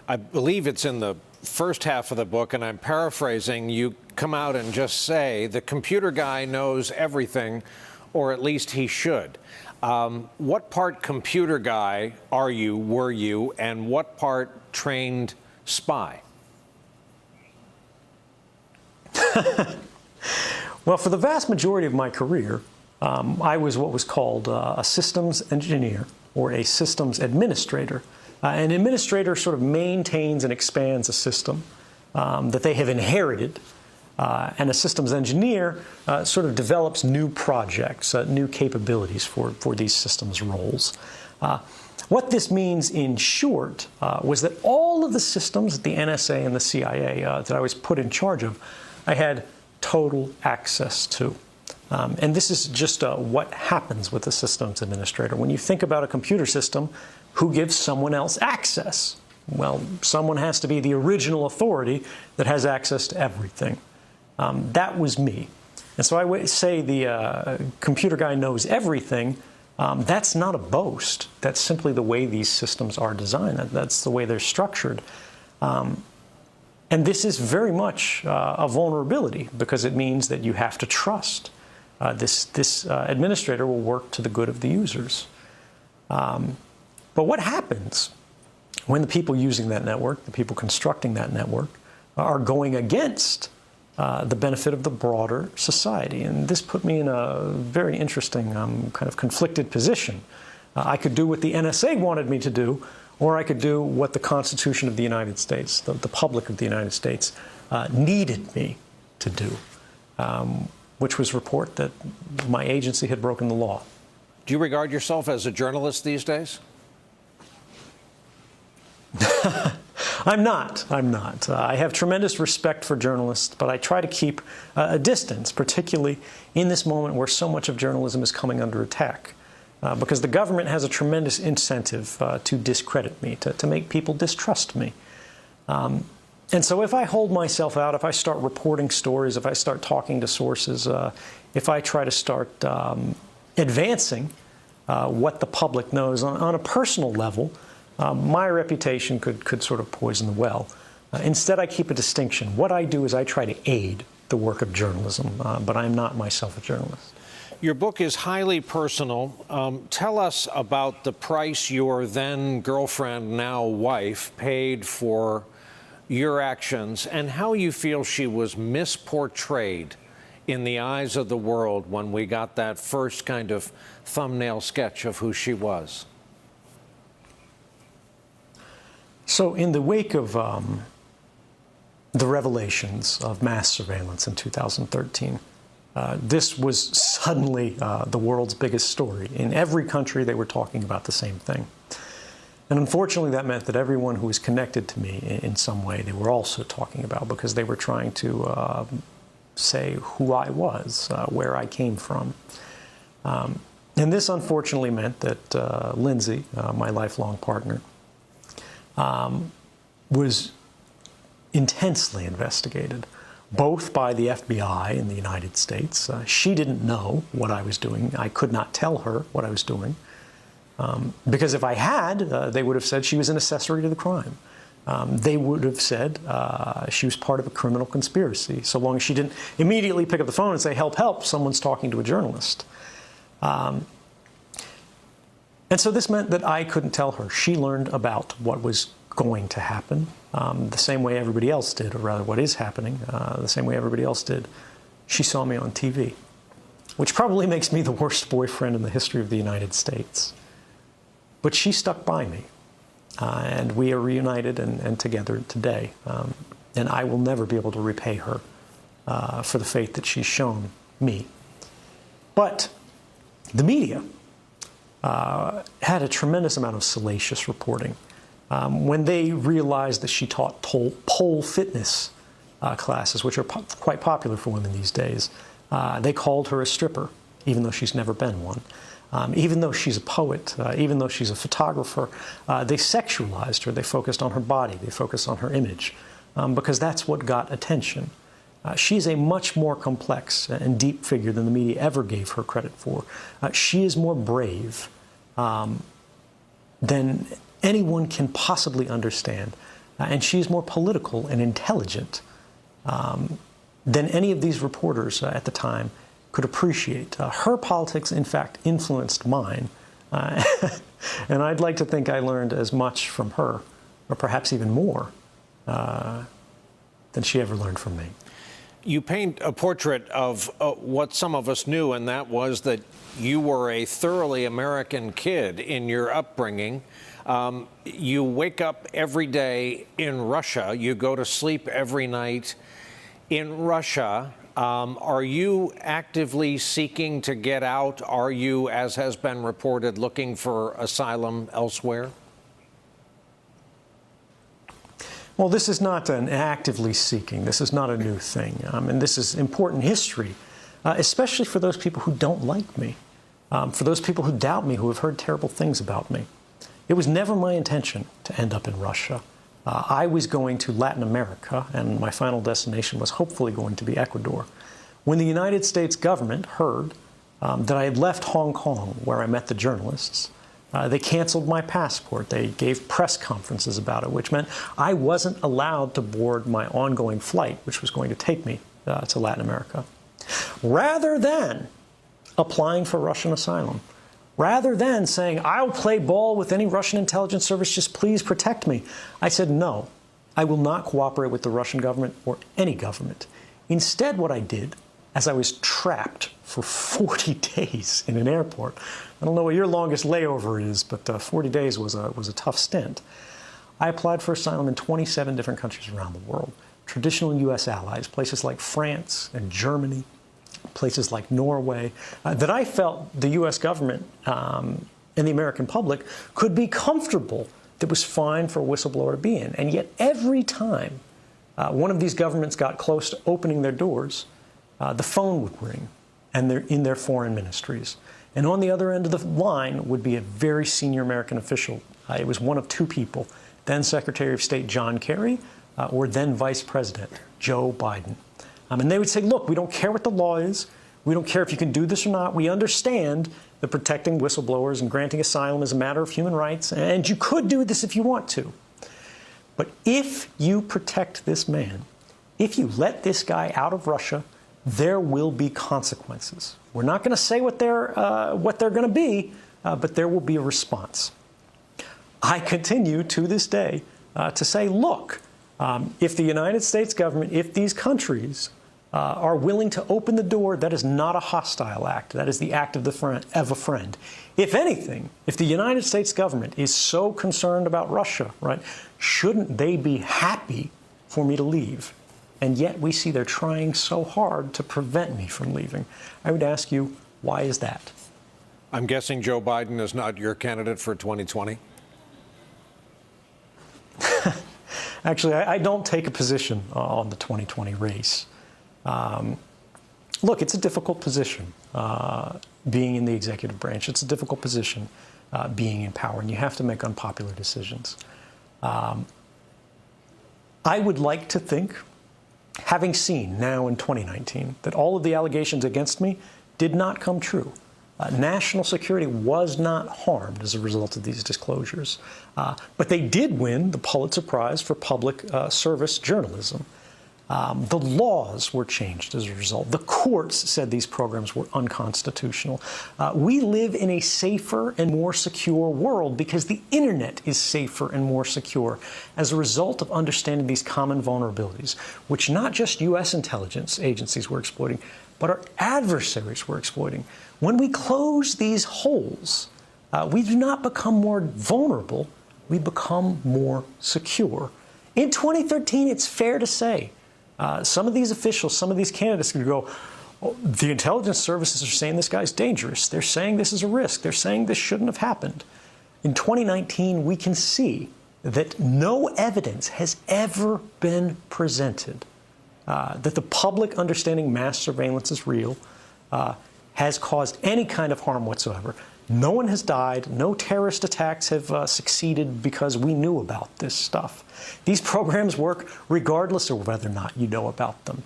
I believe it's in the first half of the book, and I'm paraphrasing, you come out and just say, the computer guy knows everything, or at least he should. What part computer guy are you, were you, and what part trained spy? Well, for the vast majority of my career, I was what was called a systems engineer or a systems administrator. An administrator sort of maintains and expands a system that they have inherited And a systems engineer sort of develops new projects, new capabilities for these systems roles. What this means, in short, was that all of the systems that the NSA and the CIA that I was put in charge of, I had total access to. And this is just what happens with a systems administrator. When you think about a computer system, who gives someone else access? Well, someone has to be the original authority that has access to everything. That was me. And so I would say the computer guy knows everything. That's not a boast. That's simply the way these systems are designed. That's the way they're structured. And this is very much a vulnerability, because it means that you have to trust this administrator will work to the good of the users. But what happens when the people using that network, the people constructing that network, are going against the benefit of the broader society? And this put me in a very interesting kind of conflicted position. I could do what the NSA wanted me to do, or I could do what the Constitution of the United States, the public of the United States, needed me to do, which was report that my agency had broken the law. Do you regard yourself as a journalist these days? I'm not. I have tremendous respect for journalists, but I try to keep a distance, particularly in this moment where so much of journalism is coming under attack. Because the government has a tremendous incentive to discredit me, to make people distrust me. And so if I hold myself out, if I start reporting stories, if I start talking to sources, if I try to start advancing what the public knows on a personal level, my reputation could sort of poison the well. Instead, I keep a distinction. What I do is I try to aid the work of journalism, but I'm not myself a journalist. Your book is highly personal. Tell us about the price your then girlfriend, now wife, paid for your actions, and how you feel she was misportrayed in the eyes of the world when we got that first kind of thumbnail sketch of who she was. So in the wake of the revelations of mass surveillance in 2013, this was suddenly the world's biggest story. In every country, they were talking about the same thing. And unfortunately, that meant that everyone who was connected to me in some way, they were also talking about, because they were trying to say who I was, where I came from. And this unfortunately meant that Lindsay, my lifelong partner, was intensely investigated, both by the FBI in the United States. She didn't know what I was doing. I could not tell her what I was doing, because if I had, they would have said she was an accessory to the crime. They would have said she was part of a criminal conspiracy, so long as she didn't immediately pick up the phone and say, help, help, someone's talking to a journalist. And so this meant that I couldn't tell her. She learned about what was going to happen the same way everybody else did, or rather what is happening, the same way everybody else did. She saw me on TV, which probably makes me the worst boyfriend in the history of the United States. But she stuck by me, and we are reunited and together today. And I will never be able to repay her for the faith that she's shown me. But the media had a tremendous amount of salacious reporting. When they realized that she taught pole fitness classes, which are quite popular for women these days, they called her a stripper, even though she's never been one. Even though she's a poet, even though she's a photographer, they sexualized her. They focused on her body. They focused on her image, because that's what got attention. She's a much more complex and deep figure than the media ever gave her credit for. She is more brave than anyone can possibly understand. And she's more political and intelligent than any of these reporters at the time could appreciate. Her politics, in fact, influenced mine. And I'd like to think I learned as much from her, or perhaps even more, than she ever learned from me. You paint a portrait of what some of us knew, and that was that you were a thoroughly American kid in your upbringing. You wake up every day in Russia. You go to sleep every night In Russia, are you actively seeking to get out? Are you, as has been reported, looking for asylum elsewhere? Well, this is not an actively seeking. This is not a new thing. And this is important history, especially for those people who don't like me, for those people who doubt me, who have heard terrible things about me. It was never my intention to end up in Russia. I was going to Latin America, and my final destination was hopefully going to be Ecuador. When the United States government heard that I had left Hong Kong, where I met the journalists, they canceled my passport. They gave press conferences about it, which meant I wasn't allowed to board my ongoing flight, which was going to take me to Latin America. Rather than applying for Russian asylum, rather than saying, I'll play ball with any Russian intelligence service, just please protect me, I said, no, I will not cooperate with the Russian government or any government. Instead, what I did, as I was trapped for 40 days in an airport, I don't know what your longest layover is, but 40 days was a tough stint. I applied for asylum in 27 different countries around the world, traditional U.S. allies, places like France and Germany, places like Norway, that I felt the U.S. government and the American public could be comfortable that was fine for a whistleblower to be in. And yet every time one of these governments got close to opening their doors, the phone would ring, and they're in their foreign ministries. And on the other end of the line would be a very senior American official. It was one of two people, then Secretary of State John Kerry or then Vice President Joe Biden. And they would say, look, we don't care what the law is. We don't care if you can do this or not. We understand that protecting whistleblowers and granting asylum is a matter of human rights, and you could do this if you want to. But if you protect this man, if you let this guy out of Russia, there will be consequences. We're not going to say what they're going to be, but there will be a response. I continue to this day to say, look, if the United States government, if these countries are willing to open the door, that is not a hostile act. That is the act of a friend. If anything, if the United States government is so concerned about Russia, right, shouldn't they be happy for me to leave? And yet we see they're trying so hard to prevent me from leaving. I would ask you, why is that? I'm guessing Joe Biden is not your candidate for 2020? Actually, I don't take a position on the 2020 race. Look, it's a difficult position, being in the executive branch. It's a difficult position, being in power, and you have to make unpopular decisions. I would like to think, having seen now in 2019 that all of the allegations against me did not come true. National security was not harmed as a result of these disclosures. But they did win the Pulitzer Prize for public service journalism. The laws were changed as a result. The courts said these programs were unconstitutional. We live in a safer and more secure world because the internet is safer and more secure as a result of understanding these common vulnerabilities, which not just U.S. intelligence agencies were exploiting, but our adversaries were exploiting. When we close these holes, we do not become more vulnerable, we become more secure. In 2013, it's fair to say, some of these officials, some of these candidates could go, oh, the intelligence services are saying this guy's dangerous. They're saying this is a risk. They're saying this shouldn't have happened. In 2019, we can see that no evidence has ever been presented that the public understanding mass surveillance is real has caused any kind of harm whatsoever. No one has died. No terrorist attacks have succeeded because we knew about this stuff. These programs work regardless of whether or not you know about them.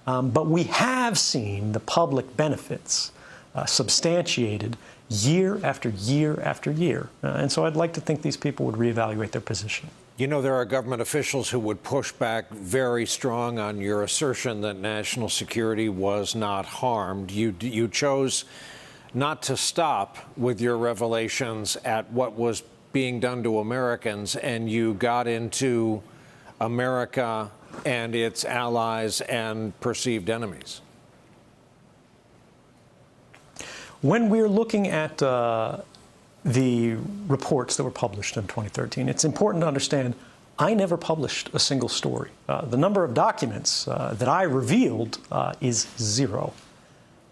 But we have seen the public benefits substantiated year after year after year. And so I'd like to think these people would reevaluate their position. You know, there are government officials who would push back very strong on your assertion that national security was not harmed. You chose not to stop with your revelations at what was being done to Americans, and you got into America and its allies and perceived enemies. When we're looking at the reports that were published in 2013, it's important to understand I never published a single story. The number of documents that I revealed is 0.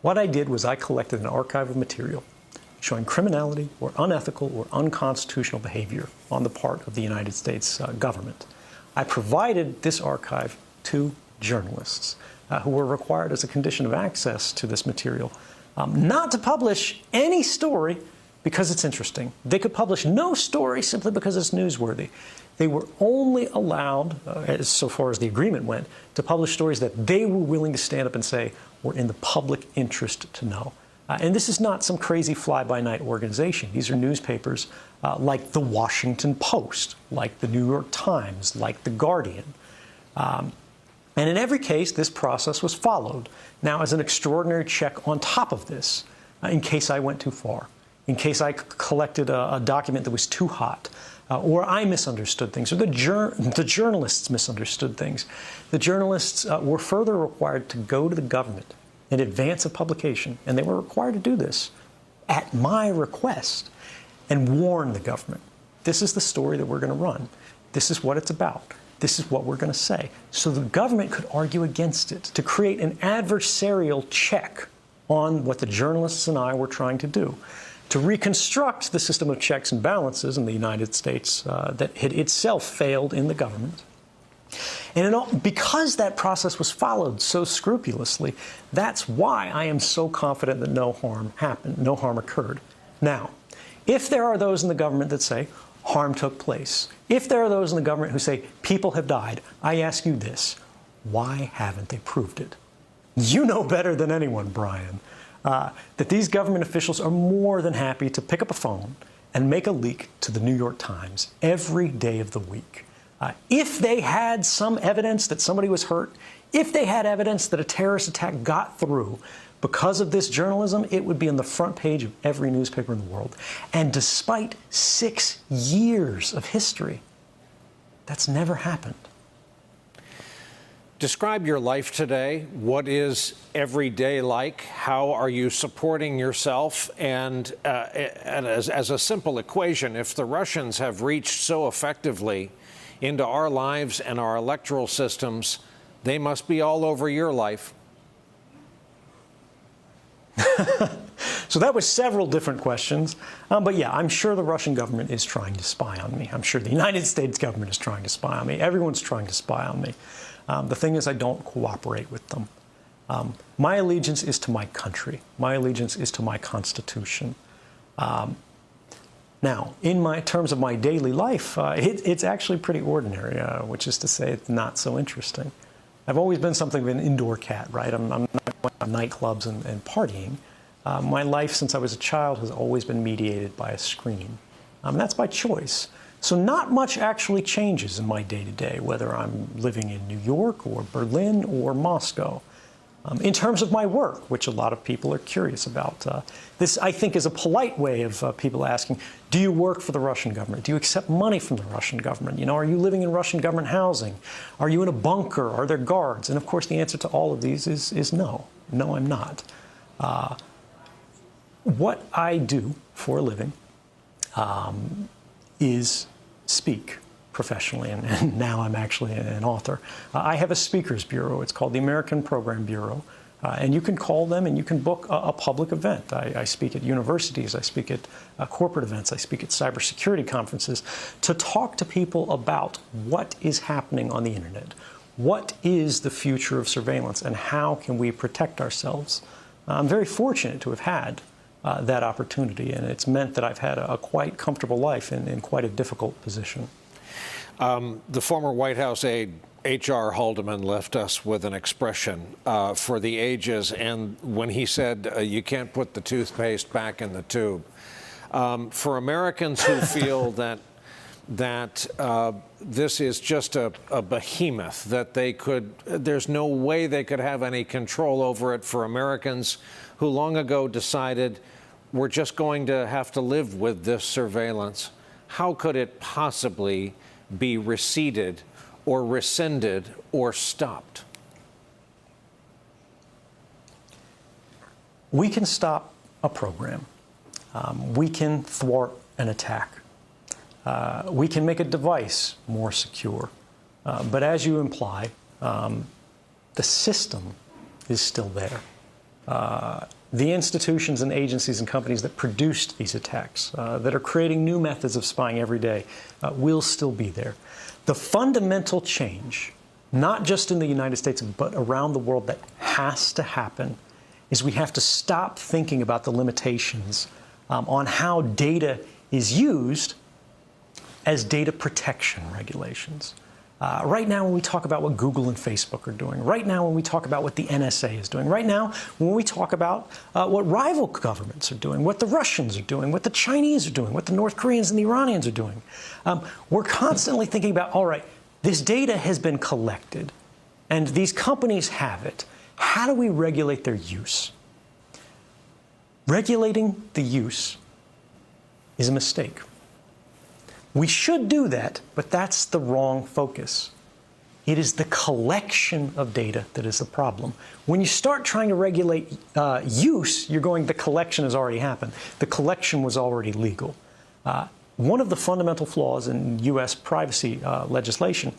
What I did was I collected an archive of material showing criminality or unethical or unconstitutional behavior on the part of the United States government. I provided this archive to journalists who were required as a condition of access to this material not to publish any story because it's interesting. They could publish no story simply because it's newsworthy. They were only allowed, so far as the agreement went, to publish stories that they were willing to stand up and say were in the public interest to know. And this is not some crazy fly-by-night organization. These are newspapers like the Washington Post, like the New York Times, like the Guardian. And in every case, this process was followed. Now, as an extraordinary check on top of this, in case I went too far, in case I collected a document that was too hot, or I misunderstood things, or the journalists misunderstood things, the journalists were further required to go to the government in advance of publication, and they were required to do this at my request and warn the government. This is the story that we're going to run. This is what it's about. This is what we're going to say. So the government could argue against it to create an adversarial check on what the journalists and I were trying to do, to reconstruct the system of checks and balances in the United States that had itself failed in the government. And because that process was followed so scrupulously, that's why I am so confident that no harm happened, no harm occurred. Now, if there are those in the government that say harm took place, if there are those in the government who say people have died, I ask you this: why haven't they proved it? You know better than anyone, Brian, that these government officials are more than happy to pick up a phone and make a leak to the New York Times every day of the week. If they had some evidence that somebody was hurt, if they had evidence that a terrorist attack got through because of this journalism, it would be on the front page of every newspaper in the world. And despite 6 years of history, that's never happened. Describe your life today. What is every day like? How are you supporting yourself? And as a simple equation, if the Russians have reached so effectively into our lives and our electoral systems, they must be all over your life. So that was several different questions. But yeah, I'm sure the Russian government is trying to spy on me. I'm sure the United States government is trying to spy on me. Everyone's trying to spy on me. The thing is, I don't cooperate with them. My allegiance is to my country. My allegiance is to my Constitution. Now, in terms of my daily life, it's actually pretty ordinary, which is to say it's not so interesting. I've always been something of an indoor cat, right? I'm not going to nightclubs and partying. My life since I was a child has always been mediated by a screen. That's by choice. So not much actually changes in my day-to-day, whether I'm living in New York or Berlin or Moscow. In terms of my work, which a lot of people are curious about, this, I think, is a polite way of people asking, do you work for the Russian government? Do you accept money from the Russian government? You know, are you living in Russian government housing? Are you in a bunker? Are there guards? And of course, the answer to all of these is no. No, I'm not. What I do for a living is speak professionally, and now I'm actually an author. I have a speakers bureau. It's called the American Program Bureau, and you can call them and you can book a public event. I speak at universities, I speak at corporate events, I speak at cybersecurity conferences to talk to people about what is happening on the internet, what is the future of surveillance, and how can we protect ourselves. I'm very fortunate to have had that opportunity, and it's meant that I've had a quite comfortable life in quite a difficult position. The former White House aide, H.R. Haldeman, left us with an expression for the ages, and when he said, you can't put the toothpaste back in the tube. For Americans who feel that this is just a behemoth, that there's no way they could have any control over it, for Americans who long ago decided we're just going to have to live with this surveillance, how could it possibly be receded or rescinded or stopped? We can stop a program. We can thwart an attack. We can make a device more secure. But as you imply, the system is still there. The institutions and agencies and companies that produced these attacks, that are creating new methods of spying every day, will still be there. The fundamental change, not just in the United States, but around the world, that has to happen is we have to stop thinking about the limitations on how data is used as data protection regulations. Right now, when we talk about what Google and Facebook are doing, right now when we talk about what the NSA is doing, right now when we talk about what rival governments are doing, what the Russians are doing, what the Chinese are doing, what the North Koreans and the Iranians are doing, we're constantly thinking about, all right, this data has been collected and these companies have it. How do we regulate their use? Regulating the use is a mistake. We should do that, but that's the wrong focus. It is the collection of data that is the problem. When you start trying to regulate use, you're going, the collection has already happened. The collection was already legal. One of the fundamental flaws in U.S. privacy legislation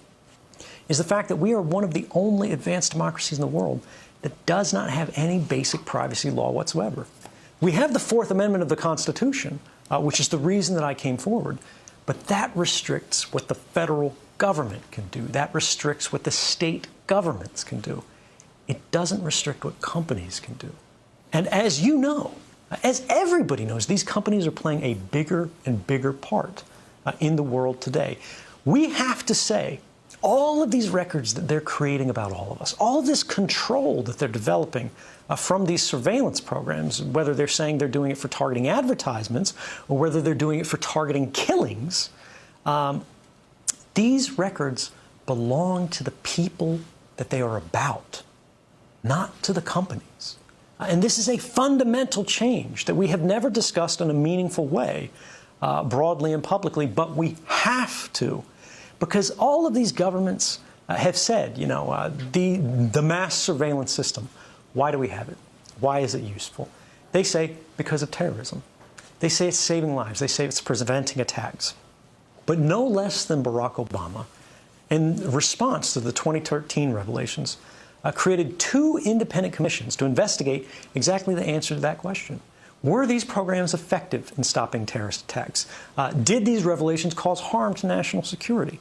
is the fact that we are one of the only advanced democracies in the world that does not have any basic privacy law whatsoever. We have the Fourth Amendment of the Constitution, which is the reason that I came forward. But that restricts what the federal government can do. That restricts what the state governments can do. It doesn't restrict what companies can do. And as you know, as everybody knows, these companies are playing a bigger and bigger part in the world today. We have to say, all of these records that they're creating about all of us, all of this control that they're developing from these surveillance programs, whether they're saying they're doing it for targeting advertisements or whether they're doing it for targeting killings, these records belong to the people that they are about, not to the companies. And this is a fundamental change that we have never discussed in a meaningful way, broadly and publicly, but we have to. Because all of these governments have said, you know, the mass surveillance system, why do we have it? Why is it useful? They say because of terrorism. They say it's saving lives. They say it's preventing attacks. But no less than Barack Obama, in response to the 2013 revelations, created 2 independent commissions to investigate exactly the answer to that question. Were these programs effective in stopping terrorist attacks? Did these revelations cause harm to national security?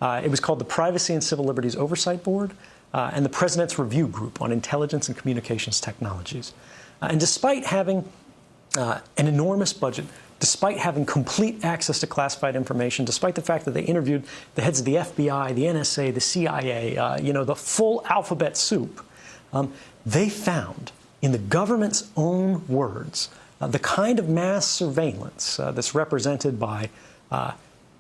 It was called the Privacy and Civil Liberties Oversight Board and the President's Review Group on Intelligence and Communications Technologies. And despite having an enormous budget, despite having complete access to classified information, despite the fact that they interviewed the heads of the FBI, the NSA, the CIA, you know, the full alphabet soup, they found, in the government's own words, the kind of mass surveillance that's represented by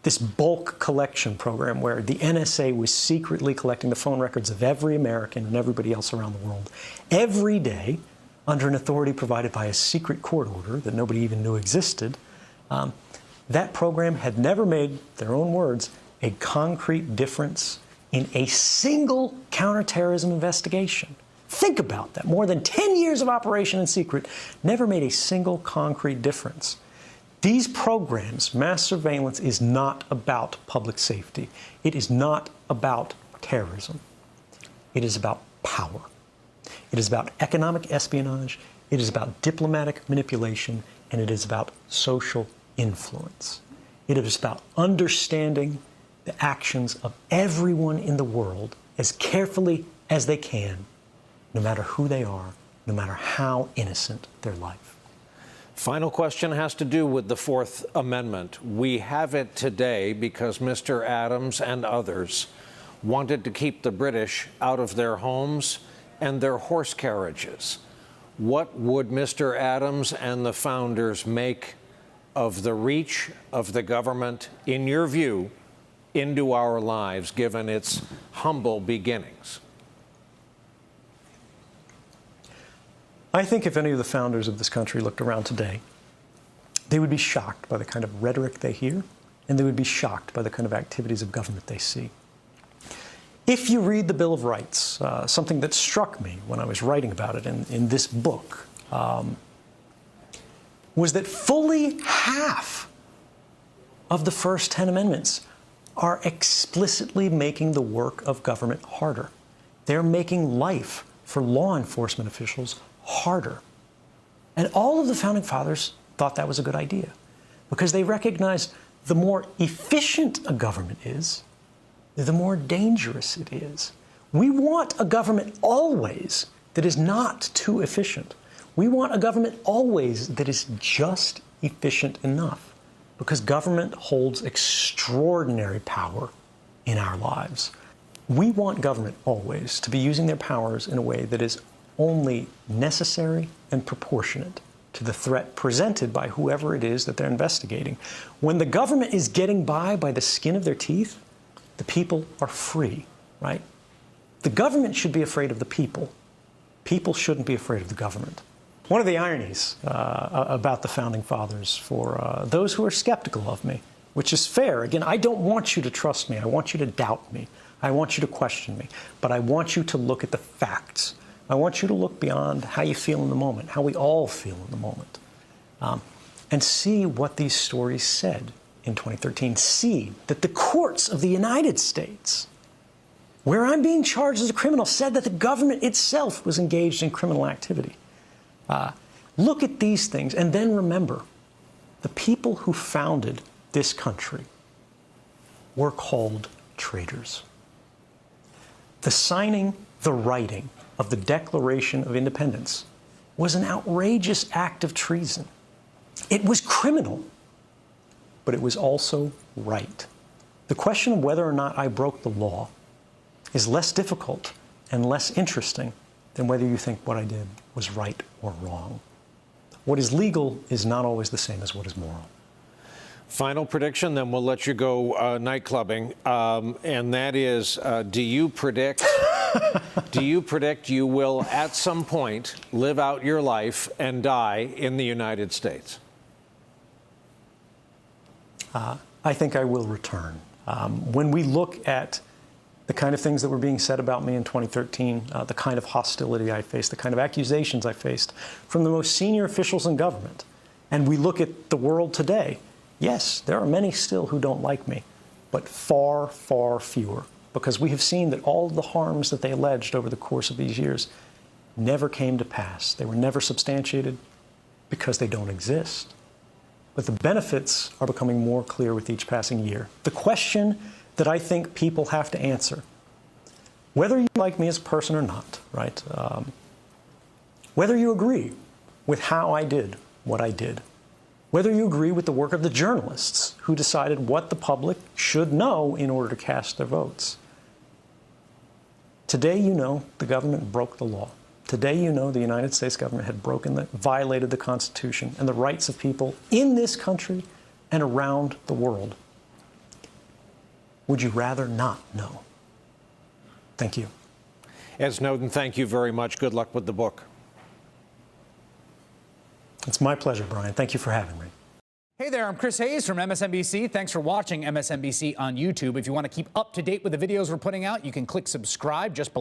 this bulk collection program where the NSA was secretly collecting the phone records of every American and everybody else around the world every day under an authority provided by a secret court order that nobody even knew existed. That program had never made, their own words, a concrete difference in a single counterterrorism investigation. Think about that. More than 10 years of operation in secret never made a single concrete difference. These programs, mass surveillance, is not about public safety. It is not about terrorism. It is about power. It is about economic espionage. It is about diplomatic manipulation. And it is about social influence. It is about understanding the actions of everyone in the world as carefully as they can, no matter who they are, no matter how innocent their life. Final question has to do with the Fourth Amendment. We have it today because Mr. Adams and others wanted to keep the British out of their homes and their horse carriages. What would Mr. Adams and the founders make of the reach of the government, in your view, into our lives, given its humble beginnings? I think if any of the founders of this country looked around today, they would be shocked by the kind of rhetoric they hear, and they would be shocked by the kind of activities of government they see. If you read the Bill of Rights, something that struck me when I was writing about it in this book was that fully half of the first 10 amendments are explicitly making the work of government harder. They're making life for law enforcement officials harder. And all of the Founding Fathers thought that was a good idea because they recognized the more efficient a government is, the more dangerous it is. We want a government always that is not too efficient. We want a government always that is just efficient enough, because government holds extraordinary power in our lives. We want government always to be using their powers in a way that is only necessary and proportionate to the threat presented by whoever it is that they're investigating. When the government is getting by the skin of their teeth, the people are free, right? The government should be afraid of the people. People shouldn't be afraid of the government. One of the ironies about the Founding Fathers for those who are skeptical of me, which is fair. Again, I don't want you to trust me. I want you to doubt me. I want you to question me. But I want you to look at the facts. I want you to look beyond how you feel in the moment, how we all feel in the moment, and see what these stories said in 2013. See that the courts of the United States, where I'm being charged as a criminal, said that the government itself was engaged in criminal activity. Look at these things and then remember, the people who founded this country were called traitors. The signing, the writing of the Declaration of Independence was an outrageous act of treason. It was criminal, but it was also right. The question of whether or not I broke the law is less difficult and less interesting than whether you think what I did was right or wrong. What is legal is not always the same as what is moral. Final prediction, then we'll let you go night clubbing, and that is, do you predict you will at some point live out your life and die in the United States? I think I will return. When we look at the kind of things that were being said about me in 2013, the kind of hostility I faced, the kind of accusations I faced from the most senior officials in government, and we look at the world today, yes, there are many still who don't like me, but far, far fewer, because we have seen that all of the harms that they alleged over the course of these years never came to pass. They were never substantiated because they don't exist. But the benefits are becoming more clear with each passing year. The question that I think people have to answer, whether you like me as a person or not, right? Whether you agree with how I did what I did, whether you agree with the work of the journalists who decided what the public should know in order to cast their votes. Today, you know the government broke the law. Today, you know the United States government had violated the Constitution and the rights of people in this country and around the world. Would you rather not know? Thank you. Ed Snowden, thank you very much. Good luck with the book. It's my pleasure, Brian. Thank you for having me. Hey there, I'm Chris Hayes from MSNBC. Thanks for watching MSNBC on YouTube. If you want to keep up to date with the videos we're putting out, you can click subscribe just below.